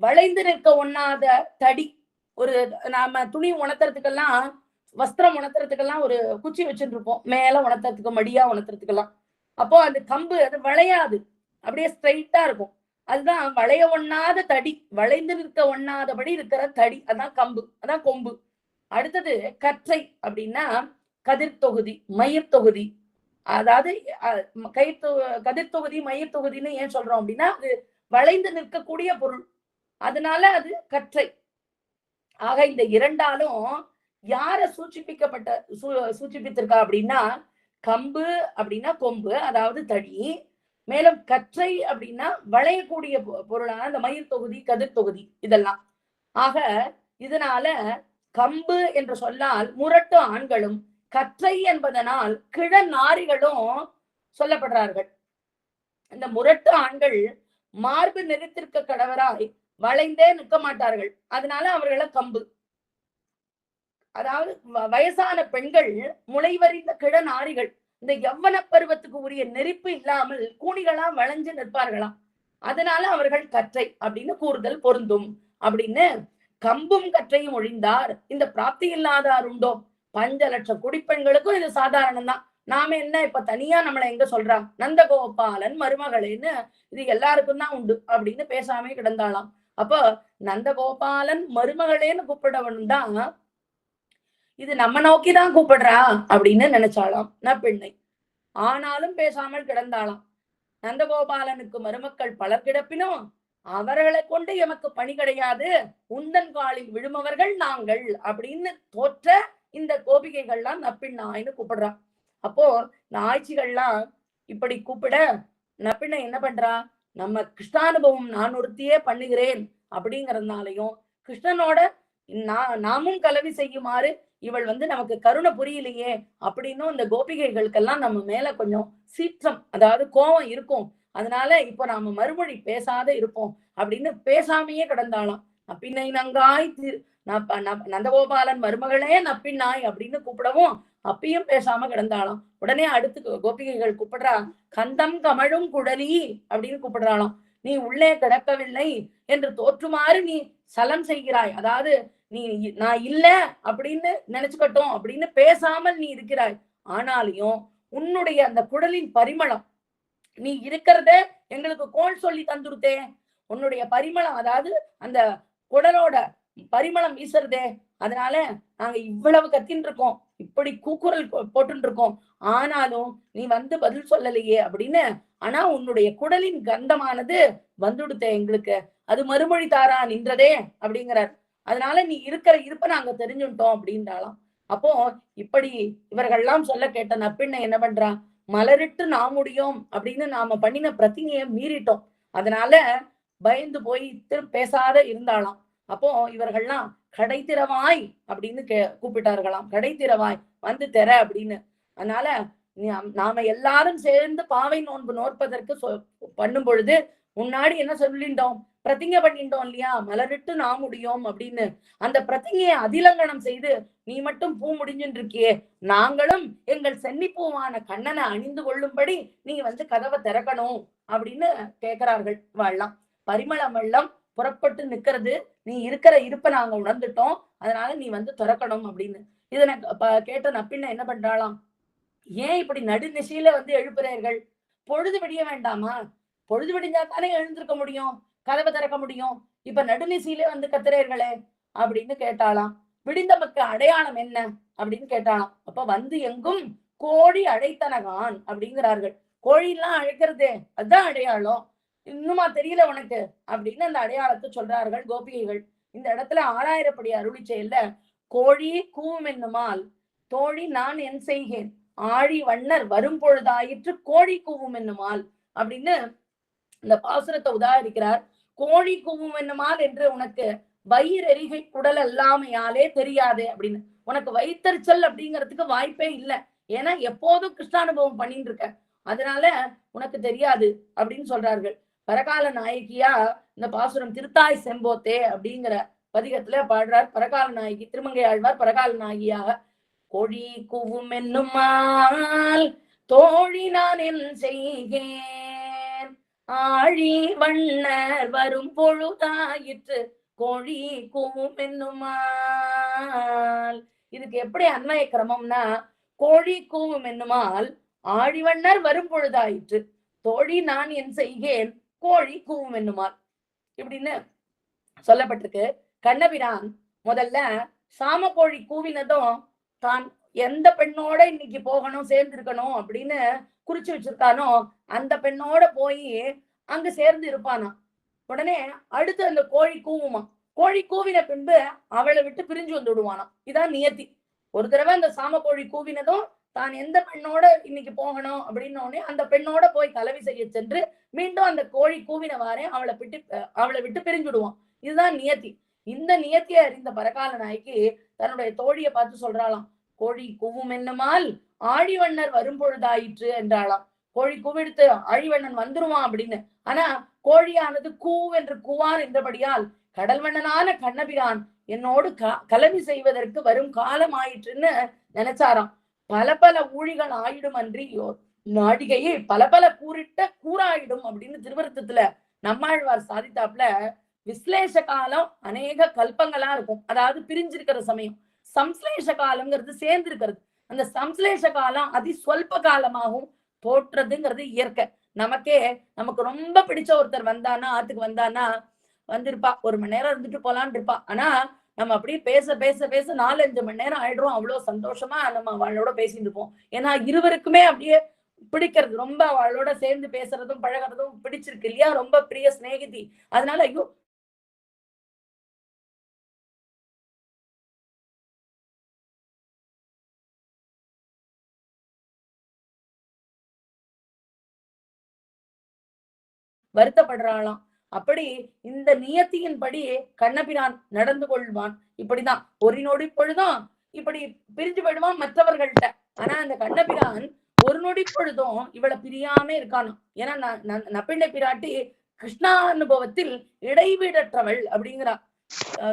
வளைந்து நிற்க ஒண்ணாத தடி. ஒரு நாம துணி உணர்த்துறதுக்கெல்லாம் வஸ்திரம் உணர்த்துறதுக்கெல்லாம் ஒரு குச்சி வச்சுட்டு இருப்போம், மேல உணர்த்துறதுக்கு மடியா உணர்த்துறதுக்கெல்லாம். அப்போ அந்த கம்பு அது வளையாது, அப்படியே ஸ்ட்ரைட்டா இருக்கும். அதுதான் வளைய ஒண்ணாத தடி, வளைந்து நிற்க ஒண்ணாதபடி இருக்கிற தடி, அதான் கம்பு, அதான் கொம்பு. அடுத்தது கற்றை அப்படின்னா கதிர் தொகுதி, மயிர் தொகுதி. அதாவது கதிர் தொகுதி மயிர் தொகுதின்னு ஏன் சொல்றோம் அப்படின்னா அது வளைந்து நிற்கக்கூடிய பொருள், அதனால அது கற்றை. ஆக இந்த இரண்டாலும் யார சூச்சிப்பித்திருக்கா அப்படின்னா, கம்பு அப்படின்னா கொம்பு, அதாவது தடி. மேலும் கற்றை அப்படின்னா வளையக்கூடிய பொருளான அந்த மயிர் தொகுதி கதிர் தொகுதி இதெல்லாம். ஆக இதனால கம்பு என்று சொன்னால் முரட்டு ஆண்களும், கற்றை என்பதனால் கிழ நாரிகளும் சொல்லப்படுறார்கள். இந்த முரட்டு ஆண்கள் மார்பு நெறித்திருக்க கடவராய் வளைந்தே நிற்க மாட்டார்கள், அதனால அவர்களை கம்பு. அதாவது வயசான பெண்கள் முளைவறிந்த கிழ நாரிகள் இந்த யவ்வன பருவத்துக்கு உரிய நெருப்பு இல்லாமல் கூணிகளா வளைஞ்சு நிற்பார்களாம், அதனால அவர்கள் கற்றை அப்படின்னு கூறுதல் பொருந்தும். அப்படின்னு கம்பும் கற்றையும் ஒழிந்தார் இந்த பிராப்தி இல்லாதார் உண்டோ, 5 லட்சம் குடிப்பெண்களுக்கும் இது சாதாரணம் தான். நாம என்ன இப்ப தனியா நம்மளை எங்க சொல்றா, நந்தகோபாலன் மருமகளேன்னு இது எல்லாருக்கும் தான் உண்டு அப்படின்னு பேசாமே கிடந்தாளாம். அப்போ நந்தகோபாலன் மருமகளேன்னு கூப்பிடவன் தான் இது நம்ம நோக்கிதான் கூப்பிடுறா அப்படின்னு நினைச்சாளாம் நப்பெண்ணை. ஆனாலும் பேசாமல் கிடந்தாளாம். நந்தகோபாலனுக்கு மருமக்கள் பலர் கிடப்பினும் அவர்களை கொண்டு எமக்கு பணி கிடையாது, உந்தன் காலில் விழுமவர்கள் நாங்கள் அப்படின்னு தோற்ற இந்த கோபிகைகள்லாம் நப்பின்னாய்னு கூப்பிடுறான். அப்போ இந்த ஆட்சிகள்லாம் இப்படி கூப்பிட நப்பிண்ணை என்ன பண்றா, நம்ம கிருஷ்ணானுபவம் நான் ஒருத்தியே பண்ணுகிறேன் அப்படிங்கறதுனாலையும் கிருஷ்ணனோட நாமும் கலவி செய்யுமாறு இவள் நமக்கு கருணை புரியலையே அப்படின்னும் இந்த கோபிகைகளுக்கெல்லாம் நம்ம மேல கொஞ்சம் சீற்றம், அதாவது கோபம் இருக்கும். அதனால இப்போ நாம மறுமொழி பேசாத இருப்போம் அப்படின்னு பேசாமையே கிடந்தாளாம். நப்பின்னை நங்காய் நந்தகோபாலன் மருமகளே நப்பின்னாய் அப்படின்னு கூப்பிடவும் அப்பயும் பேசாம கிடந்தாளாம். உடனே அடுத்து கோபிகைகள் கூப்பிடுறா, கந்தம் கமழும் குழலி அப்படின்னு கூப்பிடுறாளாம். நீ உள்ளே கிடக்கவில்லை என்று தோற்றுமாறு நீ சலம் செய்கிறாய், அதாவது நீ நான் இல்ல அப்படின்னு நினைச்சுக்கட்டும் அப்படின்னு பேசாமல் நீ இருக்கிறாய். ஆனாலையும் உன்னுடைய அந்த குடலின் பரிமளம், நீ இருக்கிறத எங்களுக்கு கோல் சொல்லி தந்துருத்தே, உன்னுடைய பரிமளம், அதாவது அந்த குடலோட பரிமளம் வீசுறதே, அதனால நாங்க இவ்வளவு கத்தின்னு இருக்கோம், இப்படி கூக்குரல் போட்டு இருக்கோம், ஆனாலும் நீ பதில் சொல்லலையே அப்படின்னு. ஆனா உன்னுடைய குடலின் கந்தமானது வந்துடுத்தே எங்களுக்கு, அது மறுமொழி தாரா நின்றதே அப்படிங்கிறார். அதனால நீ இருக்கிற இருப்ப நாங்க தெரிஞ்சுட்டோம் அப்படின்றாலாம். அப்போ இப்படி இவர்கள்லாம் சொல்ல கேட்ட நப்பிண்ணை என்ன பண்றா, மலரிட்டு நாம் முடியும் அப்படின்னு நாம பண்ணின பிரதிஞைய மீறிட்டோம், அதனால பயந்து போய் பேசாத இருந்தாளாம். அப்போ இவர்கள்லாம் கடை திறவாய் அப்படின்னு கூப்பிட்டார்களாம், கடை திறவாய் வந்து தெர அப்படின்னு. அதனால நாம எல்லாரும் சேர்ந்து பாவை நோன்பு நோற்பதற்கு பண்ணும் பொழுது முன்னாடி என்ன சொல்லிட்டோம், பிரதிங்க பண்ணிட்டோம் இல்லையா, மலரிட்டு நாம் முடியும் அப்படின்னு. அந்த பிரதிங்கையை அதிலங்கனம் செய்து நீ மட்டும் பூ முடிஞ்சுட்டு இருக்கியே, நாங்களும் எங்கள் சென்னிப்பூவான கண்ணனை அணிந்து கொள்ளும்படி நீ கதவை திறக்கணும் அப்படின்னு கேட்கிறார்கள். வாழலாம் பரிமளம் வெள்ளம் புறப்பட்டு நிக்கிறது, நீ இருக்கிற இருப்ப நாங்க உணர்ந்துட்டோம், அதனால நீ திறக்கணும் அப்படின்னு. இதனை கேட்ட நப்பின்ன என்ன பண்றாளாம், ஏன் இப்படி நடுநிசையில எழுப்புறீர்கள், பொழுது விடிய வேண்டாமா, பொழுது விடிஞ்சா தானே எழுந்திருக்க முடியும், கதவை திறக்க முடியும், இப்ப நடுநிசையிலே கத்துறீர்களே அப்படின்னு கேட்டாளாம். விடிந்த பக்க அடையாளம் என்ன அப்படின்னு கேட்டாளாம். அப்ப எங்கும் கோழி அழைத்தனகான் அப்படிங்கிறார்கள். கோழிலாம் அழைக்கிறதே அதுதான் அடையாளம், இன்னுமா தெரியல உனக்கு அப்படின்னு அந்த அடையாளத்தை சொல்றார்கள் கோபிகைகள். இந்த இடத்துல ஆறாயிரப்படி அருளி செயல்ல கோழி கூவும் என்னுமால் தோழி நான் என் செய்கேன் ஆழி வண்ணர் வரும் பொழுதாயிற்று கோழி கூவும் என்னுமால் அப்படின்னு இந்த பாசுரத்தை உதாரிக்கிறார். கோழி கூவும் என்னுமால் என்று உனக்கு வயிறெரிகை குடல் அல்லாமையாலே தெரியாது அப்படின்னு. உனக்கு வயிற்றுச்சல் அப்படிங்கிறதுக்கு வாய்ப்பே இல்லை, ஏன்னா எப்போதும் கிருஷ்ணானுபவம் பண்ணிட்டு இருக்க, அதனால உனக்கு தெரியாது அப்படின்னு சொல்றார்கள். பரகால நாயகியா இந்த பாசுரம் திருத்தாய் செம்போத்தே அப்படிங்கிற பதிகத்துல பாடுறார் பரகால நாயகி. திருமங்கை ஆழ்வார் பரகால நாயகியாக கோழி கூவும் என்னுமால் தோழி நான் என் செய்கேன் ஆழி வண்ணர் வரும் பொழுதாயிற்று கோழி கூவும் என்னுமால். இதுக்கு எப்படி அன்வய கிரமம்னா கோழி கூவும் என்னுமால் ஆழிவண்ணர் வரும் பொழுதாயிற்று தோழி நான் என் செய்கேன் கோழி கூவும் என்னுமால் இப்படின்னு சொல்லப்பட்டிருக்கு. கண்ணபிரான் முதல்ல சாம கோழி கூவினதும் தான் எந்த பெண்ணோட இன்னைக்கு போகணும் சேர்ந்திருக்கணும் அப்படின்னு குறிச்சு வச்சிருக்கானோ அந்த பெண்ணோட போய் அங்க சேர்ந்து இருப்பானா. உடனே அடுத்து அந்த கோழி கூவுமா, கோழி கூவின பின்பு அவளை விட்டு பிரிஞ்சு வந்து விடுவானா. இதான் நியத்தி. ஒரு தடவை அந்த சாம கோழி கூவினதும் தான் எந்த பெண்ணோட இன்னைக்கு போகணும் அப்படின்னோடனே அந்த பெண்ணோட போய் கலவி செய்ய சென்று மீண்டும் அந்த கோழி கூவினவாறே அவளை விட்டு பிரிஞ்சுடுவான். இதுதான் நியத்தி. இந்த நியத்தியை அறிந்த பரகால நாய்க்கு தன்னுடைய தோழியை பார்த்து சொல்றாளாம், கோழி கூவும் என்னமால் ஆழிவண்ணர் வரும் பொழுதாயிற்று என்றாளாம். கோழி கூவெடுத்து ஆழிவண்ணன் வந்துருவான் அப்படின்னு. ஆனா கோழியானது கூவென்று கூவார் என்றபடியால் கடல்வண்ணனான கண்ணபிரான் என்னோடு கலவி செய்வதற்கு வரும் காலம் ஆயிற்றுன்னு நினைச்சாராம். பல பல ஊழிகள் ஆயிடும் அன்றியோர் நாடிகையே பல பல கூறிட்ட கூறாயிடும் அப்படின்னு திருவருத்தத்துல நம்மாழ்வார் சாதித்தாப்புல விஸ்லேஷ காலம் அநேக கல்பங்களா இருக்கும், அதாவது பிரிஞ்சிருக்கிற சமயம். சம்ஸ்லேஷ காலம்ங்கிறது சேர்ந்து இருக்கிறது. அந்த சம்ஸ்லேஷ காலம் அதி சொல்ப காலமாகவும் தோற்றதுங்கிறது இயற்கை. நமக்கு ரொம்ப பிடிச்ச ஒருத்தர் வந்தானா, ஆத்துக்கு வந்தானா வந்திருப்பா, 1 மணி நேரம் இருந்துட்டு போலான்னு இருப்பா. ஆனா நம்ம அப்படியே பேச பேச பேச 4-5 மணி நேரம் ஆயிடுறோம். அவ்வளவு சந்தோஷமா நம்ம அவளோட பேசிட்டு இருப்போம். ஏன்னா இருவருக்குமே அப்படியே பிடிக்கிறது, ரொம்ப அவளோட சேர்ந்து பேசுறதும் பழகிறதும் பிடிச்சிருக்கு இல்லையா, ரொம்ப பிரிய சிநேகிதி. அதனால ஐயோ வருத்தப்படுறாளாம். அப்படி இந்த நியத்தியின்படி கண்ணபிரான் நடந்து கொள்வான். இப்படிதான் ஒரு நொடி பொழுதும் இப்படி பிரிஞ்சு போயிடுவான் மற்றவர்கள்ட்ட. ஆனா அந்த கண்ணபிரான் ஒரு நொடி பொழுதும் இவளை பிரியாம இருக்கானோ. ஏன்னா நப்பிண்டை பிராட்டி கிருஷ்ணா அனுபவத்தில் இடைவீடற்றவள் அப்படிங்கிறா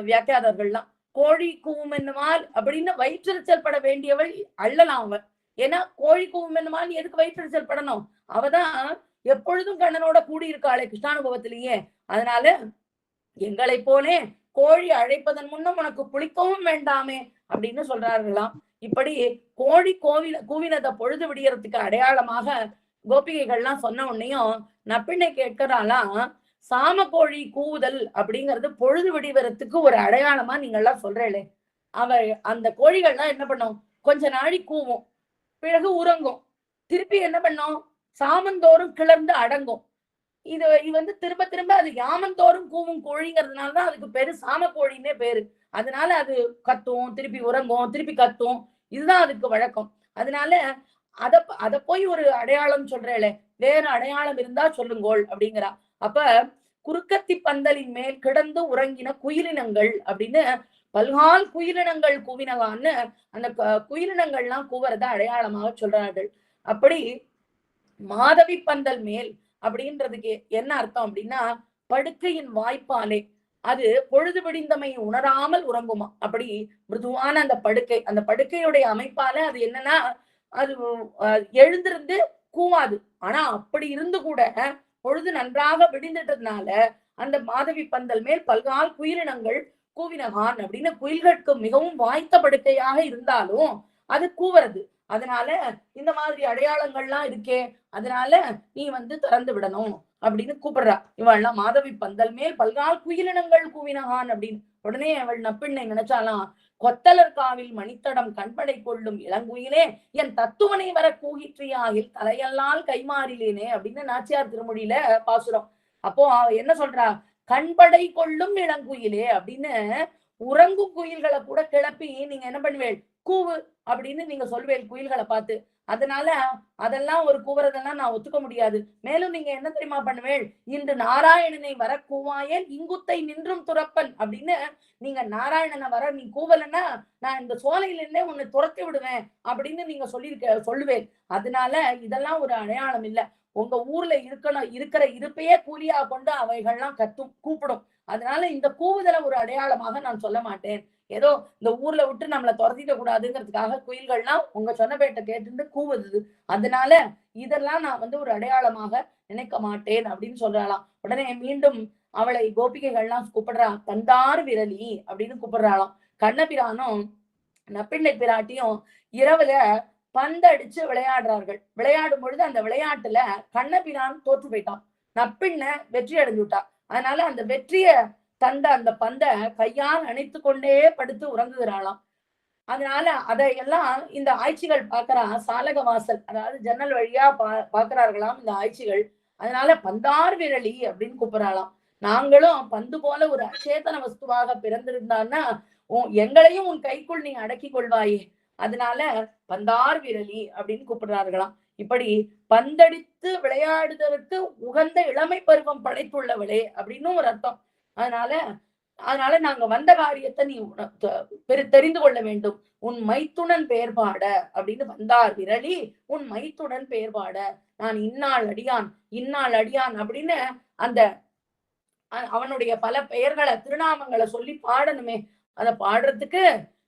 வியாக்கியாதர்கள்லாம். கோழி கூவும் என்னமால் அப்படின்னு வயிற்றெரிச்சல் பட வேண்டியவள் அல்லலாம் அவள். ஏன்னா கோழி கூவும் என்னமால் எதுக்கு வயிற்றெரிச்சல் படணும், அவதான் எப்பொழுதும் கண்ணனோட கூடியிருக்காளே கிருஷ்ணானுபவத்திலேயே. அதனால எங்களை போலே கோழி அழைப்பதன் முன்னும் உனக்கு புளிக்கவும் வேண்டாமே அப்படின்னு சொல்றார்களாம். இப்படி கோழி கூவினதை பொழுது விடியறதுக்கு அடையாளமாக கோபிகைகள்லாம் சொன்ன உடனேயும் நப்பிண்ணை கேட்கிறாளாம், சாம கோழி கூவுதல் அப்படிங்கிறது பொழுது விடிவரத்துக்கு ஒரு அடையாளமா நீங்க எல்லாம் சொல்றேளே, அந்த கோழிகள்லாம் என்ன பண்ணும், கொஞ்ச நாளை கூவும், பிறகு உறங்கும், திருப்பி என்ன பண்ணும், சாமந்தோறும் கிளர்ந்து அடங்கும். இது வந்து திரும்ப திரும்ப அது யாமந்தோறும் கூவும் கோழிங்கிறதுனாலதான் அதுக்கு பேரு சாம கோழின்னே பேரு. அதனால அது கத்தும், திருப்பி உறங்கும், திருப்பி கத்தும், இதுதான் அதுக்கு வழக்கம். அதனால அத போய் ஒரு அடையாளம் சொல்றேளே, வேற அடையாளம் இருந்தா சொல்லுங்கோள் அப்படிங்கிறா. அப்ப குறுக்கத்தி பந்தலின் மேல் கிடந்து உறங்கின குயிலினங்கள் அப்படின்னு பல்கால் குயிலினங்கள் கூவினகான்னு அந்த குயிலினங்கள்லாம் கூவுறத அடையாளமாக சொல்றார்கள். அப்படி மாதவி பந்தல் மேல் அப்படின்றதுக்கு என்ன அர்த்தம் அப்படின்னா, படுக்கையின் வாய்ப்பாலே அது பொழுது விடிந்தமை உணராமல் உறங்குமா. அப்படி மிருதுவான அந்த படுக்கையுடைய அமைப்பால அது என்னன்னா, அது எழுந்திருந்து கூவாது. ஆனா அப்படி இருந்து கூட பொழுது நன்றாக விடிந்துட்டதுனால அந்த மாதவி பந்தல் மேல் பல்கால் குயிலினங்கள் கூவினகான் அப்படின்னு குயில்களுக்கு மிகவும் வாய்த்த படுக்கையாக இருந்தாலும் அது கூவுறது. அதனால இந்த மாதிரி அடையாளங்கள்லாம் இருக்கே, அதனால நீ வந்து திறந்து விடணும் அப்படின்னு கூப்பிடுறா. இவள்லாம் மாதவி பந்தல் மேல் பல்கால் குயிலினங்கள் கூவினகான் அப்படின்னு. உடனே அவள் நப்பிண்ணை நினைச்சாலாம், கொத்தலர்காவில் மணித்தடம் கண்படை கொள்ளும் இளங்குயிலே என் தத்துவனை வர கூகிற்றியாகில் தலையல்லால் கைமாறிலேனே அப்படின்னு நாச்சியார் திருமொழியில பாசுரம். அப்போ என்ன சொல்றா, கண்படை கொள்ளும் இளங்குயிலே அப்படின்னு உறங்கும் குயில்களை கூட கிளப்பி நீங்க என்ன பண்ணுவேள், கூவு அப்படின்னு நீங்க சொல்வேள் குயில்களை பார்த்து. அதனால அதெல்லாம் ஒரு கூவுறதெல்லாம் நான் ஒத்துக்க முடியாது. மேலும் நீங்க என்ன தெரியுமா பண்ணுவேள், இன்று நாராயணனை வர கூவாயேன் இங்குத்தை நின்றும் துறப்பன் அப்படின்னு நீங்க நாராயணனை வர நீ கூவலன்னா நான் இந்த சோலையில இருந்தே உன்னை துரத்தி விடுவேன் அப்படின்னு நீங்க சொல்லுவேன். அதனால இதெல்லாம் ஒரு அடையாளம் இல்ல. உங்க ஊர்ல இருக்கிற இருப்பையே கூலியா கொண்டு அவைகள்லாம் கூப்பிடும். அதனால இந்த கூவுதலை ஒரு அடையாளமாக நான் சொல்ல மாட்டேன். ஏதோ இந்த ஊர்ல விட்டு நம்மளை துரத்திட கூடாதுங்கிறதுக்காக குயில்கள்லாம் உங்க சொன்ன பேட்டை கேட்டு கூவுது. அதனால இதெல்லாம் நான் ஒரு அடையாளமாக நினைக்க மாட்டேன் அப்படின்னு சொல்றாளாம். உடனே மீண்டும் அவளை கோபிகைகள்லாம் கூப்பிடுறா, பந்தார் விரலி அப்படின்னு கூப்பிடுறாளாம். கண்ணபிரானும் நப்பிள்ளை பிராட்டியும் இரவுல பந்தடிச்சு விளையாடுறார்கள். விளையாடும் பொழுது அந்த விளையாட்டுல கண்ணபிரான் தோற்று போயிட்டான், நப்பிண்ண வெற்றி அடைஞ்சுட்டா. அதனால அந்த வெற்றிய தந்த அந்த பந்த கையால் அணைத்து கொண்டே படுத்து உறங்குகிறாளாம். அதனால அதையெல்லாம் இந்த ஆய்ச்சிகள் பாக்குறா, சாலக வாசல் அதாவது ஜன்னல் வழியா பாக்குறார்களாம் இந்த ஆய்ச்சிகள். அதனால பந்தார் விரலி அப்படின்னு கூப்பிடுறாளாம். நாங்களும் பந்து போல ஒரு அச்சேதன வஸ்துவாக பிறந்திருந்தான்னா எங்களையும் உன் கைக்குள் நீ அடக்கி கொள்வாயே, அதனால பந்தார் விரலி அப்படின்னு கூப்பிடுறார்களாம். இப்படி பந்தடித்து விளையாடுவதற்கு உகந்த இளமை பருவம் படைத்துள்ளவளே அப்படின்னு ஒரு அர்த்தம். அதனால நாங்க வந்த காரியத்தை நீ தெரிந்து கொள்ள வேண்டும். உன் மைத்துடன் பெயர்பாட அப்படின்னு வந்தார் விரலி, உன் மைத்துடன் பெயர்பாட, நான் இந்நாள் அடியான் அப்படின்னு அந்த அவனுடைய பல பெயர்களை திருநாமங்களை சொல்லி பாடணுமே. அத பாடுறதுக்கு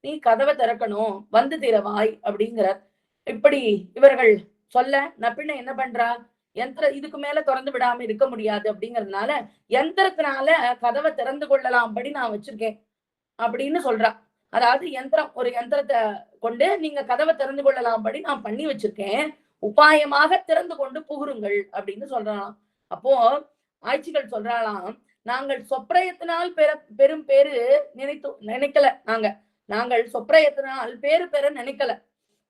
நீ கதவை திறக்கணும், வந்து திறவாய் அப்படிங்கிறார். இப்படி இவர்கள் சொல்ல நப்பிண்ண என்ன பண்றா, இதுக்கு மேல திறந்து விடாம இருக்க முடியாது அப்படிங்கறதுனால யந்திரத்தினால கதவை திறந்து கொள்ளலாம்படி நான் வச்சிருக்கேன் அப்படின்னு சொல்றா. அதாவது ஒரு யந்திரத்தை கொண்டு நீங்க கதவை திறந்து கொள்ளலாம்படி நான் பண்ணி வச்சிருக்கேன், உபாயமாக திறந்து கொண்டு புகுருங்கள் அப்படின்னு சொல்றாளாம். அப்போ ஆட்சிகள் சொல்றாளாம், நாங்கள் சொப்பிரயத்தினால் பெரும் பேரு நினைக்கல, நாங்கள் சொப்பிரயத்தினால் பேரு பெற நினைக்கல,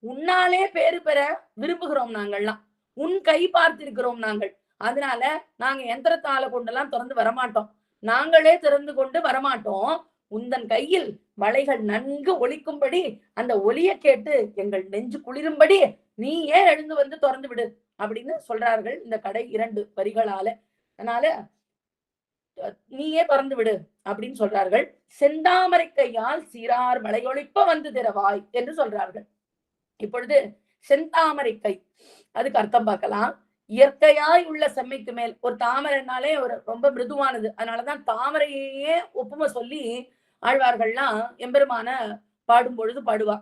உன்னாலே பேரு பெற விரும்புகிறோம், நாங்கள்லாம் உன் கை பார்த்திருக்கிறோம் நாங்கள். அதனால நாங்க யந்திரத்தால கொண்டெல்லாம் திறந்து வரமாட்டோம், நாங்களே திறந்து கொண்டு வரமாட்டோம். உந்தன் கையில் வளைகள் நன்கு ஒலிக்கும்படி அந்த ஒலிய கேட்டு எங்கள் நெஞ்சு குளிரும்படி நீயே எழுந்து வந்து திறந்து விடு அப்படின்னு சொல்றார்கள் இந்த கடை 2 வரிகளால. அதனால நீயே திறந்து விடு அப்படின்னு சொல்றார்கள். செந்தாமரை கையால் சீரார் மலையொழிப்ப வந்து திறவாய் என்று சொல்றார்கள். இப்பொழுது செந்தாமரை கை, அதுக்கு அர்த்தம் பார்க்கலாம். இயற்கையாய் உள்ள செம்மைக்கு மேல் ஒரு தாமரைனாலே ஒரு ரொம்ப மிருதுவானது. அதனாலதான் தாமரையே ஒப்புமை சொல்லி ஆழ்வார்கள்லாம் எம்பெருமான பாடும் பொழுது பாடுவா.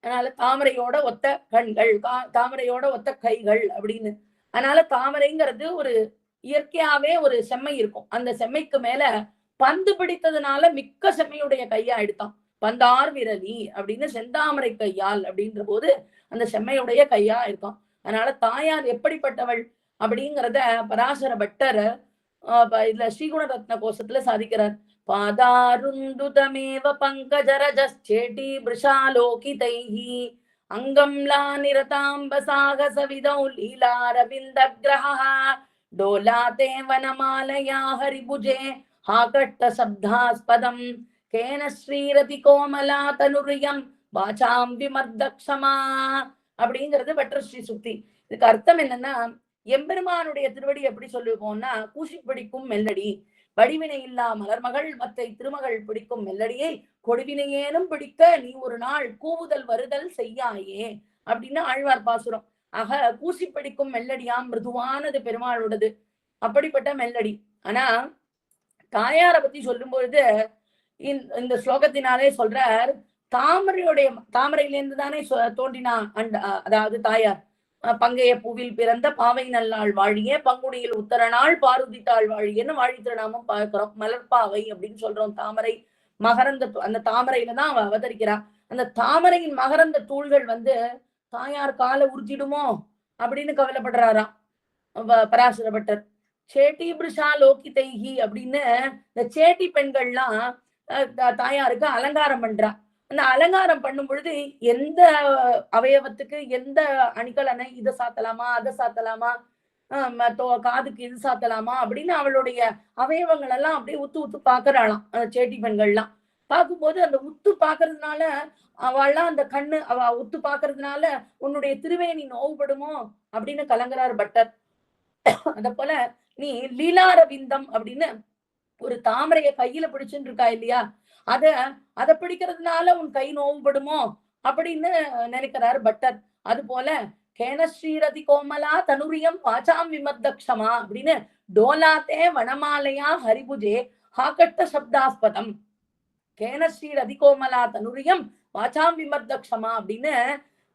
அதனால தாமரையோட ஒத்த கண்கள், தாமரையோட ஒத்த கைகள் அப்படின்னு. அதனால தாமரைங்கிறது ஒரு இயற்கையாவே ஒரு செம்மை இருக்கும். அந்த செம்மைக்கு மேல பந்து பிடித்ததுனால மிக்க செம்மையுடைய கையா எடுத்தான். பந்தார் விரலி அப்படின்னு செந்தாமரை கையால் அப்படின்ற போது அந்த செம்மையுடைய கையா இருக்கும். அதனால தாயார் எப்படிப்பட்டவள் அப்படிங்கிறத பராசர பட்டர் இதுல ஸ்ரீகுண ரத்ன கோஷத்துல சாதிக்கிறார். பாதாருந்துதமேவ பங்கஜரஜேட்டி பிருஷாலோகிதைஹி அங்கம்லா நிரதாம்ப சாகச விதௌ லீலாரவிந்த கிரஹ டோலாதே வனமாலயா ஹரிபுஜே ஹாகட்ட சப்தாஸ்பதம் கேன ஸ்ரீரதி கோமலா தனுரியம் வாசாம் விமர்தக்ஷமா அப்படிங்கிறது பட்டர் ஸ்ரீ சுக்தி. இதுக்கு அர்த்தம் என்னன்னா, எம்பெருமானுடைய திருவடி எப்படி சொல்லுவோம்னா, கூசி பிடிக்கும் மெல்லடி, வடிவினை இல்லா மலர்மகள் மத்தை திருமகள் பிடிக்கும் மெல்லடியை கொடுவினையேனும் பிடிக்க நீ ஒரு நாள் கூவுதல் வருதல் செய்யாயே அப்படின்னு ஆழ்வார் பாசுரம். ஆக கூசி பிடிக்கும் மெல்லடியாம் மிருதுவானது பெருமாளோடது, அப்படிப்பட்ட மெல்லடி. ஆனா தாயாரை பத்தி சொல்லும் பொழுது இந்த ஸ்லோகத்தினாலே சொல்றார், தாமரையிலிருந்து தானே தோன்றினா அதாவது தாயார். பங்கைய பூவில் பிறந்த பாவை நல்லாள் வாழிய பங்குடியில் உத்தரநாள் பாருதித்தாள் வாழியன்னு வாழி திருநாமம் பார்க்கிறோம். மலர்பாவை அப்படின்னு சொல்றோம். தாமரை மகரந்த, அந்த தாமரையில தான் அவ அவதரிக்கிறா. அந்த தாமரையின் மகரந்த தூள்கள் தாயார் காலை உறுத்திடுமோ அப்படின்னு கவலைப்படுறாராம் பராசர பட்டர். சேட்டி பிருஷா லோகிதைஹி அப்படின்னு இந்த சேட்டி பெண்கள்லாம் தாயாருக்கு அலங்காரம் பண்றா. அந்த அலங்காரம் பண்ணும் பொழுது எந்த அவயவத்துக்கு எந்த அணிகலனை இதை சாத்தலாமா அதை சாத்தலாமா, காதுக்கு இது சாத்தலாமா அப்படின்னு அவளுடைய அவயவங்கள் எல்லாம் அப்படியே உத்து உத்து பாக்குறாளாம் சேட்டி பெண்கள்லாம். பார்க்கும்போது அந்த உத்து பாக்குறதுனால அவள்லாம் அந்த கண்ணு அவ உத்து பாக்குறதுனால உன்னுடைய திருவேணி நோவுபடுமோ அப்படின்னு கலங்குறார் பட்டர். அத போல நீ லீலாரவிந்தம் அப்படின்னு ஒரு தாமரைய கையில பிடிச்சுட்டு இருக்கா இல்லையா, அத பிடிக்கிறதுனால உன் கை நோவுபடுமோ அப்படின்னு நினைக்கிறார் பட்டர். அது போல கேனஸ்ரீரதி கோமலா தனுரியம் வாசாம் விமர்தக்ஷமா அப்படின்னு டோலாத்தே வனமாலையா ஹரிபுஜே ஹாகட்ட சப்தாஸ்பதம் கேனஸ்ரீரதி கோமலா தனுரியம் வாசாம் விமர்தக்ஷமா அப்படின்னு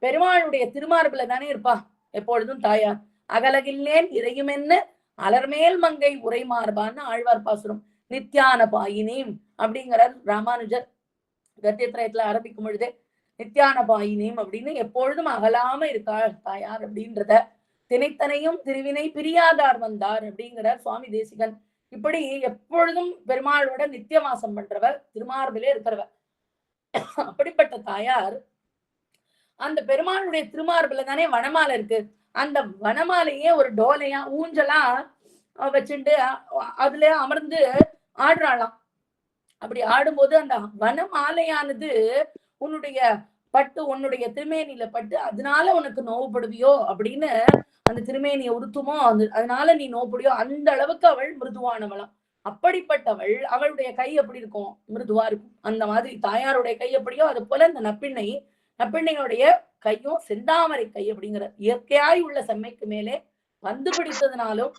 பெருமாளுடைய திருமார்புல தானே இருப்பா எப்பொழுதும் தாயார். அகலகில்லேன் இறையுமென்னு அலர்மேல் மங்கை உரை மார்பான்னு ஆழ்வார் பாசுரம். நித்யான பாயினீம் அப்படிங்கிறார் ராமானுஜர் கத்தியத்திரயத்துல ஆரம்பிக்கும் பொழுதே. நித்யான பாயினீம் அப்படின்னு எப்பொழுதும் அகலாம இருக்காள் தாயார் அப்படின்றத. தினைத்தனையும் திருவினை பிரியாதார் வந்தார் அப்படிங்கிறார் சுவாமி தேசிகன். இப்படி எப்பொழுதும் பெருமாளோட நித்தியவாசம் பண்றவர், திருமார்பிலே இருக்கிறவர். அப்படிப்பட்ட தாயார் அந்த பெருமாளுடைய திருமார்புல தானே வனமாலை இருக்கு. அந்த வனமாலையே ஒரு டோலையா ஊஞ்சலா வச்சுட்டு அதுல அமர்ந்து ஆடுறாளாம். அப்படி ஆடும்போது அந்த வனமாலையானது உன்னுடைய பட்டு உன்னுடைய திருமேனியில பட்டு அதனால உனக்கு நோவுபடுவியோ அப்படின்னு அந்த திருமேனியை உறுத்துமோ அதனால நீ நோவுபடுவியோ, அந்த அளவுக்கு அவள் மிருதுவானவளாம். அப்படிப்பட்டவள் அவளுடைய கை எப்படி இருக்கும், மிருதுவா இருக்கும். அந்த மாதிரி தாயாருடைய கை எப்படியோ அது போல இந்த நப்பிண்ணையுடைய கையும் செந்தாமரை கை அப்படிங்கிற இயற்கையாய் உள்ள செம்மைக்கு மேலே வந்து பிடித்ததுனாலும்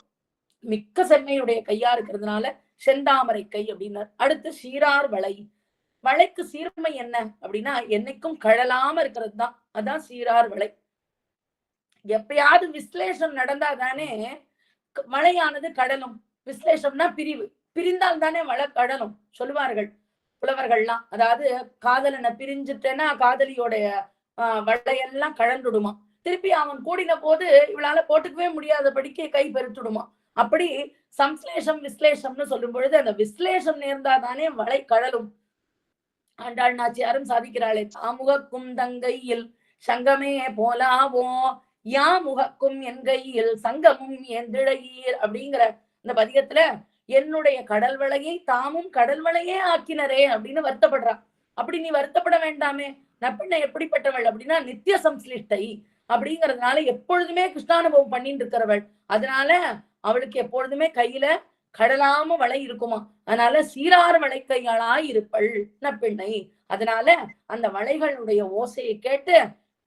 மிக்க செம்மையுடைய கையா இருக்கிறதுனால செந்தாமரை கை அப்படின்னார். அடுத்து சீரார் வளை. வளைக்கு சீர்மை என்ன அப்படின்னா என்னைக்கும் கழலாம இருக்கிறது தான், அதான் சீரார் வளை. எப்பயாவது விஸ்லேஷம் நடந்தாதானே மழையானது கடலும். விஸ்லேஷம்னா பிரிவு, பிரிந்தால் தானே மழை கடலும் சொல்லுவார்கள் புலவர்கள்லாம். அதாவது காதலனை பிரிஞ்சுட்டேன்னா காதலியோடைய வளையெல்லாம் கழந்துடுமா, திருப்பி அவன் கூடின போது இவளால போட்டுக்கவே முடியாதபடிக்கு கை பெருத்துடுமா. அப்படி சம்ஸ்லேஷம் விஸ்லேஷம்னு சொல்லும் பொழுது அந்த விஸ்லேஷம் நேர்ந்தாதானே வளை கழலும். ஆண்டாள் நாச்சியாரும் சாதிக்கிறாளே, தாமுகக்கும் தங்கையில் சங்கமே போலாவோ யா முகக்கும் என் கையில் சங்கமும் எந்திழையீர் அப்படிங்கிற இந்த பதிகத்துல என்னுடைய கடல் வளையை தாமும் கடல் வளையே ஆக்கினரே அப்படின்னு வருத்தப்படுறான். அப்படி நீ வருத்தப்பட வேண்டாமே, நப்பிண்ணை எப்படிப்பட்டவள் அப்படின்னா நித்திய சம்ஸ்லிஷ்டை அப்படிங்கிறதுனால எப்பொழுதுமே கிருஷ்ணானுபவம் பண்ணிட்டு இருக்கிறவள். அதனால அவளுக்கு எப்பொழுதுமே கையில கடலாம வளை இருக்குமா, அதனால சீரார் வளை கையாளாய் இருப்பள் நப்பிண்ணை. அதனால அந்த வளைகளுடைய ஓசையை கேட்டு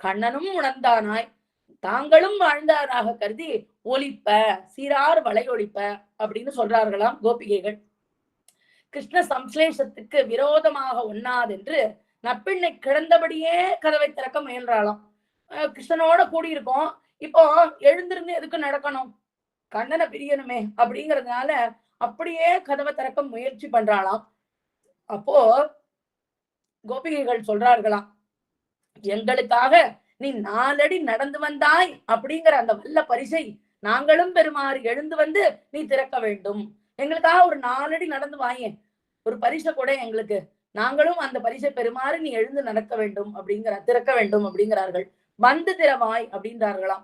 கண்ணனும் உணர்ந்தானாய் தாங்களும் வாழ்ந்தாராக கருதி ஒலிப்ப சீரார் வளை ஒலிப்ப அப்படின்னு சொல்றார்களாம் கோபிகைகள். கிருஷ்ண சம்ஸ்லேஷத்துக்கு விரோதமாக ஒண்ணாதென்று நப்பிண்ணை கிடந்தபடியே கதவை திறக்க முயன்றாளாம். கிருஷ்ணனோட கூடியிருக்கோம், இப்போ எழுந்திருந்து எதுக்கு நடக்கணும், கண்ணனை பிரியணுமே அப்படிங்கிறதுனால அப்படியே கதவை திறக்க முயற்சி பண்றாளாம். அப்போ கோபிகைகள் சொல்றார்களாம், எங்களுக்காக நீ 4 அடி நடந்து வந்தாய் அப்படிங்கிற அந்த வல்ல பரிசை நாங்களும் பெறுமாறு எழுந்து வந்து நீ திறக்க வேண்டும். எங்களுக்காக ஒரு 4 அடி நடந்து வாயேன், ஒரு பரிசை கூட எங்களுக்கு, நாங்களும் அந்த பரிசை பெறுமாறு நீ எழுந்து நடக்க வேண்டும் திறக்க வேண்டும் அப்படிங்கிறார்கள். வந்து திறவாய் அப்படின்றார்களாம்.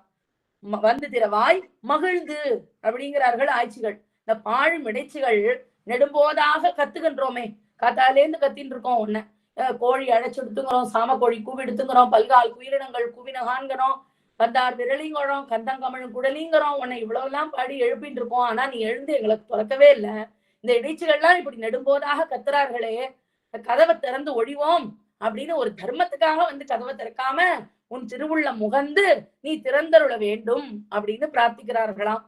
வந்து திறவாய் மகிழ்ந்து அப்படிங்கிறார்கள் ஆய்ச்சிகள். இந்த பாழும் இடைச்சிகள் நெடும்போதாக கத்துகின்றோமே, காத்தாலேந்து கத்தின்னு இருக்கோம். ஒண்ணு கோழி அழைச்சு எடுத்துங்கிறோம், சாம கோழி கூவி எடுத்துங்கிறோம், பல்கால் குயிரினங்கள் கூவினகான்கிறோம், கந்தார் விரலிங்கிறோம், கந்தங்கமிழும் குடலிங்கிறோம், உன்னை இவ்வளவு எல்லாம் பாடி எழுப்பிட்டு இருக்கோம். ஆனா நீ எழுந்து எங்களுக்கு துறக்கவே இல்லை. இந்த இடைச்சிகள்லாம் இப்படி நெடும்போதாக கத்துறார்களே, கதவை திறந்து ஒழிவோம் அப்படின்னு ஒரு தர்மத்துக்காக வந்து கதவை திறக்காம உன் திருவுள்ள முகந்து நீ திறந்தருள வேண்டும் அப்படின்னு பிரார்த்திக்கிறார்களாம்.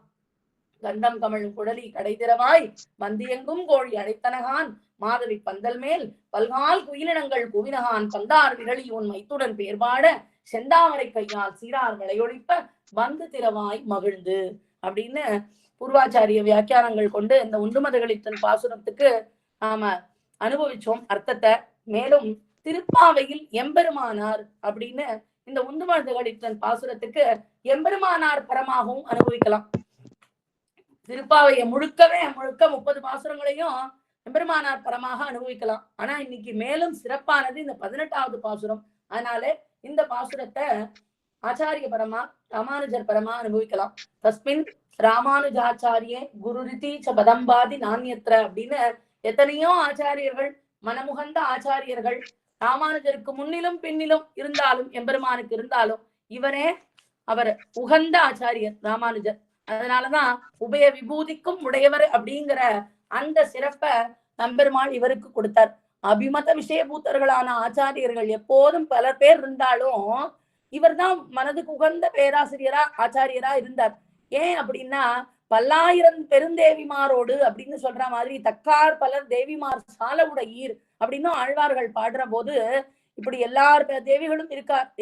கந்தம் கமழும் குடலி கடை திறவாய் மந்தியெங்கும் கோழி அடைத்தனகான் மாதவி பந்தல் மேல் பல்கால் குயிலினங்கள் குவினகான் பந்தார் விரலி உன் மைத்துடன் பேர்பாட செந்தாமரை கையால் சீரார் விளையொழிப்ப வந்து திறவாய் மகிழ்ந்து அப்படின்னு பூர்வாச்சாரிய வியாக்கியானங்கள் கொண்டு இந்த உண்டுமதகளித்தன் பாசுரத்துக்கு நாம அனுபவிச்சோம் அர்த்தத்தை. மேலும் திருப்பாவையில் எம்பெருமானார் அப்படின்னு இந்த உந்துமதகளித்தன் பாசுரத்துக்கு எம்பெருமானார் பரமாகவும் அனுபவிக்கலாம். திருப்பாவையை முழுக்க 30 பாசுரங்களையும் எம்பெருமானார் பரமாக அனுபவிக்கலாம். ஆனா இன்னைக்கு மேலும் சிறப்பானது இந்த 18வது பாசுரம். அதனால இந்த பாசுரத்தை ஆச்சாரிய பரமா ராமானுஜர் பரமா அனுபவிக்கலாம். தஸ்மின் ராமானுஜாச்சாரியே குரு ரிதி ச பதம்பாதி நானியத்திர அப்படின்னு எத்தனையோ ஆச்சாரியர்கள், மனமுகந்த ஆச்சாரியர்கள் ராமானுஜருக்கு முன்னிலும் பின்னிலும் இருந்தாலும், எம்பெருமானுக்கு இருந்தாலும் இவரே அவர் உகந்த ஆச்சாரியர் ராமானுஜர். அதனாலதான் உபய விபூதிக்கும் உடையவர் அப்படிங்கிற அந்த சிறப்ப நம்பெருமாள் இவருக்கு கொடுத்தார். அபிமத விஷயபூத்தர்களான ஆச்சாரியர்கள் எப்போதும் பல பேர் இருந்தாலும் இவர் தான் மனதுக்கு உகந்த பேராசிரியரா ஆச்சாரியரா இருந்தார். ஏன் அப்படின்னா, பல்லாயிரம் பெருந்தேவிமாரோடு அப்படின்னு சொல்ற மாதிரி தக்கார் பலர் தேவிமார் சால உடையீர் அப்படின்னு ஆழ்வார்கள் பாடுற போது இப்படி எல்லார் தேவிகளும்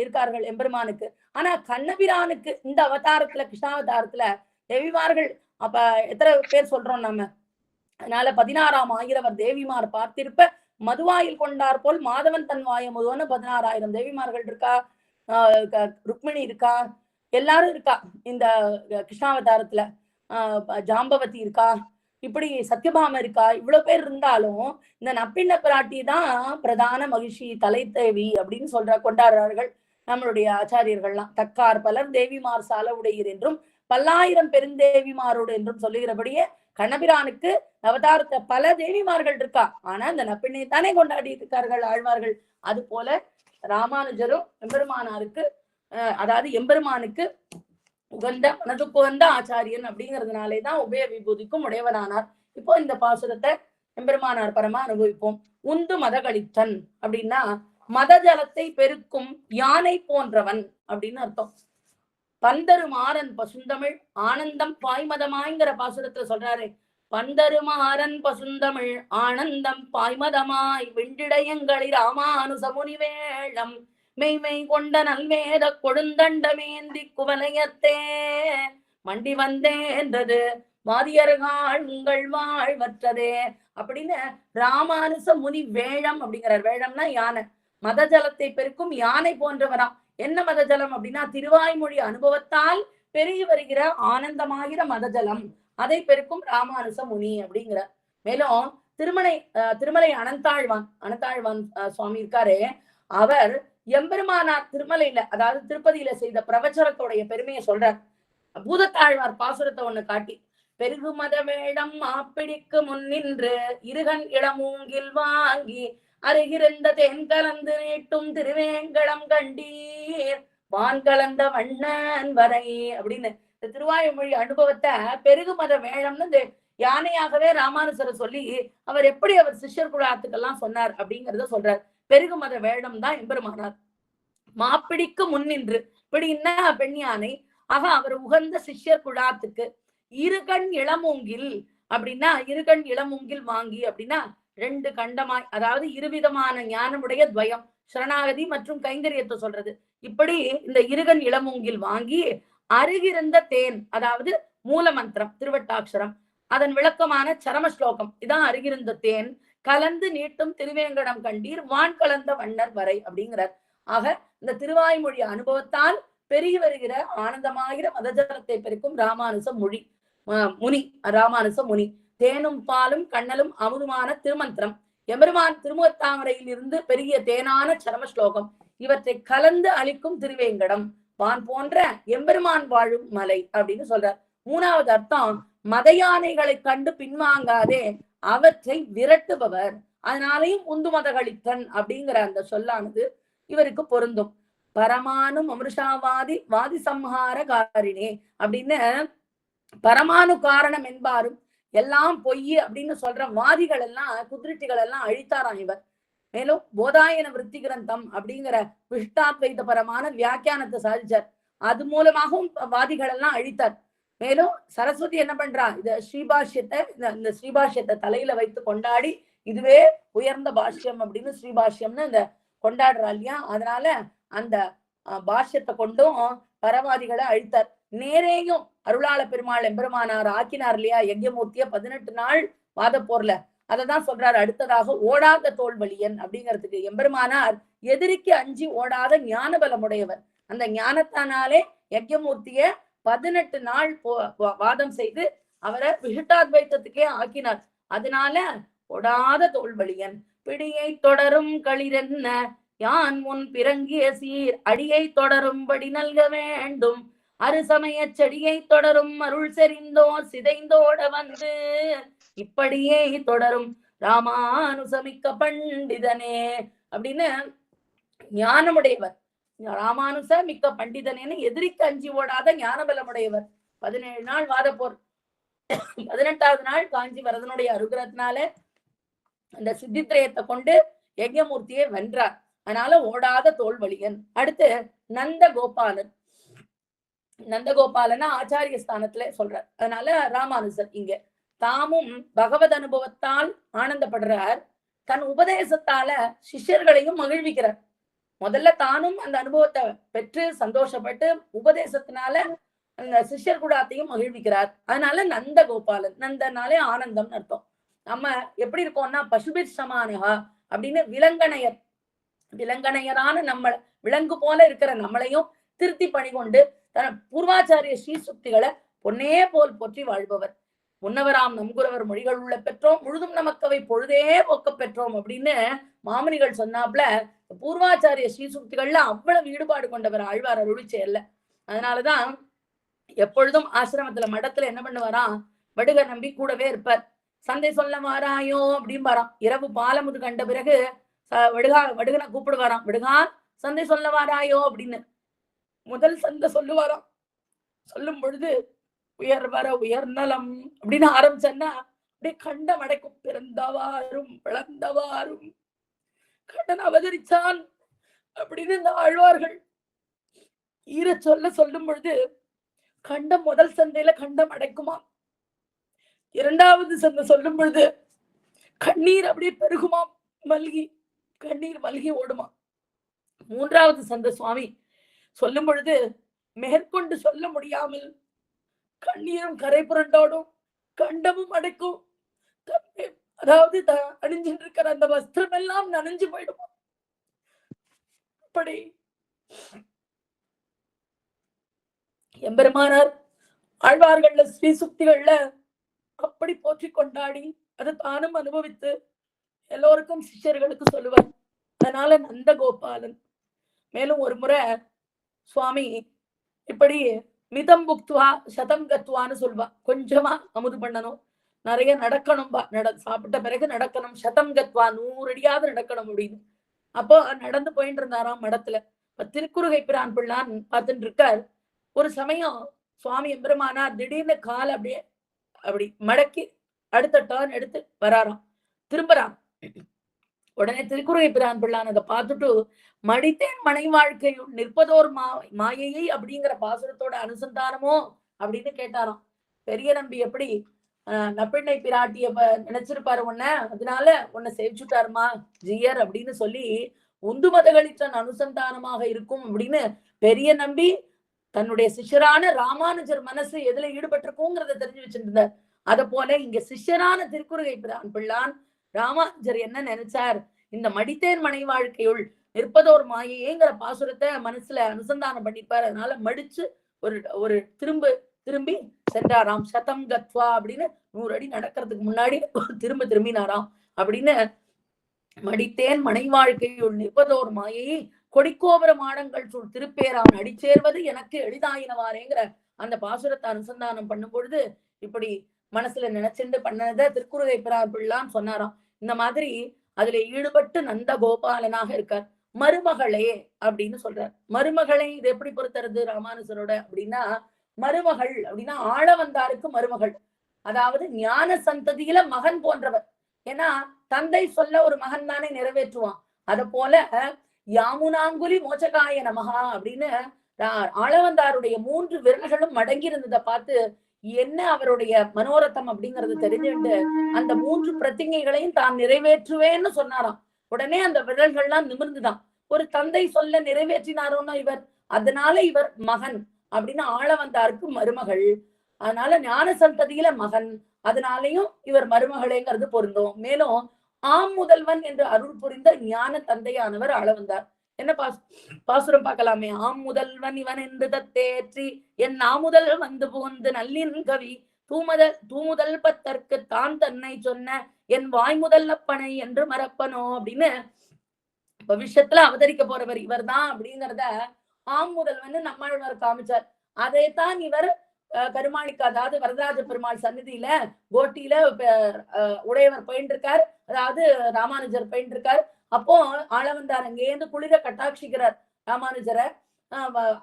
இருக்கார்கள் எம்பெருமானுக்கு. ஆனா கண்ணபிரானுக்கு இந்த அவதாரத்துல, கிருஷ்ணாவதாரத்துல தேவிமார்கள் அப்ப எத்தனை பேர் சொல்றோம் நம்ம? அதனால 16,000 ஆயிரவர் தேவிமார் பார்த்திருப்ப மதுவாயில் கொண்டார் போல் மாதவன் தன் வாய முதுவன்னு 16,000 தேவிமார்கள் இருக்கா. ருக்மிணி இருக்கா, எல்லாரும் இருக்கா இந்த கிருஷ்ணாவதாரத்துல. ஜாம்பவதி இருக்கா, இப்படி சத்யபாம இருக்கா. இவ்வளவு பேர் இருந்தாலும் இந்த நப்பிண்ண பிராட்டி தான் பிரதான மகிழ்ச்சி தலைத்தேவி அப்படின்னு கொண்டாடுறார்கள் நம்மளுடைய ஆச்சாரியர்கள்லாம். தக்கார் பலர் தேவிமார் சால உடையீர் என்றும் பல்லாயிரம் பெருந்தேவிமாரோடு என்றும் சொல்லுகிறபடியே கண்ணபிரானுக்கு அவதாரத்தை பல தேவிமார்கள் இருக்கா. ஆனா இந்த நப்பிண்ணை தானே கொண்டாடி இருக்கார்கள் ஆழ்வார்கள். அது போல ராமானுஜரும் எம்பெருமானாருக்கு அதாவது எம்பெருமானுக்கு உகந்த மனதுக்கு உகந்த ஆச்சாரியன் அப்படிங்கிறதுனாலேதான் உபய விபூதிக்கும் உடையவனானார். இப்போ இந்த பாசுரத்தை எம்பெருமானார் பரமா அனுபவிப்போம். உந்து மதகளித்தன் அப்படின்னா மத ஜலத்தை பெருக்கும் யானை போன்றவன் அப்படின்னு அர்த்தம். பந்தருமாறன் பசுந்தமிழ் ஆனந்தம் பாய்மதமாய்ங்கிற பாசுரத்துல சொல்றாரு. பந்தருமாறன் பசுந்தமிழ் ஆனந்தம் பாய்மதமாய் வெண்டிடையங்களி ராமானுசமுனி வேளம் மெய்மை கொண்ட நல்வேத கொடுந்தண்டமேந்தி குவலயத்தே மண்டி வந்தேன்றது வாதியர்கள் உங்கள் வாழ்வற்றதே அப்படின்னு ராமானுச முனி வேழம் அப்படிங்கிறார். வேழம்னா யானை, மத ஜலத்தை பெருக்கும் யானை போன்றவராம். என்ன மதஜலம் அப்படின்னா திருவாய்மொழி அனுபவத்தால் பெருகி வருகிற ஆனந்தமாகிற மதஜலம், அதை பெருக்கும் ராமானுச முனி அப்படிங்கிற. மேலும் திருமலை அனந்தாழ்வான் சுவாமி இருக்காரு. அவர் எம்பெருமானார் திருமலையில அதாவது திருப்பதியில செய்த பிரவச்சனத்தோடைய பெருமையை சொல்றார். பூதத்தாழ்வார் பாசுரத்தை ஒண்ணு காட்டி, பெருகு மத வேடம் மாப்பிடிக்கு முன்னின்று இருகன் இளமூங்கில் வாங்கி அருகிருந்த தென் கலந்து நீட்டும் திருவேங்கடம் கண்டீர் வான் கலந்த வண்ணன் வரை அப்படின்னு இந்த திருவாயுமொழி அனுபவத்தை பெருகு மத வேழம்னு இந்த யானையாகவே ராமானுசரை சொல்லி அவர் எப்படி அவர் சிஷ்யர் குழாத்துக்கெல்லாம் சொன்னார் அப்படிங்கிறத சொல்றார். பெருகு மத வேடம் தான் எம்பெருமானார். மாப்பிடிக்கு முன்னின்று இப்படின்னா பெண் யானை ஆக அவர் உகந்த சிஷ்யர் குழாத்துக்கு இருகண் இளமூங்கில் அப்படின்னா இருகண் இளமூங்கில் வாங்கி அப்படின்னா ரெண்டு கண்டமாய், அதாவது இருவிதமான ஞானமுடைய துவயம் சரணாகதி மற்றும் கைங்கரியத்தை சொல்றது. இப்படி இந்த இருகன் இளமூங்கில் வாங்கி அருகிருந்த தேன் அதாவது மூல மந்திரம் திருவட்டாட்சரம் அதன் விளக்கமான சரம ஸ்லோகம் இதான் அருகிருந்த தேன் கலந்து நீட்டும் திருவேங்கடம் கண்டீர் வான் கலந்த வண்ணர் வரை அப்படிங்கிறார். ஆக இந்த திருவாய்மொழி அனுபவத்தால் பெருகி வருகிற ஆனந்தமாகிற மதஜலத்தை பெருக்கும் ராமானுச முனி தேனும் பாலும் கண்ணலும் அமுதுமான திருமந்திரம் எம்பெருமான் திருமுகத்தாமரையில் இருந்து பெரிய தேனான சரம ஸ்லோகம் இவற்றை கலந்து அளிக்கும் திருவேங்கடம் வான் போன்ற எம்பெருமான் வாழும் மலை அப்படின்னு சொல்றார். மூணாவது அர்த்தம் மத யானைகளை கண்டு பின்வாங்காதே அவற்றை விரட்டுபவர். அதனாலையும் உந்து மதகளித்தன் அப்படிங்கிற அந்த சொல்லானது இவருக்கு பொருந்தும். பரமானு வாதி சம்ஹார காரினே அப்படின்னு பரமானு காரணம் என்பாரும் எல்லாம் பொய் அப்படின்னு சொல்ற வாதிகள் எல்லாம் குதிருட்டிகள் எல்லாம் அழித்தாராம் இவர். மேலும் போதாயன விருத்தி கிரந்தம் அப்படிங்கிற விஷ்டாத்வைத பரமான வியாக்கியானத்தை சாதிச்சார். அது மூலமாகவும் வாதிகள் எல்லாம் அழித்தார். மேலும் சரஸ்வதி என்ன பண்றா, இந்த ஸ்ரீபாஷ்யத்தை தலையில வைத்து கொண்டாடி இதுவே உயர்ந்த பாஷ்யம் அப்படின்னு ஸ்ரீபாஷ்யம்னு இந்த கொண்டாடுறா இல்லையா. அதனால அந்த பாஷ்யத்தை கொண்டும் பரவாதிகளை அழித்தார். நேரேயும் அருளாள பெருமாள் எம்பெருமானார் ஆக்கினார் இல்லையா யஜ்யமூர்த்திய 18 நாள் வாத போர்ல. அததான் சொல்றாரு அடுத்ததாக ஓடாத தோல்வலியன் அப்படிங்கிறதுக்கு. எம்பெருமானார் எதிரிக்கு அஞ்சி ஓடாத ஞான பலமுடையவர். அந்த ஞானத்தானாலே யஜ்யமூர்த்திய 18 நாள் வாதம் செய்து அவரை விசிட்டாத்வைத்தத்துக்கே ஆக்கினார். அதனால கொடாத தோல்வழியன் பிடியை தொடரும் களிரென்ன யான் முன் பிறங்கிய சீர் அடியை தொடரும்படி நல்க வேண்டும் அருசமய செடியை தொடரும் அருள் செறிந்தோ சிதைந்தோட வந்து இப்படியே தொடரும் ராமானுசமிக்க பண்டிதனே அப்படின்னு ஞானமுடையவர். ராமானுச மிக்க பண்டிதனேன்னு எதிரிக்கு அஞ்சி ஓடாத ஞானபலமுடையவர். 17 நாள் வாதப்போர், 18வது நாள் காஞ்சி வரதனுடைய அனுகிரகத்தினால அந்த சித்தித்திரயத்தை கொண்டு யஜ்ஞமூர்த்தியை வென்றார். அதனால ஓடாத தோல்வழியன். அடுத்து நந்த கோபாலன். நந்தகோபாலனா ஆச்சாரிய ஸ்தானத்துல சொல்றார். அதனால ராமானுசர் இங்க தாமும் பகவத் அனுபவத்தால் ஆனந்தப்படுறார், தன் உபதேசத்தால சிஷ்யர்களையும் மகிழ்விக்கிறார். முதல்ல தானும் அந்த அனுபவத்தை பெற்று சந்தோஷப்பட்டு உபதேசத்தினால அந்த சிஷ்யர் கூடாத்தையும் மகிழ்விக்கிறார். அதனால நந்த கோபாலன். நந்தனாலே ஆனந்தம் அர்த்தம். நம்ம எப்படி இருக்கோம்னா பசுபிர் சமானகா அப்படின்னு விலங்கணையரான நம்ம விலங்கு போல இருக்கிற நம்மளையும் திருத்தி பணிகொண்டு தன் பூர்வாச்சாரிய ஸ்ரீசுக்திகளை பொன்னே போல் போற்றி வாழ்பவர். முன்னவராம் நம்குரவர் மொழிகள் உள்ள பெற்றோம் முழுதும் நமக்கவை பொழுதே போக்க பெற்றோம் அப்படின்னு மாமனிகள் சொன்னாப்ல பூர்வாச்சாரிய ஸ்ரீசுக்திகள்ல அவ்வளவு ஈடுபாடு கொண்டவர் ஆழ்வார் அருளி செயல்ல. அதனாலதான் எப்பொழுதும் ஆசிரமத்துல மடத்துல என்ன பண்ணுவாராம், வடுக நம்பி கூடவே இருப்பார். சந்தை சொல்ல வாராயோ அப்படின்னு பாராம். இரவு பாலமுது கண்ட பிறகு வடுகனை கூப்பிடுவாராம், விடுகா சந்தை சொல்ல வாராயோ அப்படின்னு. முதல் சந்தை சொல்லுவாராம். சொல்லும் பொழுது உயர் வர உயர்நலம் அப்படின்னு ஆரம்பிச்சன்னா அப்படியே கண்டம் அடைக்கும். பிறந்தவாறும் பிளந்தவாறும் கண்ணன் அவதரிச்சான் அப்படின்னு இந்த ஆழ்வார்கள் ஈர சொல்லும் பொழுது கண்டம் முதல் சந்தையில கண்டம் அடைக்குமா, இரண்டாவது சந்தை சொல்லும் பொழுது கண்ணீர் அப்படியே பெருகுமாம், மல்கி கண்ணீர் மல்கி ஓடுமா. மூன்றாவது சந்தை சுவாமி சொல்லும் பொழுது மேற்கொண்டு சொல்ல முடியாமல் கண்ணீரும் கரை புரண்டோடும், கண்டமும் அடைக்கும். அதாவது அணிஞ்சிட்டு இருக்கிற அந்த வஸ்திரம் எல்லாம் நனைஞ்சு போயிடுமா. அப்படி எம்பெருமானார் ஆழ்வார்கள்ல ஸ்ரீசுக்திகள்ல அப்படி போற்றி கொண்டாடி அதை தானும் அனுபவித்து எல்லோருக்கும் சிஷ்யர்களுக்கு சொல்லுவார். அதனால நந்தகோபாலன். மேலும் ஒரு முறை சுவாமி இப்படி மிதம் புக்துவா சதம் கத்துவான்னு சொல்வா. கொஞ்சமா அமுது பண்ணணும், நிறைய நடக்கணும், சாப்பிட்ட பிறகு நடக்கணும், சதம் கத்வா 100 அடியாவது நடக்கணும் அப்படின்னு. அப்போ நடந்து போயிட்டு இருந்தாராம் மடத்துல. திருக்குறுகை பிரான் பிள்ளான் பார்த்துட்டு இருக்கார். ஒரு சமயம் சுவாமி எம்பெருமானார் திடீர்னு கால் அப்படியே அப்படி மடக்கி அடுத்த டர்ன் எடுத்து வராராம், திரும்பறாம். உடனே திருக்குறுகை பிரான் பிள்ளான் அதை பார்த்துட்டு மடித்தேன் மனை வாழ்க்கையுள் நிற்பதோர் மாயையை அப்படிங்கிற பாசுரத்தோட அனுசந்தானமோ அப்படின்னு கேட்டாராம். பெரிய நம்பி எப்படி நப்பிண்ணை பிராட்டிய நினைச்சிருப்பாரு உன்ன, அதனால உன்னை சேவிச்சுட்டாருமா ஜியர் அப்படின்னு சொல்லி உந்து மதகளின் அனுசந்தானமாக இருக்கும் அப்படின்னு பெரிய நம்பி தன்னுடைய சிஷ்யரான ராமானுஜர் மனசு எதுல ஈடுபட்டிருக்குங்கிறத தெரிஞ்சு வச்சிருந்தார். அத போல இங்க சிஷ்யரான திருக்குறுகை பிள்ளான் ராமானுஜர் என்ன நினைச்சார், இந்த மடித்தேன் மனை வாழ்க்கையுள் நிற்பதோர் மாயையேங்கிற பாசுரத்தை மனசுல அனுசந்தானம் பண்ணிப்பார். அதனால மடிச்சு ஒரு திரும்பி சென்றாராம். சதம் கத்வா அப்படின்னு 100 அடி நடக்கிறதுக்கு முன்னாடி திரும்பினாராம். அப்படின்னு மடித்தேன் மனை வாழ்க்கையுள் நிற்பதோர் மாயையை கொடிக்கோபுர மாடங்கள் சூழ் திருப்பேரான் அடிச்சேர்வது எனக்கு எளிதாயினவாரேங்கிற அந்த பாசுரத்தை அனுசந்தானம் பண்ணும் பொழுது இப்படி மனசுல நினைச்சுண்டு பண்ணதை திருக்குறுகை பிரான் சொன்னாராம். இந்த மாதிரி அதுல ஈடுபட்டு நந்த கோபாலனாக இருக்கார். மருமகளே அப்படின்னு சொல்றார். மருமகளை இது எப்படி பொறுத்துறது ராமானுசரோட அப்படின்னா, மருமகள் அப்படின்னா ஆள வந்தாருக்கு மருமகள், அதாவது ஞான சந்ததியில மகன் போன்றவர். ஏன்னா தந்தை சொல்ல ஒரு மகன் தானே நிறைவேற்றுவான். அத போல யாமுனாங்குலி மோச்சகாய நமகா அப்படின்னு ஆளவந்தாருடைய 3 விரல்களும் மடங்கி இருந்ததை பார்த்து என்ன அவருடைய மனோரத்தம் அப்படிங்கறது தெரிஞ்சுட்டு அந்த 3 பிரதிஞைகளையும் தான் நிறைவேற்றுவேன்னு சொன்னாராம். உடனே அந்த விரல்கள்லாம் நிமிர்ந்துதான். ஒரு தந்தை சொல்ல நிறைவேற்றினாரோன்னா இவர், அதனால இவர் மகன் அப்படின்னு ஆளவந்தாருக்கு மருமகள். அதனால ஞான சந்ததியில மகன், அதனாலையும் இவர் மருமகளேங்கிறது பொருந்தும். மேலும் ஆம் முதல்வன் என்று அருள் புரிந்த ஞான தந்தையானவர் ஆளவந்தார். என்ன பாசுரம் பார்க்கலாமே. ஆம் முதல்வன் இவன் என்று தத்தேற்றி என் நாமுதல் வந்து புகுந்து நல்லின் கவி தூமுதல் பத்தற்கு தான் தன்னை சொன்ன என் வாய் முதல்ல பனை என்று மறப்பனோ அப்படின்னு பவிஷ்யத்துல அவதரிக்க போறவர் இவர் தான் அப்படிங்கிறத ஆம் முதல்வன் நம்மாழ்வார் காமிச்சார். அதைத்தான் இவர் கருமாணிக்கு, அதாவது வரதராஜ பெருமாள் சந்நிதியில கோட்டியில உடையவர் பயின்று இருக்கார், அதாவது ராமானுஜர் பயின்று இருக்கார். அப்போ ஆளவந்தார் அங்கேருந்து குளிர கட்டாட்சிக்கிறார் ராமானுஜரை.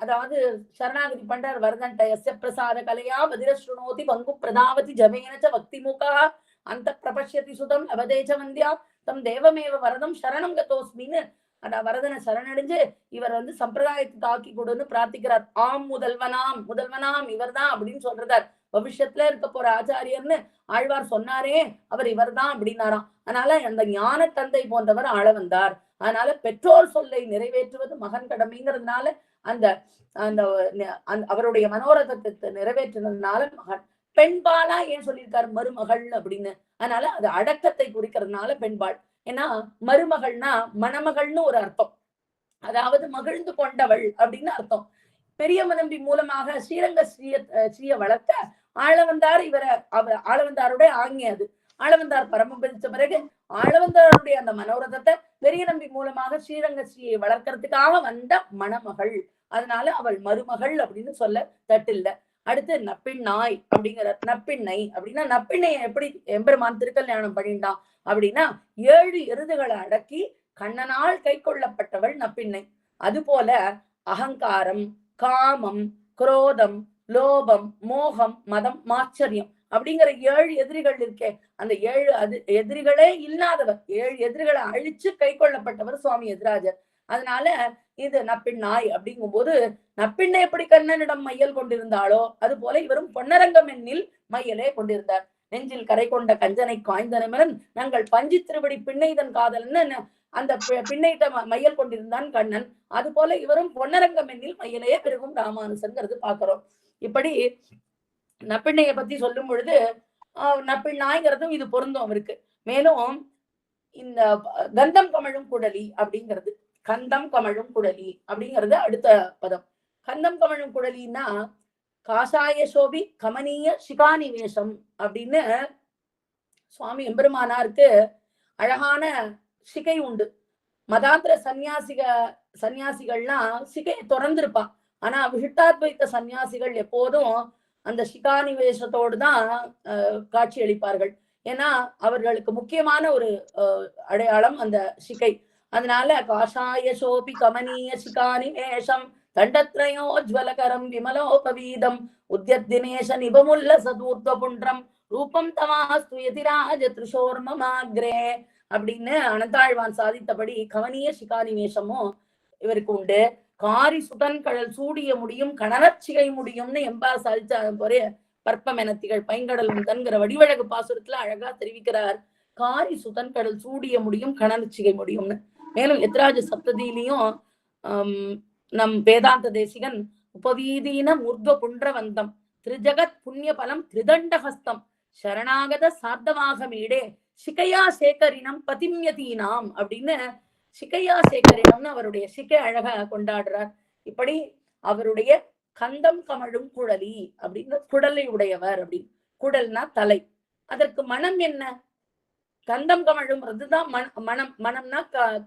அதாவது சரணாகதி பண்றார். வரதன்ட எஸ்ய பிரசாத கலையா பதிர ஸ்ருணோதி பங்கு பிரதாவதி ஜமேனச்ச பக்தி முகா அந்த பிரபஷ்யதி சுதம் லபதேஜ வந்தியா தம் தேவமேவ வரதம் சரணம் கதோஸ்மின்னு அந்த வரதனை சரணடைஞ்சு இவர் சம்பிரதாயத்தை தாக்கி கொடுன்னு பிரார்த்திக்கிறார். ஆம் முதல்வனாம், முதல்வனாம் இவர் தான் அப்படின்னு சொல்றார். பவிஷ்யத்துல இருக்க போற ஆச்சாரியர்னு ஆழ்வார் சொன்னாரே, அவர் இவர் தான் அப்படின்னாராம். அதனால அந்த ஞான தந்தை போன்றவர் ஆள வந்தார். அதனால பெற்றோர் சொல்லை நிறைவேற்றுவது மகன் கடமைங்கிறதுனால அந்த அந்த அவருடைய மனோரதத்தை நிறைவேற்றினதுனால மகன். பெண்பாலா ஏன் சொல்லியிருக்காரு மருமகள் அப்படின்னு? அதனால அது அடக்கத்தை குறிக்கிறதுனால பெண்பாள். ஏன்னா மருமகள்னா மணமகள்னு ஒரு அர்த்தம், அதாவது மகிழ்ந்து கொண்டவள் அப்படின்னு அர்த்தம். பெரிய மனம்பி மூலமாக ஸ்ரீரங்க ஸ்ரீய வளர்க்க ஆளவந்தார் ஆளவந்தாருடைய ஆங்கிய அது. ஆளவந்தார் பரமபதித்த பிறகு ஆளவந்தாருடைய அந்த மனோரதத்தை பெரிய நம்பி மூலமாக ஸ்ரீரங்க ஸ்ரீயை வளர்க்கறதுக்காக வந்த மணமகள். அதனால அவள் மருமகள் அப்படின்னு சொல்ல தட்டில்ல. அடுத்து நப்பிண்ணாய் அப்படிங்கிற நப்பிண்ணை அப்படின்னா நப்பிண்ணையை எப்படி எம்பெருமான் திருக்கல்யாணம் பண்ணிட்டான் அப்படின்னா 7 எருதுகளை அடக்கி கண்ணனால் கை கொள்ளப்பட்டவள் நப்பிண்ணை. அது போல அகங்காரம், காமம், குரோதம், லோபம், மோகம், மதம், மாச்சரியம் அப்படிங்கிற 7 எதிரிகள் இருக்கே, அந்த 7 எதிரிகளே இல்லாதவர், 7 எதிரிகளை அழிச்சு கை கொள்ளப்பட்டவர் சுவாமி எதிராஜர். அதனால இது நப்பிண்ணாய் அப்படிங்கும் போது நப்பிண்ணை எப்படி கண்ணனிடம் மையல் கொண்டிருந்தாளோ அது போல இவரும் பொன்னரங்கம் என்னில் மையலே கொண்டிருந்தார். நெஞ்சில் கரை கொண்ட கஞ்சனை காய்ந்தனமிலன் நாங்கள் பஞ்சி திருவடி பின்னைதன் காதல்னு அந்த பின்னையிட்ட மையல் கொண்டிருந்தான் கண்ணன். அது போல இவரும் பொன்னரங்கம் என்னில் மையலே பெருகும் ராமானுசன்கிறது பாக்குறோம். இப்படி நப்பிண்ணையை பத்தி சொல்லும் பொழுது நப்பிண்ணாய்ங்கிறதும் இது பொருந்தும் அவருக்கு. மேலும் இந்த கந்தம் கமழும் குடலி அப்படிங்கிறது, கந்தம் கமழும் குடலி அப்படிங்கிறது அடுத்த பதம். கந்தம் கமழும் குடலின்னா காசாய சோபி கமனீய சிகானிவேஷம் அப்படின்னு சுவாமி எம்பெருமானாருக்கு அழகான சிகை உண்டு. மதாந்திர சன்னியாசிகள்லாம் சிகையை திறந்திருப்பான். ஆனா விசிட்டாத்வைத்த சன்னியாசிகள் எப்போதும் அந்த சிகானிவேஷத்தோடு தான் காட்சி அளிப்பார்கள். ஏன்னா அவர்களுக்கு முக்கியமான ஒரு அடையாளம் அந்த சிகை. அதனால காஷாய சோபி கமனீய சிகானிவேஷம் தண்டத்ரயோஜ்வலகரம் விமலோபவீதம் உத்யத் தினேஷ நிபமுல்ல சதூர்த்வ புன்றம் ரூபம் தமாஸ்து யதிராஜ திரிஷோர்மமாக்ரே அப்படின்னு அனந்தாழ்வான் சாதித்தபடி கவனிய சிகானிவேஷமும் இவருக்கு உண்டு. காரி சுடன் கடல் சூடிய முடியும் கணரச்சிகை முடியும்னு எம்பா சாதிச்ச போரே பற்பம் என திகழ் பைங்கடல் உண்டன்கிற வடிவழகு பாசுரத்துல அழகா தெரிவிக்கிறார். காரி சுதன் கடல் சூடிய முடியும் கணரச்சிகை முடியும்னு. மேலும் எத்ராஜ சப்ததியிலையும் நம் வேதாந்த தேசிகன் உபவீதீன ஊர்த்வ புன்றவந்தம் திரிஜகத் புண்ணிய பலம் திரிதண்டஹஸ்தம் சரணாகத சார்த்தமாக மீடே சிகையா சேகரினம் பதிமியதீனாம் அப்படின்னு சிகையா சேகரினம்னு அவருடைய சிகை அழகா கொண்டாடுறார். இப்படி அவருடைய கந்தம் கமழும் குழலி அப்படின்னு குடலை உடையவர் அப்படின்னு. குடல்னா தலை, அதற்கு மனம் என்ன? கந்தம் கமழும்ன்றதுதான் மனம். மனம்னா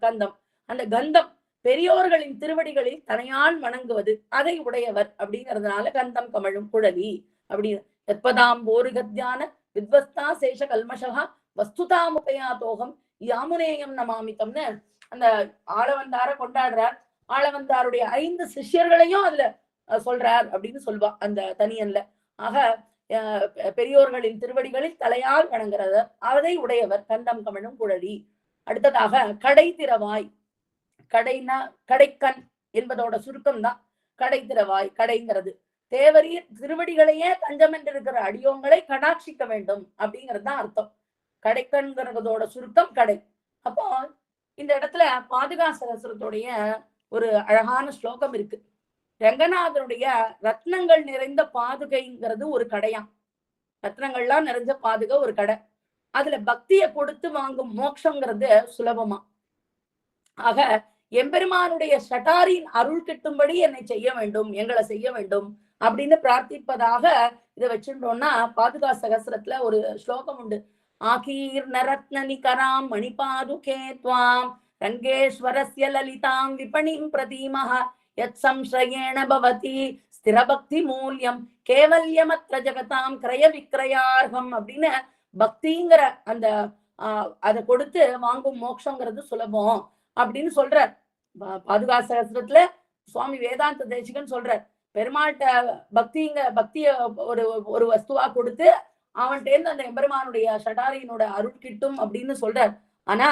கந்தம். அந்த கந்தம் பெரியோர்களின் திருவடிகளில் தனையால் வணங்குவது, அதை உடையவர் அப்படிங்கிறதுனால கந்தம் கமழும் குழலி அப்படின்னு. எப்பதாம் போருகத்தியான வித்வஸ்தா சேஷ கல்மஷகா வஸ்துதாமுகையா தோகம் யாமுனேயம் நமாமித்தம்னு அந்த ஆளவந்தார கொண்டாடுறார். ஆளவந்தாருடைய 5 சிஷ்யர்களையும் அதுல சொல்றார் அப்படின்னு சொல்வா அந்த தனியன்ல. ஆக பெரியோர்களின் திருவடிகளில் தலையால் வணங்குறவர், அதை உடையவர் கந்தம் கமழும் குழலி. அடுத்ததாக கடை திறவாய். கடைனா கடைக்கண் என்பதோட சுருக்கம் தான் கடை திறவாய். கடைங்கிறது தேவரீர் திருவடிகளையே தஞ்சம் என்று இருக்கிற அடியோங்களை கடாட்சிக்க வேண்டும் அப்படிங்கிறது தான் அர்த்தம். கடைக்கண்கிறதோட சுருக்கம் கடை. அப்போ இந்த இடத்துல பாதுகா சகஸ்ரத்துடைய ஒரு அழகான ஸ்லோகம் இருக்கு. ரங்கநாதனுடைய ரத்னங்கள் நிறைந்த பாதுகைங்கிறது ஒரு கடையாம். ரத்னங்கள்லாம் நிறைஞ்ச பாதுகை ஒரு கடை. அதுல பக்தியை கொடுத்து வாங்கும் மோட்சங்கிறது சுலபமா. ஆக எம்பெருமானுடைய ஷட்டாரின் அருள் கிட்டும்படி என்னை செய்ய வேண்டும், எங்களை செய்ய வேண்டும் அப்படின்னு பிரார்த்திப்பதாக இதை வச்சுட்டோம்னா பாதுகா சகஸ்ரத்துல ஒரு ஸ்லோகம் உண்டு. ஆகீர்ணரத்ன நிகராம் மணிபாதுகே த்வாம் ரங்கேஸ்வரஸ்ய லலிதாம் விபணிம் பிரதீமஹ யத் சம்சயேன பவதி ஸ்திரபக்தி மூல்யம் கேவல்யமத்ர ஜகதாம் கிரய விக்ரயார்ஹம் அப்படின்னு பக்திங்கிற அந்த அதை கொடுத்து வாங்கும் மோட்சங்கிறது சுலபம் அப்படின்னு சொல்றார். பாதுகா சகஸ்திரத்துல சுவாமி வேதாந்த தேசிகன் சொல்றார், பெருமாள்கிட்ட பக்திய ஒரு வஸ்துவா கொடுத்து அவன்கிட்ட அந்த எம்பெருமானுடைய ஷடாரியினோட அருள் கிட்டும் அப்படின்னு சொல்றார். ஆனா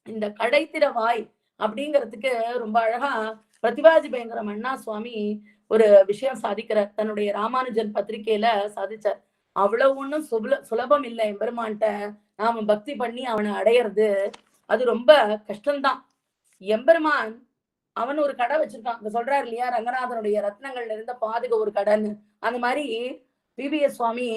இந்த கடைத்திர வாய் அப்படிங்கிறதுக்கு ரொம்ப அழகா பிரதிபாதி பயங்கரம் அண்ணா சுவாமி ஒரு விஷயம் சாதிக்கிறார். தன்னுடைய ராமானுஜன் பத்திரிகையில சாதிச்சார். அவ்வளவு ஒண்ணும் சுலபம் இல்லை எம்பெருமான்கிட்ட நாம பக்தி பண்ணி அவனை அடையிறது, அது ரொம்ப கஷ்டம்தான். எம்பெருமான் அவன் ஒரு கடை வச்சிருக்கான். அங்க சொல்றாரு இல்லையா, ரங்கநாதனுடைய ரத்னங்கள்ல இருந்த பாதுக ஒரு கடைன்னு. அந்த மாதிரி பிபிஎஸ் சுவாமி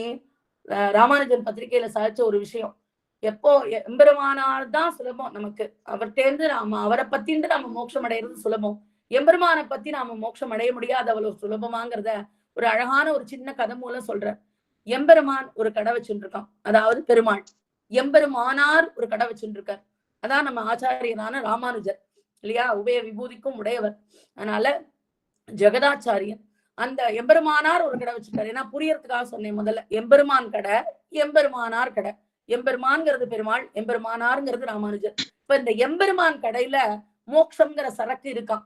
ராமானுஜன் பத்திரிகையில சாதிச்ச ஒரு விஷயம், எப்போ எம்பெருமானால்தான் சுலபம் நமக்கு. அவர்கிட்டேருந்து அவரை பத்தின்னு நாம மோட்சம் அடையிறது சுலபம். எம்பெருமானை பத்தி நாம மோட்சம் அடைய முடியாது அவ்வளவு சுலபமாங்கிறத ஒரு அழகான ஒரு சின்ன கதை மூலம் சொல்ற. எம்பெருமான் ஒரு கடை வச்சுட்டு இருக்கான், அதாவது பெருமாள். எம்பெருமானார் ஒரு கடை வச்சுட்டு இருக்கார், அதான் நம்ம ஆச்சாரியரான ராமானுஜர் இல்லையா, உபய விபூதிக்கும் உடையவர். அதனால ஜெகதாச்சாரியன் அந்த எம்பெருமானார் ஒரு கடை வச்சிருக்காரு. ஏன்னா புரியறதுக்காக சொன்னேன் முதல்ல, எம்பெருமான் கடை, எம்பெருமானார் கடை. எம்பெருமான்ங்கிறது பெருமாள், எம்பெருமானாருங்கிறது ராமானுஜர். இப்ப இந்த எம்பெருமான் கடையில மோட்சம்ங்கிற சரக்கு இருக்கான்,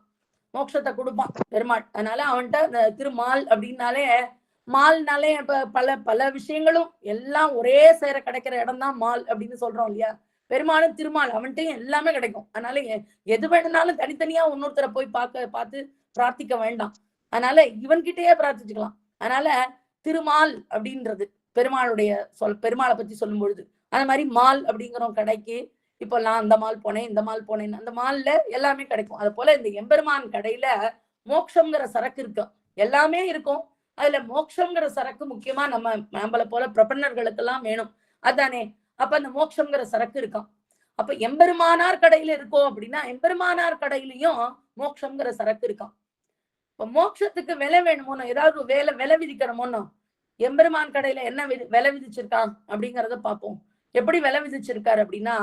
மோட்சத்தை கொடுப்பான் பெருமாள். அதனால அவன்கிட்ட அந்த திருமால் அப்படின்னாலே, மால்னாலே இப்ப பல பல விஷயங்களும் எல்லாம் ஒரே சேர கிடைக்கிற இடம் தான் மால் அப்படின்னு சொல்றோம் இல்லையா. பெருமாளும் திருமால் அவன்கிட்டையும் எல்லாமே கிடைக்கும். அதனால எது வேணும்னாலும் தனித்தனியா இன்னொருத்தரை போய் பார்த்து பிரார்த்திக்க வேண்டாம். அதனால இவன்கிட்டயே பிரார்த்திச்சுக்கலாம். அதனால திருமால் அப்படின்றது பெருமாளுடைய பெருமாளை பத்தி சொல்லும் பொழுது, அந்த மாதிரி மால் அப்படிங்கிறோம் கடைக்கு. இப்போ நான் அந்த மால் போனேன், இந்த மால் போனேன், அந்த மால்ல எல்லாமே கிடைக்கும். அது போல இந்த எம்பெருமான் கடையில மோட்சம்ங்கிற சரக்கு இருக்கும், எல்லாமே இருக்கும். அதுல மோட்சம்ங்கிற சரக்கு முக்கியமா நம்மளை போல பிரபன்னர்களுக்கெல்லாம் வேணும், அதானே. அப்ப அந்த மோட்சம்ங்கிற சரக்கு இருக்கான். அப்ப எம்பெருமானார் கடையில இருக்கோம் அப்படின்னா எம்பெருமானார் கடையிலயும் மோட்சம்ங்கிற சரக்கு இருக்கான். இப்ப மோட்சத்துக்கு விலை வேணுமோனோ, ஏதாவது விலை விதிக்கிறோமோனோ, எம்பெருமான் கடையில என்ன விலை விதிச்சிருக்கான் அப்படிங்கிறத பார்ப்போம். எப்படி விலை விதிச்சிருக்காரு அப்படின்னா,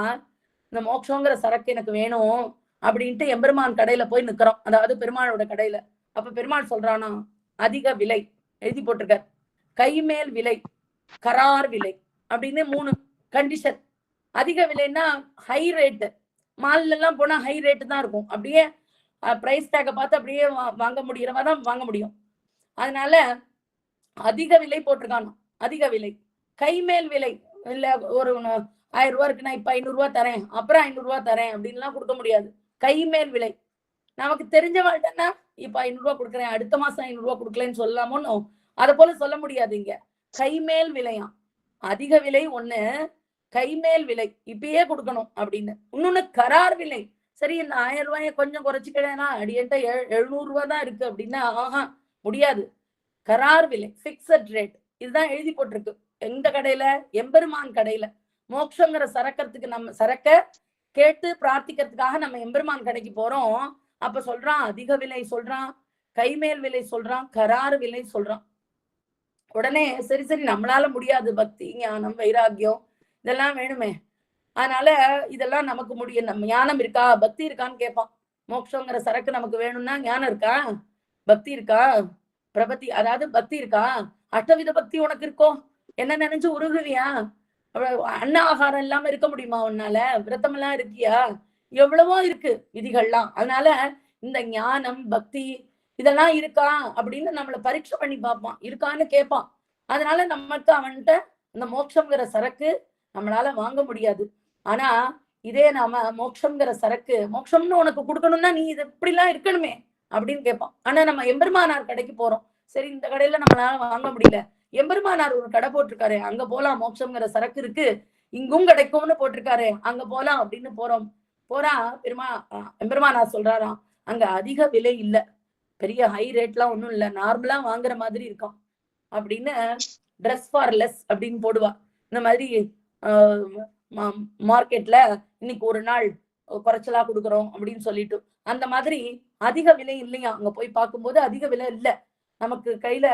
இந்த மோட்சங்கிற சரக்கு எனக்கு வேணும் அப்படின்ட்டு எம்பெருமான் கடையில போய் நிக்கிறோம், அதாவது பெருமாளோட கடையில. அப்ப பெருமாள் சொல்றானா, அதிக விலை எழுதி போட்டிருக்கார். கைமேல் விலை, கரார் விலை அப்படின்னு 3 கண்டிஷன். அதிக விலைன்னா ஹை ரேட்டு. மால்ல எல்லாம் போனா ஹை ரேட்டு தான் இருக்கும், அப்படியே பிரைஸ் டேக்கை பார்த்து அப்படியே வாங்க முடியறவா தான் வாங்க முடியும். அதனால அதிக விலை போட்டிருக்கானோ, அதிக விலை. கைமேல் விலை இல்ல, ஒரு 1000 ரூபாய் இருக்குன்னா இப்ப 500 ரூபாய் தரேன், அப்புறம் 500 ரூபாய் தரேன் அப்படின்லாம் கொடுக்க முடியாது. கைமேல் விலை. நமக்கு தெரிஞ்ச வாழ்க்கைன்னா இப்ப 500 ரூபாய் கொடுக்குறேன், அடுத்த மாசம் 500 ரூபாய் கொடுக்கலன்னு சொல்லலாமோன்னு, அதை போல சொல்ல முடியாது இங்க. கைமேல் விலையாம். அதிக விலை ஒண்ணு, கைமேல் விலை இப்பயே கொடுக்கணும் அப்படின்னு. இன்னொன்னு கரார் விலை. சரி, இந்த 1000 ரூபாய கொஞ்சம் குறைச்சிக்கிறேன்னா அடியன்ட்ட 700 ரூபாய் தான் இருக்கு அப்படின்னா ஆஹா முடியாது. கரார் விலை, பிக்சட் ரேட், இதுதான் எழுதி போட்டிருக்கு. எந்த கடையில? எம்பெருமான் கடையில. மோட்சங்கிற சரக்கிறதுக்கு நம்ம சரக்க கேட்டு பிரார்த்திக்கிறதுக்காக நம்ம எம்பெருமான் கடைக்கு போறோம். அப்ப சொல்றான் அதிக விலை சொல்றான், கைமேல் விலை சொல்றான், கராறு விலை சொல்றான். உடனே சரி நம்மளால முடியாது, பக்தி ஞானம் வைராக்கியம் இதெல்லாம் வேணுமே, அதனால இதெல்லாம் நமக்கு முடியும், நம்ம ஞானம் இருக்கா பக்தி இருக்கான்னு கேட்பான். மோட்சங்கிற சரக்கு நமக்கு வேணும்னா ஞானம் இருக்கா, பக்தி இருக்கா, பிரபத்தி அதாவது பக்தி இருக்கா, அஷ்டவித பக்தி உனக்கு இருக்கோ, என்ன நினைச்சு உருகுவியா, அன்ன ஆகாரம் இல்லாம இருக்க முடியுமா உன்னால, விரதம் எல்லாம் இருக்கியா, எவ்வளவோ இருக்கு விதிகள்லாம். அதனால இந்த ஞானம் பக்தி இதெல்லாம் இருக்கா அப்படின்னு நம்மளை பரீட்சை பண்ணி பார்ப்பான், இருக்கான்னு கேட்பான். அதனால நமக்கு அவன்கிட்ட இந்த மோட்சம்ங்கிற சரக்கு நம்மளால வாங்க முடியாது. ஆனா இதே நாம மோட்சம்ங்கிற சரக்கு, மோட்சம்னு உனக்கு கொடுக்கணும்னா நீ இது இப்படிலாம் இருக்கணுமே அப்படின்னு கேட்பான். ஆனா நம்ம எம்பெருமானார் கடைக்கு போறோம், சரி இந்த கடையில நம்மளால வாங்க முடியல, எம்பெருமானார் ஒரு கடை போட்டிருக்காரு அங்க போலாம், மோட்சம்ங்கிற சரக்கு இருக்கு இங்கும் கிடைக்கும்னு போட்டிருக்காரு அங்க போலாம் அப்படின்னு போறா. எம்பெருமானார் சொல்றாராம், அங்க அதிக விலை இல்ல, பெரிய ஹை ரேட்லாம் ஒண்ணும் இல்ல, நார்மலா வாங்குற மாதிரி இருக்கும் அப்படின்னு. ட்ரெஸ் ஃபார் லெஸ் அப்படின்னு போடுவா. இந்த மாதிரி மார்க்கெட்ல இன்னைக்கு ஒரு நாள் குறைச்சலா கொடுக்குறோம் அப்படின்னு சொல்லிட்டு, அந்த மாதிரி அதிக விலை இல்லையா. அங்க போய் பார்க்கும்போது அதிக விலை இல்ல, நமக்கு கையில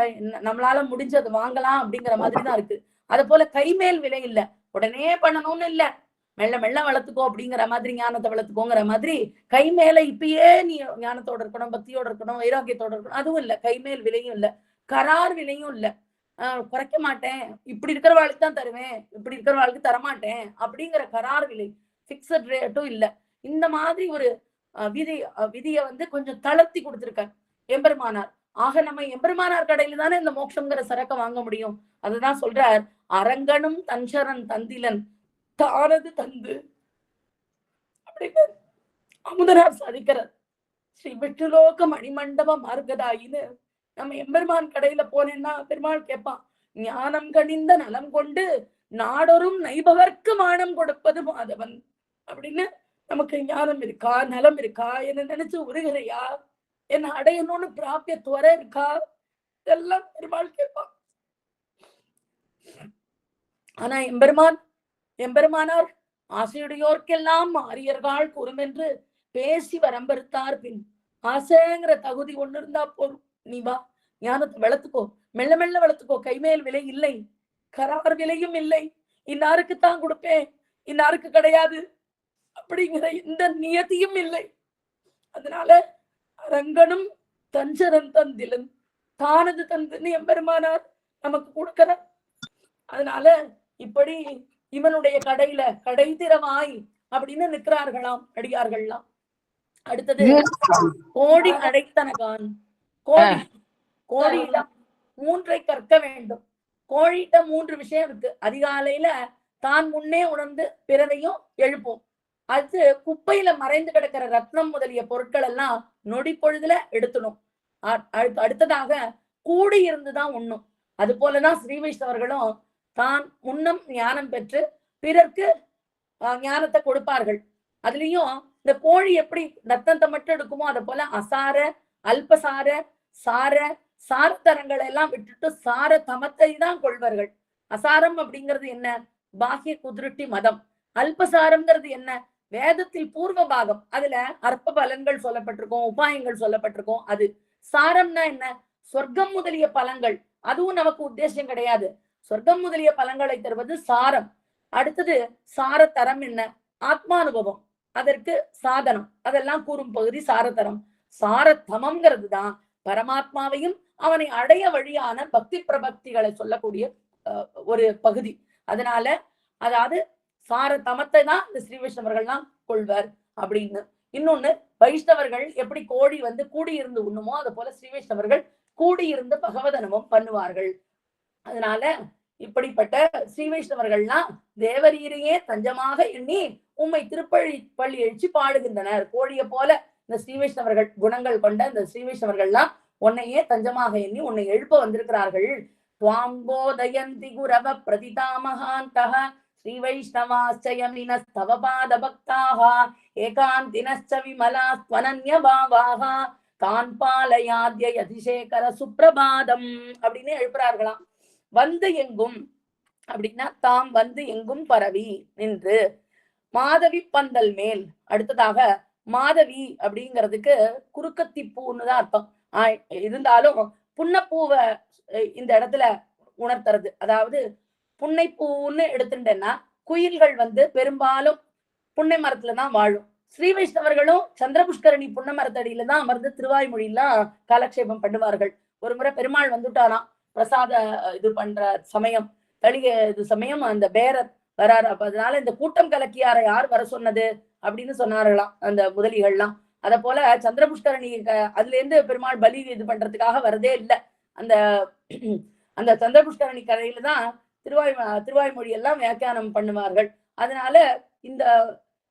நம்மளால முடிஞ்சது வாங்கலாம் அப்படிங்கிற மாதிரி தான் இருக்கு. அது போல கைமேல் விலை இல்ல, உடனே பண்ணணும்னு இல்ல, மெல்ல மெல்ல வளர்த்துக்கோ அப்படிங்கிற மாதிரி, ஞானத்தை வளர்த்துக்கோங்கிற மாதிரி. கை மேல இப்பயே நீ ஞானத்தோட இருக்கணும், பக்தியோட இருக்கணும், வைராக்கியத்தோட இருக்கணும், அதுவும் இல்ல. கைமேல் விலையும் இல்ல, கரார் விலையும் இல்ல. குறைக்க மாட்டேன், இப்படி இருக்கிறவாளுக்கு தான் தருவேன், இப்படி இருக்கிறவாளுக்கு தரமாட்டேன் அப்படிங்கிற கரார் விலை, பிக்சட் ரேட்டும் இல்ல. இந்த மாதிரி ஒரு விதியை வந்து கொஞ்சம் தளர்த்தி கொடுத்திருக்கார் எம்பெருமானார். ஆக நம்ம எம்பெருமானார் கடையில தானே இந்த மோட்சங்கிற சரக்கை வாங்க முடியும். அதுதான் சொல்றார், அரங்கனும் தன்சரன் தந்திலன் தானது தந்து அப்படின்னு அமுதனார் சாதிக்கிறார். ஸ்ரீ விட்டுலோக மணிமண்டப மார்க்கதாயின்னு நம்ம எம்பெருமான் கடையில போனேன்னா பெருமாள் கேட்பான், ஞானம் கனிந்த நலம் கொண்டு நாடொரும் நைபவர்க்கு மானம் கொடுப்பது மாதவன் அப்படின்னு. நமக்கு ஞானம் இருக்கா, நலம் இருக்கா, என்ன நினைச்சு உருகிறையா, என்ன அடையணும்னு பிராபிய துவர இருக்கா, இதெல்லாம் பெருமாள் கேட்பான். ஆனா எம்பெருமானார் ஆசையுடையோர்க்கெல்லாம் ஆரியர்கள் கூறும் என்று பேசி வரம்பெருத்தார். பின் ஆசைங்கிற தகுதி ஒண்ணு இருந்தா போதும், நீ வா ஞானத்தை வளர்த்துக்கோ, மெல்ல மெல்ல வளர்த்துக்கோ. கைமேல் விலை இல்லை, கரார் விலையும் இல்லை, இன்னாருக்குத்தான் கொடுப்பேன் இன்னாருக்கு கிடையாது அப்படிங்கிற இந்த நியதியும் இல்லை. அதனால அரங்கனும் தஞ்சரன் தந்திலன் தானது தந்துன்னு எம்பெருமானார் நமக்கு கொடுக்கிறார். அதனால இப்படி இவனுடைய கடையில கடை திறவாய் அப்படின்னு நிற்கிறார்களாம் அடியார்கள்லாம். அடுத்தது கோடி அடைத்தனகான். கோழியிடம் 3 கற்க வேண்டும். கோழிட்ட 3 விஷயம் இருக்கு. அதிகாலையில தான் முன்னே உணர்ந்து பிறரையும் எழுப்போம். அது குப்பையில மறைந்து கிடக்கிற ரத்னம் முதலிய பொருட்கள் எல்லாம் நொடி பொழுதுல எடுத்துடும். அடுத்ததாக கூடி இருந்துதான் உண்ணும். அது போலதான் ஸ்ரீ வைஷ்ணவர்களும் தான் முன்னம் ஞானம் பெற்று பிறர்க்கு ஞானத்தை கொடுப்பார்கள். அதுலயும் இந்த கோழி எப்படி ரத்தனத்தை மட்டும் எடுக்குமோ அதை போல அசார அல்பசார சார சாரத்தரங்களை எல்லாம் விட்டுட்டு சார தமத்தை தான் கொள்வார்கள். அசாரம் அப்படிங்கிறது என்ன? பாகிய குதிருட்டி மதம். அல்பசாரம்ங்கிறது என்ன? வேதத்தில் பூர்வ பாகம், அதுல அற்ப பலன்கள் சொல்லப்பட்டிருக்கும், உபாயங்கள் சொல்லப்பட்டிருக்கும். அது சாரம்னா என்ன? சொர்க்கம் முதலிய பலன்கள். அதுவும் நமக்கு உத்தேசம் கிடையாது. சொர்க்கம் முதலிய பலன்களை தருவது சாரம். அடுத்தது சாரத்தரம் என்ன? ஆத்மானுபவம், அதற்கு சாதனம், அதெல்லாம் கூறும் பகுதி சாரத்தரம். சாரத்தமம்ங்கிறது தான் பரமாத்மாவையும் அவனை அடைய வழியான பக்தி பிரபக்திகளை சொல்லக்கூடிய ஒரு பகுதி. அதனால அதாவது சாரதமத்தை தான் இந்த ஸ்ரீ வைஷ்ணவர்கள்லாம் கொள்வர் அப்படின்னு. இன்னொன்னு, வைஷ்ணவர்கள் எப்படி கோழி வந்து கூடியிருந்து உண்ணுமோ அது போல ஸ்ரீ வைஷ்ணவர்கள் கூடியிருந்து பகவதனமும் பண்ணுவார்கள். அதனால இப்படிப்பட்ட ஸ்ரீ வைஷ்ணவர்கள்லாம் தேவரீரையே தஞ்சமாக எண்ணி உம்மை திருப்பள்ளி எழுச்சி பாடுகின்றனர். கோழிய போல இந்த ஸ்ரீ வைஷ்ணவர்கள் குணங்கள் கொண்ட இந்த ஸ்ரீ வைஷ்ணவர்கள்லாம் உன்னையே தஞ்சமாக எண்ணி உன்னை எழுப்ப வந்திருக்கிறார்கள். துவாம்போதயந்தி குரவ பிரதிதாமகாந்தஹ ஸ்ரீ வைஷ்ணவாஸ்சயமினஸ்தவ பாத பக்தாஹ ஏகாந்தினஸ்ச விமலா ஸ்வனன்ய பாவாஹ தான் பாலயாத்ய யதிசேகர சுப்ரபாதம் அப்படின்னு எழுப்புறார்களாம். வந்து எங்கும் அப்படின்னா தாம் வந்து எங்கும் பரவி நின்று மாதவி பந்தல் மேல். அடுத்ததாக மாதவி அப்படிங்கிறதுக்கு குறுக்கத்தி பூன்னு தான் அர்த்தம். இருந்தாலும் புன்னப்பூவை இந்த இடத்துல உணர்த்துறது. அதாவது புன்னைப்பூன்னு எடுத்துட்டேன்னா குயில்கள் வந்து பெரும்பாலும் புன்னை மரத்துலதான் வாழும். ஸ்ரீ வைஷ்ணவர்களும் சந்திரபுஷ்கரணி புன்னை மரத்தடியில தான் அமர்ந்து திருவாய்மொழியெல்லாம் காலக்ஷேபம் பண்ணுவார்கள். ஒரு முறை பெருமாள் வந்துட்டாராம் பிரசாத இது பண்ற சமயம், தளிகை இது சமயம், அந்த பேரர் வராரு. அப்ப அதனால இந்த கூட்டம் கலக்கியார யார் வர சொன்னது அப்படின்னு சொன்னார்களாம் அந்த முதலிகள்லாம். அத போல சந்திரபுஷ்கரணி அதுல இருந்து பெருமாள் பலி இது பண்றதுக்காக வரதே இல்லை. அந்த அந்த சந்திரபுஷ்கரணி கரையில தான் திருவாய்மொழி எல்லாம் வியாக்கியானம் பண்ணுவார்கள். அதனால இந்த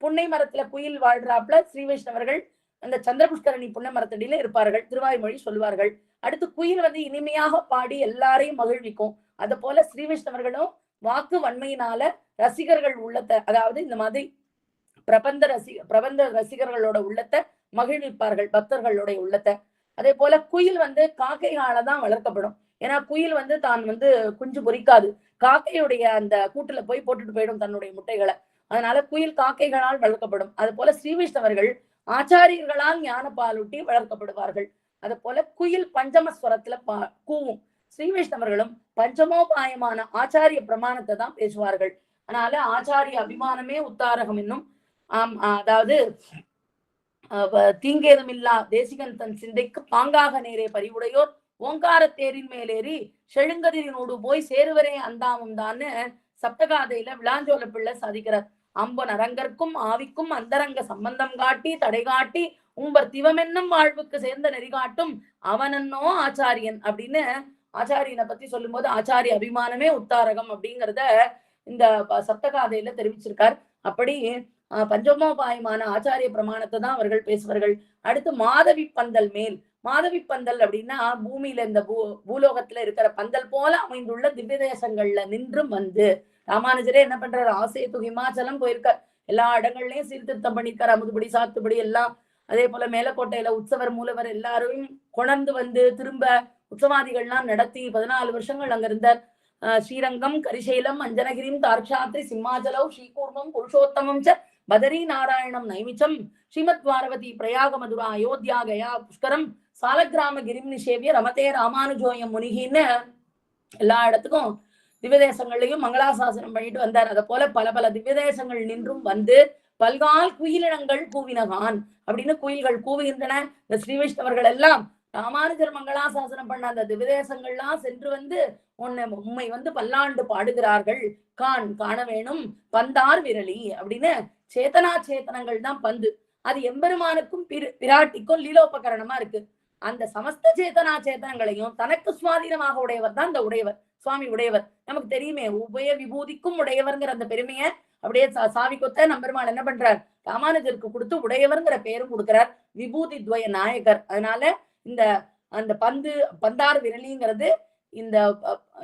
புன்னை மரத்துல குயில் வாழ்றாப்புல ஸ்ரீ வைஷ்ணவர்கள் அந்த சந்திரபுஷ்கரணி புன்னை மரத்தடியில இருப்பார்கள், திருவாய்மொழி சொல்லுவார்கள். அடுத்து குயில் வந்து இனிமையாக பாடி எல்லாரையும் மகிழ்விக்கும். அது போல ஸ்ரீ வைஷ்ணவர்களும் வாக்கு வன்மையினால ரசிகர்கள் உள்ளத்தை, அதாவது இந்த மாதிரி பிரபந்த ரசிகர்களோட உள்ளத்தை மகிழ்விப்பார்கள், பக்தர்களுடைய உள்ளத்தை. அதே போல குயில் வந்து காக்கைகாலதான் வளர்க்கப்படும். ஏன்னா குயில் வந்து தான் வந்து குஞ்சு பொறிக்காது, காக்கையுடைய அந்த கூட்டுல போய் போட்டுட்டு போயிடும் தன்னுடைய முட்டைகளை. அதனால குயில் காக்கைகளால் வளர்க்கப்படும். அது போல ஸ்ரீ வைஷ்ணவர்கள் ஆச்சாரியர்களால் ஞான பாலூட்டி வளர்க்கப்படுவார்கள். அது போல குயில் பஞ்சமஸ்வரத்துல கூவும். ஸ்ரீ வைஷ்ணவர்களும் பஞ்சமோபாயமான ஆச்சாரிய பிரமாணத்தை தான் பேசுவார்கள். அதனால ஆச்சாரிய அபிமானமே உத்தாரகம் என்னும். அதாவது தீங்கேதுமில்லா தேசிகன் தன் சிந்தைக்கு பாங்காக நேரே பறிவுடையோர் ஓங்கார தேரின் மேலேறி செழுங்கதிரினோடு போய் சேருவரே அந்தாமும் தான்னு சப்தகாதையில விளாஞ்சோல பிள்ளை சாதிக்கிறார். அம்பன் அரங்கற்கும் ஆவிக்கும் அந்தரங்க சம்பந்தம் காட்டி தடை காட்டி உம்பர் திவமென்னும் வாழ்வுக்கு சேர்ந்த நெறிகாட்டும் அவனன்னோ ஆச்சாரியன் அப்படின்னு ஆச்சாரியனை பத்தி சொல்லும் போது ஆச்சாரிய அபிமானமே உத்தாரகம் அப்படிங்கிறத இந்த சப்தகாதையில தெரிவிச்சிருக்கார். அப்படி பஞ்சமோபாயமான ஆச்சாரிய பிரமாணத்தை தான் அவர்கள் பேசுவார்கள். அடுத்து மாதவி பந்தல் மேல். மாதவி பந்தல் அப்படின்னா பூமியில இந்த பூலோகத்துல இருக்கிற பந்தல் போல அமைந்துள்ள திவ்ய தேசங்கள்ல நின்றும் வந்து ராமானுஜரே என்ன பண்றாரு, ஆசேது ஹிமாச்சலம் போயிருக்கார். எல்லா இடங்கள்லயும் சீர்திருத்தம் பண்ணிருக்காரு. அமுதுபடி சாத்துபடி எல்லாம். அதே போல மேலக்கோட்டையில உற்சவர் மூலவர் எல்லாரையும் கொணர்ந்து வந்து திரும்ப உற்சவாதிகள்லாம் நடத்தி 14 வருஷங்கள் அங்க இருந்தார். ஸ்ரீரங்கம் கரிசைலம் அஞ்சனகிரிம் தார்ஷாத்ரி சிம்மாச்சலம் ஸ்ரீகூர்மம் புருஷோத்தமம் ச பதரி நாராயணம் நைமிச்சம் ஸ்ரீமத் வாரவதி பிரயாக மதுரா அயோத்தியா கயா புஷ்கரம் சாலக்கிராம கிரிம் நிஷேவிய ரமதே ராமானுஜோயம் முனிகின்னு எல்லா இடத்துக்கும் திவ்யதேசங்கள்லையும் மங்களாசாசனம் பண்ணிட்டு வந்தார். அதை போல பல பல திவ்யதேசங்கள் நின்றும் வந்து பல்கால் குயிலினங்கள் கூவினகான் அப்படின்னு குயில்கள் கூவுகின்றன. இந்த ஸ்ரீ வைஷ்ணவர்கள் எல்லாம் ராமானுஜர் மங்களாசாசனம் பண்ண அந்த திவ்யதேசங்கள்லாம் சென்று வந்து உண்மை வந்து பல்லாண்டு பாடுகிறார்கள். காண வேணும் பந்தார் விரலி அப்படின்னு சேத்தனா சேத்தனங்கள் தான் பந்து. அது எம்பெருமானுக்கும் பிராட்டிக்கும் லீலோபகரணமா இருக்கு. அந்த சமஸ்த சேத்தனா சேத்தனங்களையும் தனக்கு சுவாதீனமாக உடையவர் தான் இந்த உடையவர், சுவாமி உடையவர். நமக்கு தெரியுமே, உபய விபூதிக்கும் உடையவர்ங்கிற அந்த பெருமையை அப்படியே சாவி கொத்த நம்பெருமாள் என்ன பண்றார், ராமானுஜருக்கு கொடுத்து உடையவர்ங்கிற பெயரும் கொடுக்கிறார். விபூதி துவய நாயகர். அதனால இந்த அந்த பந்தார் விரலிங்கிறது இந்த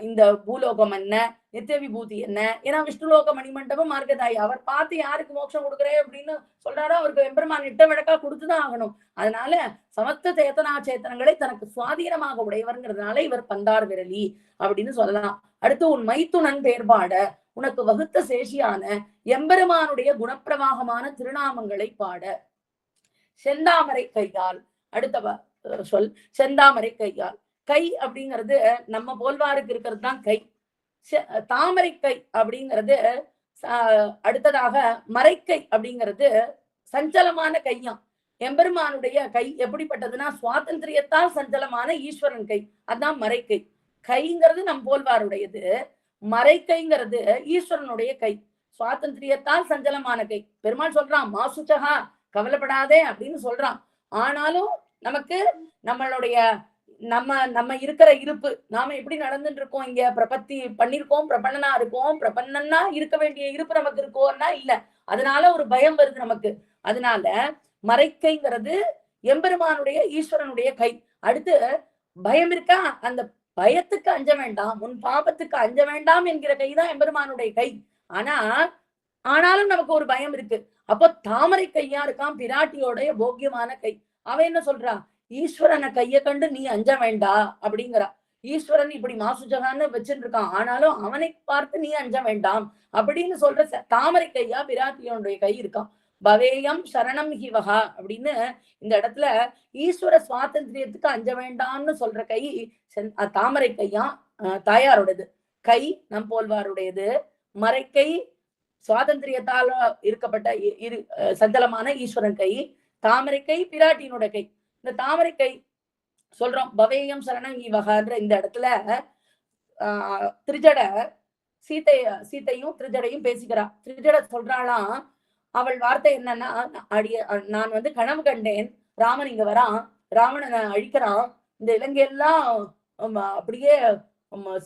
இந்த பூலோகம் என்ன, நித்திய விபூதி என்ன. ஏன்னா விஷ்ணுலோக மணிமண்டபம் மார்க்கதாயி அவர் பார்த்து யாருக்கு மோட்சம் கொடுக்குறேன் அப்படின்னு சொல்றாரோ அவருக்கு எம்பெருமான் இட்ட விளக்கா கொடுத்துதான் ஆகணும். அதனால சமஸ்த சேத்தனா சேத்தனங்களை தனக்கு சுவாதீனமாக உடையவர்ங்கிறதுனால இவர் பந்தார் விரலி அப்படின்னு சொல்லலாம். அடுத்து உன் மைத்துணன் பேர்பாட உனக்கு வகுத்த சேஷியான எம்பெருமானுடைய குணப்பிரவாகமான திருநாமங்களை பாட. செந்தாமரை கையால். அடுத்த சொல் செந்தாமரை கையால். கை அப்படிங்கிறது நம்ம போல்வாருக்கு இருக்கிறது தான் கை. தாமரை கை அப்படிங்கிறது அடுத்ததாக மறைக்கை அப்படிங்கிறது சஞ்சலமான கையாம். எம்பெருமானுடைய கை எப்படிப்பட்டதுன்னா சுவாதந்திரியத்தால் சஞ்சலமான ஈஸ்வரன் கை, அதான் மறைக்கை. கைங்கிறது நம் போல்வாருடையது, மறைக்கைங்கிறது ஈஸ்வரனுடைய கை, சுவாதந்திரியத்தால் சஞ்சலமான கை. பெருமாள் சொல்றான் மாசுச்சகா கவலைப்படாதே அப்படின்னு சொல்றான். ஆனாலும் நமக்கு நம்மளுடைய நம்ம இருக்கிற இருப்பு, நாம எப்படி நடந்துட்டு இருக்கோம், இங்க பிரபத்தி பண்ணிருக்கோம், பிரபன்னனா இருக்கோம், பிரபன்னன்னா இருக்க வேண்டிய இருப்பு நமக்கு இருக்கோம்னா இல்ல. அதனால ஒரு பயம் வருது நமக்கு. அதனால மறைக்கைங்கிறது எம்பெருமானுடைய ஈஸ்வரனுடைய கை. அடுத்து பயம் இருக்கா, அந்த பயத்துக்கு அஞ்ச வேண்டாம், உன் பாபத்துக்கு அஞ்ச வேண்டாம் என்கிற கைதான் எம்பெருமானுடைய கை. ஆனாலும் நமக்கு ஒரு பயம் இருக்கு. அப்போ தாமரை கையா இருக்கான் பிராட்டியோடைய போக்கியமான கை. அவன் என்ன சொல்றா, ஈஸ்வரனை கைய கண்டு நீ அஞ்ச வேண்டா அப்படிங்கிறா. ஈஸ்வரன் இப்படி மாசுஜகான்னு வச்சுட்டு இருக்கான், ஆனாலும் அவனை பார்த்து நீ அஞ்ச வேண்டாம் அப்படின்னு சொல்ற தாமரை கையா பிராட்டியோடைய கை இருக்கான். பவேயம் சரணம் ஹிவகா அப்படின்னு இந்த இடத்துல ஈஸ்வர சுவாதந்திரியத்துக்கு அஞ்ச வேண்டாம்னு சொல்ற கை தாமரை கையா தாயாரோடது. கை நம் போல்வாருடையது, மறைக்கை சுவாதந்திரியத்தால இருக்கப்பட்ட சஞ்சலமான ஈஸ்வரன் கை, தாமரை கை பிராட்டியினோட கை. இந்த தாமரை கை சொல்றோம் பவேயம் சரணம் ஈவகான்ற இந்த இடத்துல திரிஜட சீத்தையும் திரிஜடையும் பேசிக்கிறா. திரிஜட சொல்றாளாம், அவள் வார்த்தை என்னன்னா, நான் வந்து கனவு கண்டேன், ராமன் இங்க வரான், ராவணனை அழிக்கிறான், இந்த இலங்கையெல்லாம் அப்படியே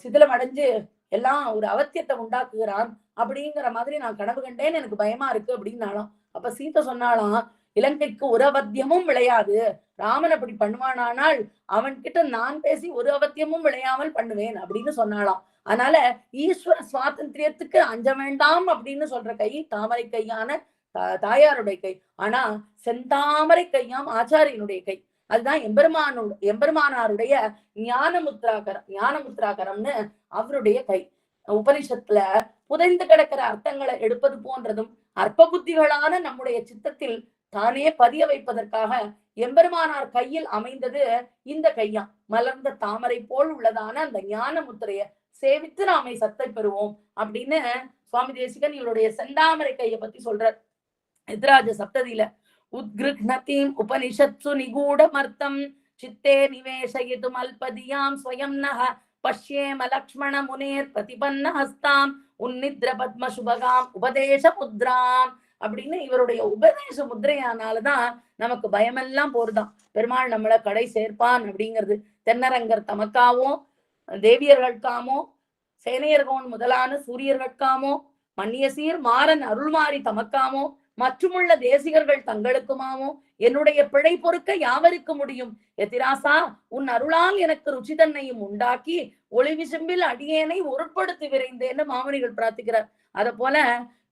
சிதிலம் அடைஞ்சு எல்லாம் ஒரு அவத்தியத்தை உண்டாக்குகிறான் அப்படிங்கிற மாதிரி நான் கனவு கண்டேன், எனக்கு பயமா இருக்கு அப்படின்னாலாம். அப்ப சீத்தை சொன்னாலாம், இலங்கைக்கு ஒரு அவத்தியமும் விளையாது, ராமன் அப்படி பண்ணுவானால் அவன் கிட்ட நான் பேசி ஒரு அவத்தியமும் விளையாமல் பண்ணுவேன் அப்படின்னு சொன்னாலாம். அதனால ஈஸ்வர சுவாதந்திரியத்துக்கு அஞ்ச வேண்டாம் அப்படின்னு சொல்ற கை தாமரை கையான தாயாருடைய கை. ஆனா செந்தாமரை கையாம் ஆச்சாரியனுடைய கை. அதுதான் எம்பெருமானாருடைய ஞானமுத்ராகரம்னு அவருடைய கை. உபனிஷத்துல புதைந்து கிடக்கிற அர்த்தங்களை எடுப்பது போன்றதும் அற்ப புத்திகளான நம்முடைய சித்தத்தில் தானே பதிய வைப்பதற்காக எம்பெருமானார் கையில் அமைந்தது இந்த கையாம். மலர்ந்த தாமரை போல் உள்ளதான அந்த ஞான முத்திரைய சேவித்து நாமை சத்தை பெறுவோம் அப்படின்னு சுவாமி தேசிகன் இவருடைய செந்தாமரை கையை பத்தி சொல்றார் எதிராஜ சப்ததியில. உத்கிருஹ்ணதீம் உபனிஷத்சு நிகூடமர்த்தம் சித்தே நிவேஷயிதும் அல்பதியாம் ஸ்வயம் நஹ பஷ்யேம லக்ஷ்மண முனேர் பிரதிபன்ன ஹஸ்தாம் உன்னித்ர பத்ம சுபகாம் உபதேச முத்ராம் அப்படின்னு இவருடைய உபதேச முத்திரையானாலதான் நமக்கு பயமெல்லாம் போறதாம். பெருமாள் நம்மள கடை சேர்ப்பான் அப்படிங்கிறது. தென்னரங்கர் தமக்காவோ, தேவியர்களுக்காமோ, சேனையர்கோன் முதலான சூரியர்களுக்காமோ, மன்னியசீர் மாறன் அருள்மாறி தமக்காமோ, மற்றுமுள்ள தேசிகர்கள் தங்களுக்குமாமோ, என்னுடைய பிழை பொறுக்க யாவருக்கு முடியும். எதிராசா உன் அருளால் எனக்கு ருச்சி தன்னையும் உண்டாக்கி ஒளி விசும்பில் அடியேனை ஒருப்படுத்தி விரைந்தேன்னு மாமனிகள் பிரார்த்திக்கிறார். அத போல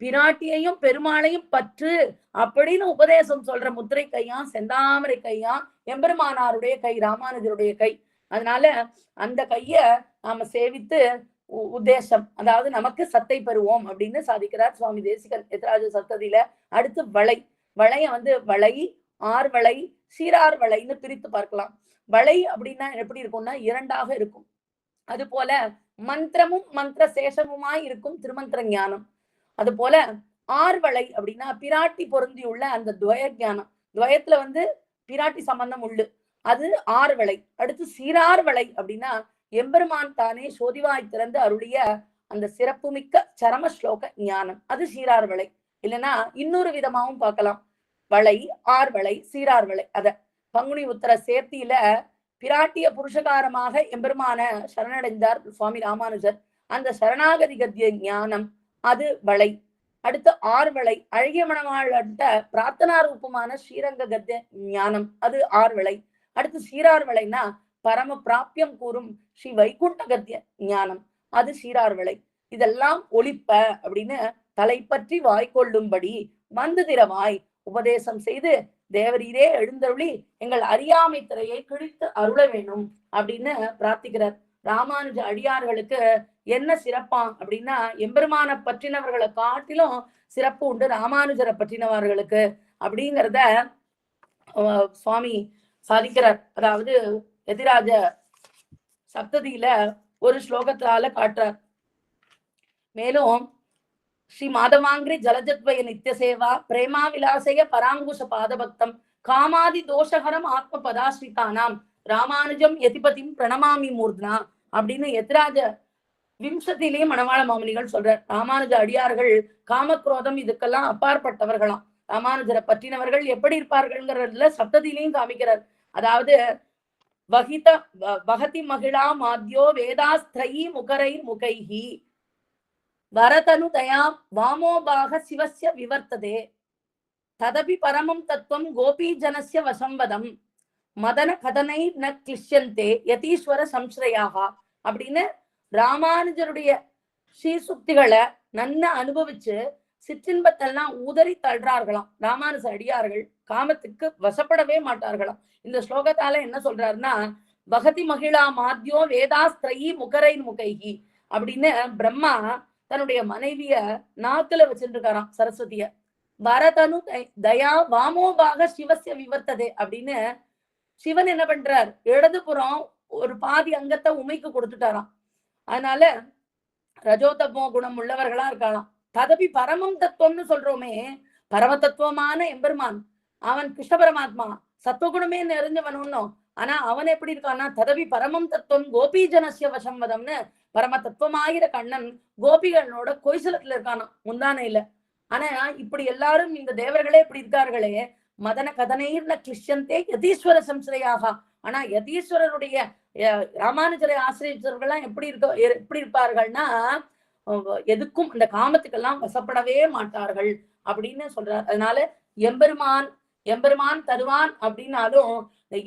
பிராட்டியையும் பெருமாளையும் பற்று அப்படின்னு உபதேசம் சொல்ற முத்திரை கையா செந்தாமரை கையா எம்பெருமானாருடைய கை, ராமானுஜருடைய கை. அதனால அந்த கைய நாம சேவித்து உத்தேசம், அதாவது நமக்கு சத்தை பெறுவோம் அப்படின்னு சாதிக்கிறார் சுவாமி தேசிகன் எதிராஜ சப்ததியில. அடுத்து வளை. வளைய வளை, ஆர்வளை, சீரார் வளைன்னு பிரித்து பார்க்கலாம். வளை அப்படின்னா எப்படி இருக்கும்னா இரண்டாக இருக்கும். அது போல மந்திரமும் மந்திர சேஷமுமாய் இருக்கும் திருமந்திர ஞானம். அது போல ஆர்வளை அப்படின்னா பிராட்டி பொருந்தியுள்ள அந்த துவய ஞானம். துவயத்துல பிராட்டி சம்பந்தம் உண்டு, அது ஆர்வளை. அடுத்து சீரார்வளை அப்படின்னா எம்பெருமான் தானே சோதிவாய் திறந்து அருளிய அந்த சிறப்புமிக்க சரம ஸ்லோக ஞானம், அது சீரார்வளை. இல்லைன்னா இன்னொரு விதமாவும் பார்க்கலாம். வளை, ஆர்வளை, சீரார்வளை. அத பங்குனி உத்தர சேர்த்தியில பிராட்டிய புருஷகாரமாக எம்பெருமான சரணடைந்தார் சுவாமி ராமானுஜர். அந்த சரணாகதி கத்திய ஞானம் அது வளை. அடுத்து ஆர்வளை, அழகிய மணவாழ்கிட்ட பிரார்த்தனா ரூபமான ஸ்ரீரங்க கத்திய ஞானம், அது ஆர்வளை. அடுத்து சீரார்வளைனா பரம பிராபியம் கூறும் ஸ்ரீ வைகுண்ட கத்திய ஞானம், அது சீரார்வளை. இதெல்லாம் ஒளிப்ப அப்படின்னு தலை பற்றி வாய்க்கொள்ளும்படி வந்து திறவாய் உபதேசம் செய்து தேவரீரே எழுந்தருளி எங்கள் அறியாமை திரையை கிழித்து அருள வேணும் அப்படின்னு பிரார்த்திக்கிறார். ராமானுஜ அடியார்களுக்கு என்ன சிறப்பா அப்படின்னா எம்பெருமான பற்றினவர்களை காட்டிலும் சிறப்பு உண்டு ராமானுஜரை பற்றினவர்களுக்கு அப்படிங்கிறத சுவாமி சாதிக்கிறார். அதாவது எதிராஜ சப்ததியில ஒரு ஸ்லோகத்தால காட்டுறார். மேலும் ஸ்ரீ மாதவாங்கிரி ஜலஜத்வய நித்திய சேவா பிரேமா விலாசய பராங்குஷ பாதபக்தம் காமாதி தோஷகரம் ஆத்ம பதாஸ்ரிதானாம் ராமானுஜம் யதிபதிம் பிரணமாமி மூர்த்னா அப்படின்னு எதிராஜ விம்சத்திலேயே மணவாள மாமுனிகள் சொல்றார். ராமானுஜ அடியார்கள் காமக்ரோதம் இதுக்கெல்லாம் அப்பாற்பட்டவர்களாம். ராமானுஜரை பற்றினவர்கள் எப்படி இருப்பார்கள்ங்கிறதுல சப்தத்திலையும் காமிக்கிறார். அதாவது வகதி மகிழா மாத்யோ வேதாஸ்திரயி முகரை முகைஹி வரதனு தயா வாமோபாக சிவஸ்ய விவர்த்ததே ததபி பரமம் தத்துவம் கோபி ஜனஸ்ய வசம்பதம் மதன கதனை ந கிளிஷ்யந்தே யதீஸ்வர சம்ஸ்ரயாக அப்படின்னு ராமானுஜருடைய ஸ்ரீசுக்திகளை நன்ன அனுபவிச்சு சிற்றின்பத்தெல்லாம் ஊதறி தள்ளுறார்களாம். ராமானுஜ அடியார்கள் காமத்துக்கு வசப்படவே மாட்டார்களாம். இந்த ஸ்லோகத்தால என்ன சொல்றாருன்னா பகதி மகிழா மாத்யோ வேதாஸ்திரயி முகரை முகைஹி அப்படின்னு பிரம்மா தன்னுடைய மனைவிய நாக்குல வச்சுட்டு இருக்காராம் சரஸ்வதிய. வரதனு தயா வாமோபாக சிவசிய விவர்த்ததே அப்படின்னு சிவன் என்ன பண்றார், இடதுபுறம் ஒரு பாதி அங்கத்தை உமைக்கு கொடுத்துட்டாராம். அதனால ரஜோதமோ குணம் உள்ளவர்களா இருக்கலாம். ததபி பரமம் தத்துவம்னு சொல்றோமே, பரம தத்துவமான எம்பெருமான் அவன் கிருஷ்ண பரமாத்மா சத்துவகுணமே நிறைஞ்சவனும். ஆனா அவன் எப்படி இருக்கான்னா ததவி பரமம் தத்துவம் கோபி ஜனசிய வசம்பதம்னு பரம தத்துவமாகிற கண்ணன் கோபிகளோட கொய்சலத்துல இருக்கானா முந்தானையில. ஆனா இப்படி எல்லாரும் இந்த தேவர்களே இப்படி இருக்கார்களே மதன கதனைர்ன கிருஷ்யந்தே யதீஸ்வர சம்சரையாக. ஆனா யதீஸ்வரருடைய ராமானுஜரை ஆசிரியர்கள்லாம் எப்படி இருப்பார்கள்னா எதுக்கும் இந்த காமத்துக்கெல்லாம் வசப்படவே மாட்டார்கள் அப்படின்னு சொல்றார். அதனால எம்பெருமான் தருவான் அப்படின்னாலும்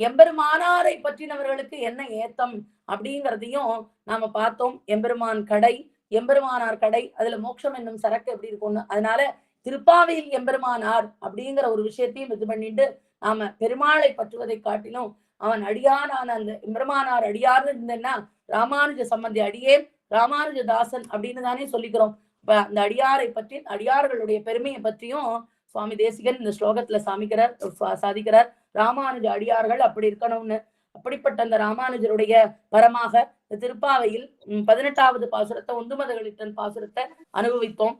எம்பெருமானாரை பற்றினவர்களுக்கு என்ன ஏத்தம் அப்படிங்கிறதையும் நாம பார்த்தோம். எம்பெருமானார் கடை அதுல மோட்சம் என்னும் சரக்கு எப்படி இருக்கும்னு. அதனால திருப்பாவையில் எம்பெருமானார் அப்படிங்கிற ஒரு விஷயத்தையும் இது பண்ணிட்டு நாம பெருமாளை பற்றுவதை காட்டிலும் அவன் அடியாரான அந்த எம்பெருமானார் அடியார்னு இருந்தேன்னா ராமானுஜ சம்பந்தி அடியேன் ராமானுஜ தாசன் அப்படின்னு தானே சொல்லிக்கிறோம். இப்ப அந்த அடியாரை பற்றி அடியார்களுடைய பெருமையை பற்றியும் சுவாமி தேசிகன் இந்த ஸ்லோகத்துல சாதிக்கிறார். ராமானுஜ அடியார்கள் அப்படி இருக்கணும்னு. அப்படிப்பட்ட அந்த ராமானுஜருடைய பரமாக திருப்பாவையில் 18வது பாசுரத்தை உந்துமதகளித்தன் பாசுரத்தை அனுபவித்தோம்.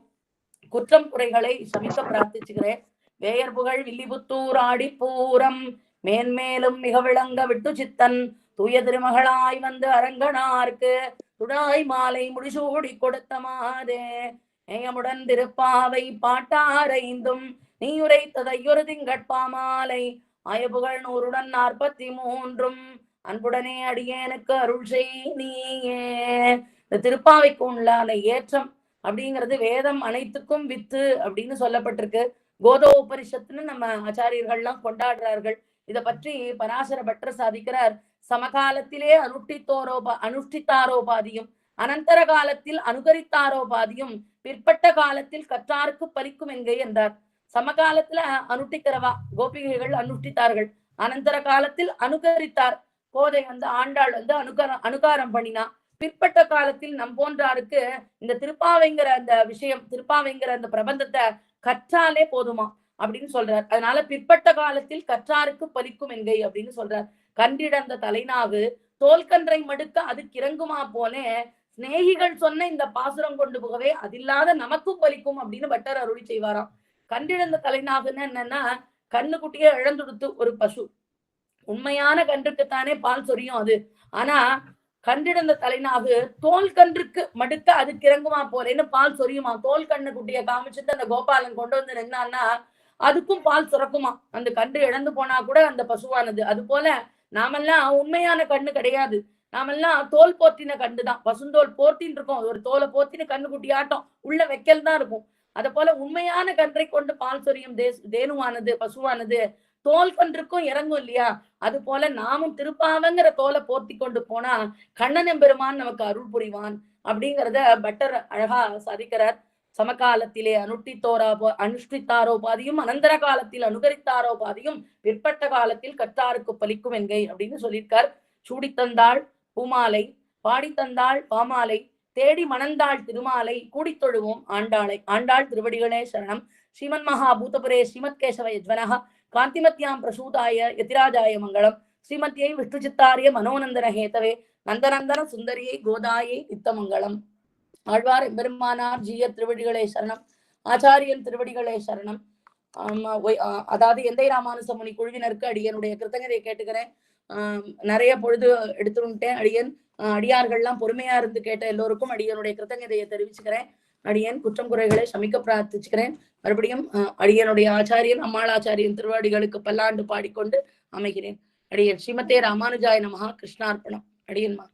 குற்றம் குறைகளை சமிக்க பிரார்த்திச்சுக்கிறேன். வேயர் புகழ் வில்லிபுத்தூர் ஆடி பூரம் மேன்மேலும் மிக விளங்க விட்டு சித்தன் தூய திருமகளாய் வந்து அரங்கனார்க்கு துடாய் மாலை முடிசூடி கொடுத்த மாதே நேயமுடன் திருப்பாவை பாட்டாரைந்தும் நீ உரைத்ததையொரு திங்கட்பாமாலை ஆயபுகழ் 143 அன்புடனே அடியேனுக்கு அருள் செய் நீயே. இந்த திருப்பாவைக்கு உண்டான ஏற்றம் அப்படிங்கிறது வேதம் அனைத்துக்கும் வித்து அப்படின்னு சொல்லப்பட்டிருக்கு. கோதோ உபனிஷத்துன்னு நம்ம ஆச்சாரியர்கள்லாம் கொண்டாடுறார்கள். இதை பற்றி பராசர பட்டர் சாதிக்கிறார். சமகாலத்திலே அனுஷ்டித்தாரோபாதியும் அனந்தர காலத்தில் அனுகரித்தாரோபாதியும் பிற்பட்ட காலத்தில் கற்றாருக்கு பலிக்கும் எங்கே என்றார். சமகாலத்துல அனுஷ்டிக்கிறவா கோபிகைகள் அனுஷ்டித்தார்கள், அனந்தர காலத்தில் அனுகரித்தார் கோதை ஆண்டாள் அனுகாரம் பண்ணினா, பிற்பட்ட காலத்தில் நம் போன்றாருக்கு இந்த திருப்பாவைங்கிற அந்த விஷயம், திருப்பாவைங்கிற அந்த பிரபந்தத்தை கற்றாலே போதுமா அப்படின்னு சொல்றார். அதனால பிற்பட்ட காலத்தில் கற்றாருக்கு பலிக்கும் என்கை அப்படின்னு சொல்றார். கன்றிடந்த தலைநாவு தோல்கன்றை மடுக்க அது கிறங்குமா போலே சிநேகிகள் சொன்ன இந்த பாசுரம் கொண்டு போகவே அதில்லாத நமக்கும் பலிக்கும் அப்படின்னு பட்டர் அருளி செய்வாராம். கன்றிடந்த தலைநாகுன்னு என்னன்னா, கண்ணு குட்டியே இழந்துடுத்து ஒரு பசு, உண்மையான கன்றுக்குத்தானே பால் சொரியும் அது. ஆனா கன்றிடந்த தலைநாகு தோல் கன்றுக்கு மடுக்க அது கிறங்குமா போலேன்னு பால் சொரியுமா. தோல் கண்ணு குட்டிய காமிச்சுட்டு அந்த கோபாலன் கொண்டு வந்து நின்னான்னா அதுக்கும் பால் சுரக்குமா. அந்த கன்று இழந்து போனா கூட அந்த பசுவானது. அது போல நாமெல்லாம் உண்மையான கண்ணு கிடையாது, நாமெல்லாம் தோல் போத்தின கண்டுதான், பசுந்தோல் போர்த்தின்னு இருக்கோம். ஒரு தோலை போத்தின கண்ணு குட்டி ஆட்டம் உள்ள வைக்கல் தான் இருக்கும். அத போல உண்மையான கன்றை கொண்டு பால் சொரியும் தேனுவானது பசுவானது தோல் கன்றுக்கும் இறங்கும் இல்லையா. அது போல நாமும் திருப்பாவங்கிற தோலை போர்த்தி கொண்டு போனா கண்ணன் பெருமான் நமக்கு அருள் புரிவான் அப்படிங்கிறத பட்டர் அழகா சாதிக்கிறார். சமகாலத்திலே அனுஷ்டித்தாரோபாதியும் அனந்தர காலத்தில் அனுகரித்தாரோபாதியும் பிற்பட்ட காலத்தில் கற்றாருக்கு பலிக்கும் என்கை அப்படின்னு சொல்லியிருக்கார். சூடித்தந்தாள் பூமாலை, பாடித்தந்தாள் பாமாலை, தேடி மணந்தாள் திருமாலை, கூடித்தொழுவோம் ஆண்டாளை. ஆண்டாள் திருவடிகளே சரணம். ஸ்ரீமன் மகா பூதபுரே ஸ்ரீமத் கேசவ யஜ்வனஹ காந்திமத்யாம் பிரசூதாய யதிராஜாய மங்களம். ஸ்ரீமத்யை விஷ்ணு சித்தாரிய மனோநந்தன ஹேதவே நந்தநந்தன சுந்தரியை கோதாயை நித்தமங்கலம். ஆழ்வார் எம்பெருமானார் ஜீயர் திருவடிகளே சரணம். ஆச்சாரியன் திருவடிகளே சரணம். அதாவது எந்தை ராமானுச முனி குழுவினருக்கு அடியனுடைய கிருத்தகதை கேட்டுக்கிறேன். நிறைய பொழுது எடுத்துட்டேன். அடியார்கள்லாம் பொறுமையா இருந்து கேட்ட எல்லோருக்கும் அடியனுடைய கிருத்தகதையை தெரிவிச்சுக்கிறேன். அடியன் குற்றம் குறைகளை சமிக்க பிரார்த்திச்சுக்கிறேன். மறுபடியும் அடியனுடைய ஆச்சாரியன் அம்மாளாச்சாரியன் திருவாடிகளுக்கு பல்லாண்டு பாடிக்கொண்டு அமைகிறேன். அடியன் ஸ்ரீமதே ராமானுஜாய நமஹ. கிருஷ்ணார்ப்பணம். அடியன்மா.